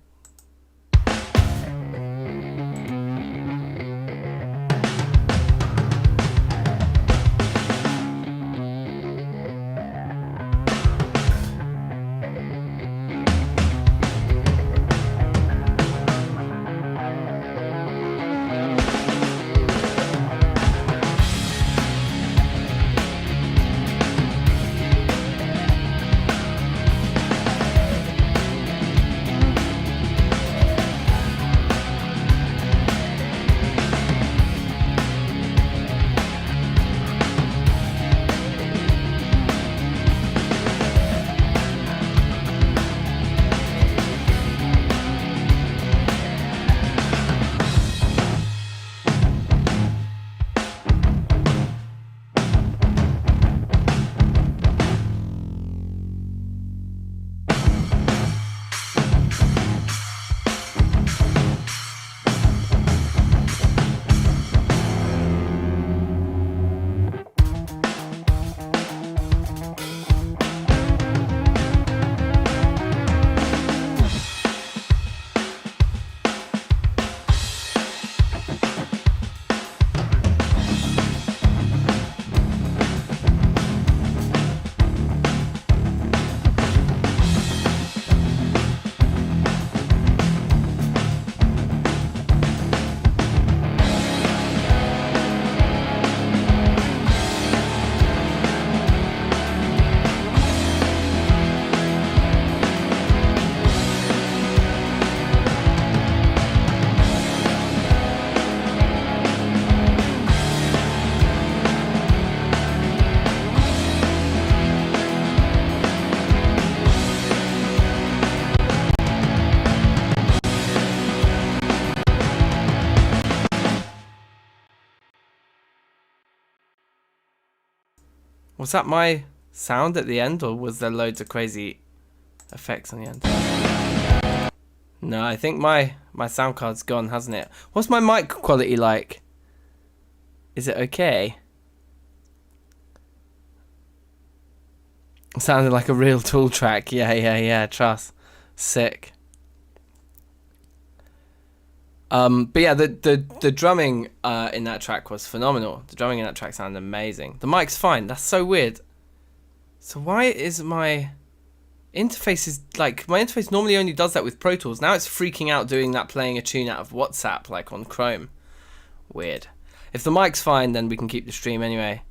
Was that my sound at the end, or was there loads of crazy effects on the end? No, I think my sound card's gone, hasn't it? What's my mic quality like? Is it okay? It sounded like a real Tool track. Yeah, trust. Sick. But yeah, the drumming in that track was phenomenal. The drumming in that track sounded amazing. The mic's fine. That's so weird. So why is my interface my interface normally only does that with Pro Tools. Now it's freaking out doing that, playing a tune out of WhatsApp like on Chrome. Weird. If the mic's fine, then we can keep the stream anyway.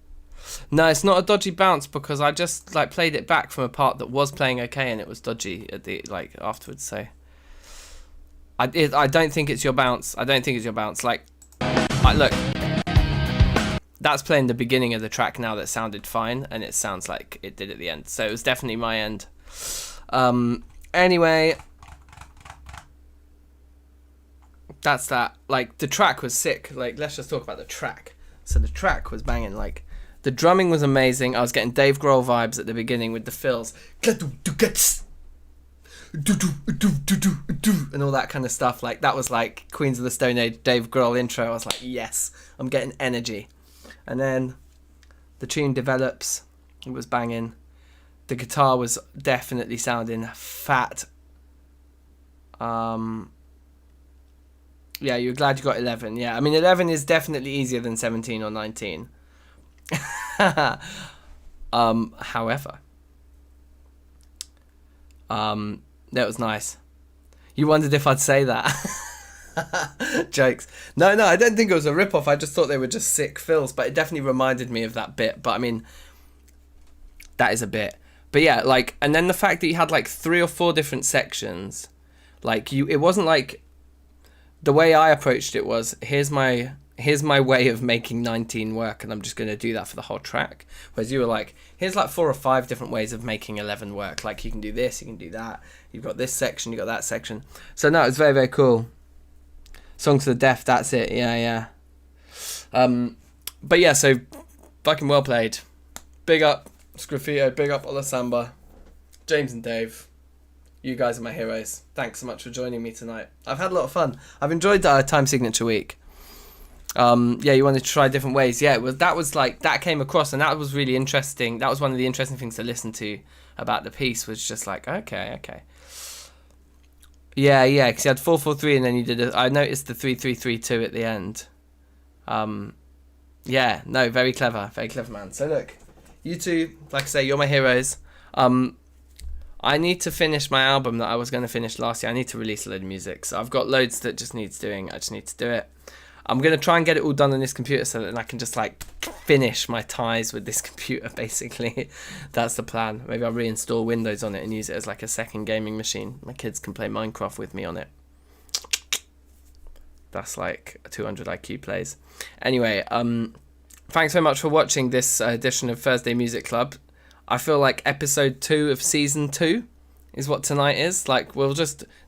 No, it's not a dodgy bounce because I just played it back from a part that was playing okay and it was dodgy at the afterwards. So I don't think it's your bounce. I don't think it's your bounce. Look, that's playing the beginning of the track now that sounded fine, and it sounds like it did at the end. So it was definitely my end. Anyway, that's that. The track was sick. Let's just talk about the track. So the track was banging. The drumming was amazing. I was getting Dave Grohl vibes at the beginning with the fills and all that kind of stuff. That was Queens of the Stone Age Dave Grohl intro. I was like, yes, I'm getting energy. And then the tune develops. It was banging. The guitar was definitely sounding fat. Yeah, you're glad you got 11. Yeah, I mean 11 is definitely easier than 17 or 19. However, that was nice. You wondered if I'd say that. Jokes. No, I don't think it was a rip-off. I just thought they were just sick fills, but it definitely reminded me of that bit. But I mean, that is a bit. But yeah, and then the fact that you had 3 or 4 different sections, it wasn't the way I approached it was, here's my way of making 19 work, and I'm just going to do that for the whole track. Whereas you were here's 4 or 5 different ways of making 11 work. You can do this, you can do that. You've got this section, you've got that section. So no, it's very, very cool. Songs for the Deaf, that's it. Yeah. But yeah, so fucking well played. Big up Sgraffito, big up Olasamba, James and Dave. You guys are my heroes. Thanks so much for joining me tonight. I've had a lot of fun. I've enjoyed Time Signature Week. Yeah, you wanted to try different ways. Yeah, that came across, and that was really interesting. That was one of the interesting things to listen to about the piece, was just okay. Yeah, because you had 4-4-3, and then you did I noticed the 3-3-3-2 at the end. Yeah, no, very clever, man. So look, you two, like I say, you're my heroes. I need to finish my album that I was going to finish last year. I need to release a load of music, so I've got loads that just needs doing. I just need to do it. I'm going to try and get it all done on this computer so that I can just finish my ties with this computer, basically. That's the plan. Maybe I'll reinstall Windows on it and use it as a second gaming machine. My kids can play Minecraft with me on it. That's 200 IQ plays. Anyway, thanks so much for watching this edition of Thursday Music Club. I feel like episode 2 of season 2 is what tonight is.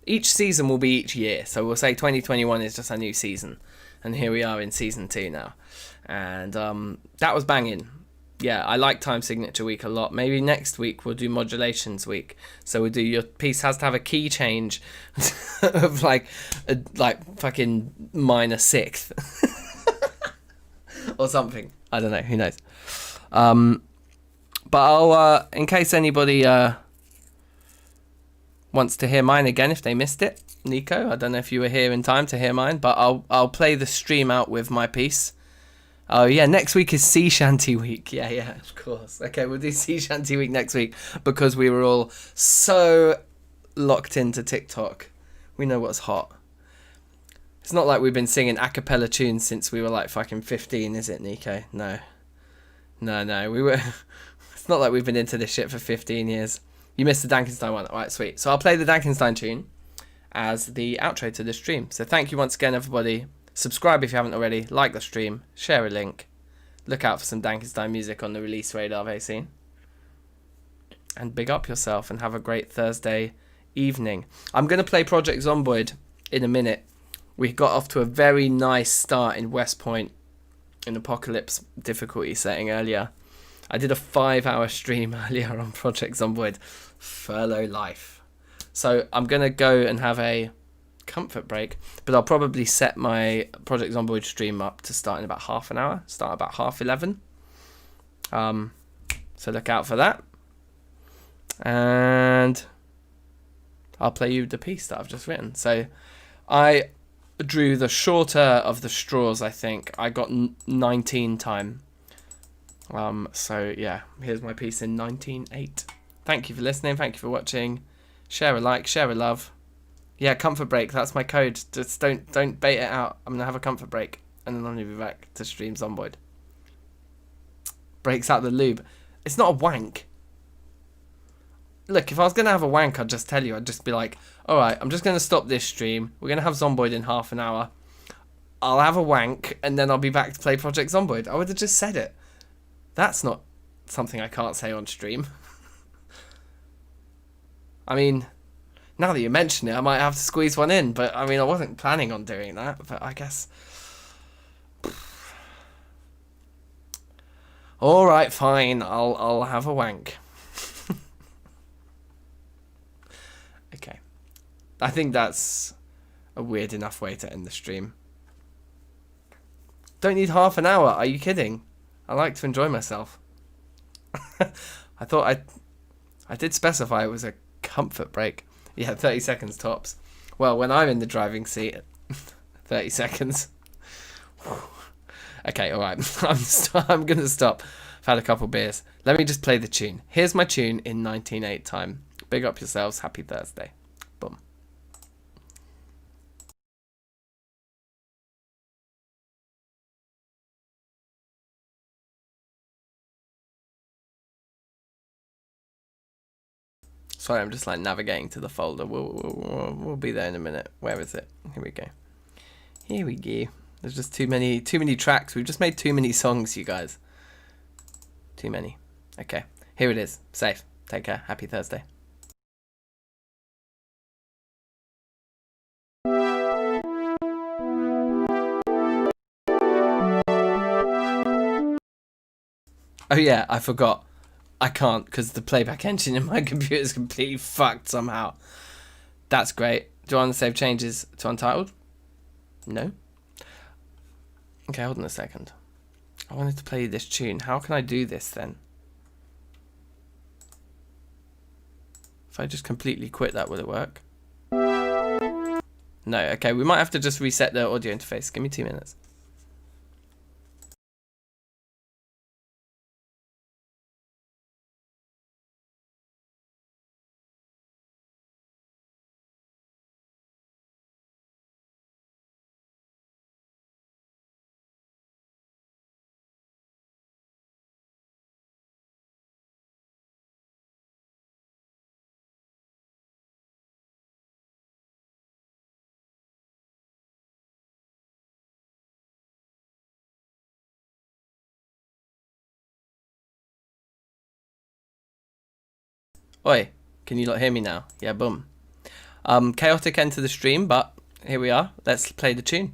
Each season will be each year. So we'll say 2021 is just a new season. And here we are in season 2 now. And that was banging. Yeah, I like Time Signature Week a lot. Maybe next week we'll do Modulations Week. So we'll do, your piece has to have a key change of fucking minor sixth. Or something. I don't know, who knows. But I'll, in case anybody wants to hear mine again if they missed it, Nico, I don't know if you were here in time to hear mine, but I'll play the stream out with my piece. Oh yeah, next week is Sea Shanty Week. Yeah, of course. Okay, we'll do Sea Shanty Week next week because we were all so locked into TikTok. We know what's hot. It's not like we've been singing a cappella tunes since we were fucking 15, is it, Nico? No. We were. It's not like we've been into this shit for 15 years. You missed the DankNStein one. All right, sweet. So I'll play the DankNStein tune as the outro to the stream. So thank you once again, everybody. Subscribe if you haven't already. Like the stream. Share a link. Look out for some DankNStein music on the release radar very soon. And big up yourself and have a great Thursday evening. I'm going to play Project Zomboid in a minute. We got off to a very nice start in West Point in Apocalypse difficulty setting earlier. I did a 5-hour stream earlier on Project Zomboid. Furlough life. So I'm going to go and have a comfort break, but I'll probably set my Project Zomboid stream up to start in about half an hour. Start about 11:30. So look out for that. And I'll play you the piece that I've just written. So I drew the shorter of the straws, I think. I got 19 time. So yeah, here's my piece in 19:8. Thank you for listening. Thank you for watching. Share a like, share a love. Yeah, comfort break. That's my code. Just don't bait it out. I'm gonna have a comfort break, and then I'm gonna be back to stream Zomboid. Breaks out the lube. It's not a wank. Look, if I was gonna have a wank, I'd just tell you. I'd just be like, all right, I'm just gonna stop this stream. We're gonna have Zomboid in half an hour. I'll have a wank, and then I'll be back to play Project Zomboid. I would have just said it. That's not something I can't say on stream. I mean, now that you mention it, I might have to squeeze one in, but I mean, I wasn't planning on doing that, but I guess. All right, fine. I'll have a wank. Okay. I think that's a weird enough way to end the stream. Don't need half an hour. Are you kidding? I like to enjoy myself. I thought I did specify it was a comfort break. Yeah, 30 seconds tops. Well, when I'm in the driving seat, 30 seconds. Okay, all right. I'm going to stop. I've had a couple beers. Let me just play the tune. Here's my tune in 19:8 time. Big up yourselves. Happy Thursday. Boom. Sorry, I'm just like navigating to the folder. We'll be there in a minute. Where is it? Here we go. Here we go. There's just too many tracks. We've just made too many songs, you guys. Too many. Okay, here it is. Safe. Take care. Happy Thursday. Oh yeah, I forgot. I can't because the playback engine in my computer is completely fucked somehow. That's great. Do I want to save changes to Untitled? No. Okay, hold on a second. I wanted to play this tune. How can I do this then? If I just completely quit that, will it work? No, okay, we might have to just reset the audio interface. Give me 2 minutes. Oi, can you not hear me now? Yeah, boom. Chaotic end to the stream, but here we are. Let's play the tune.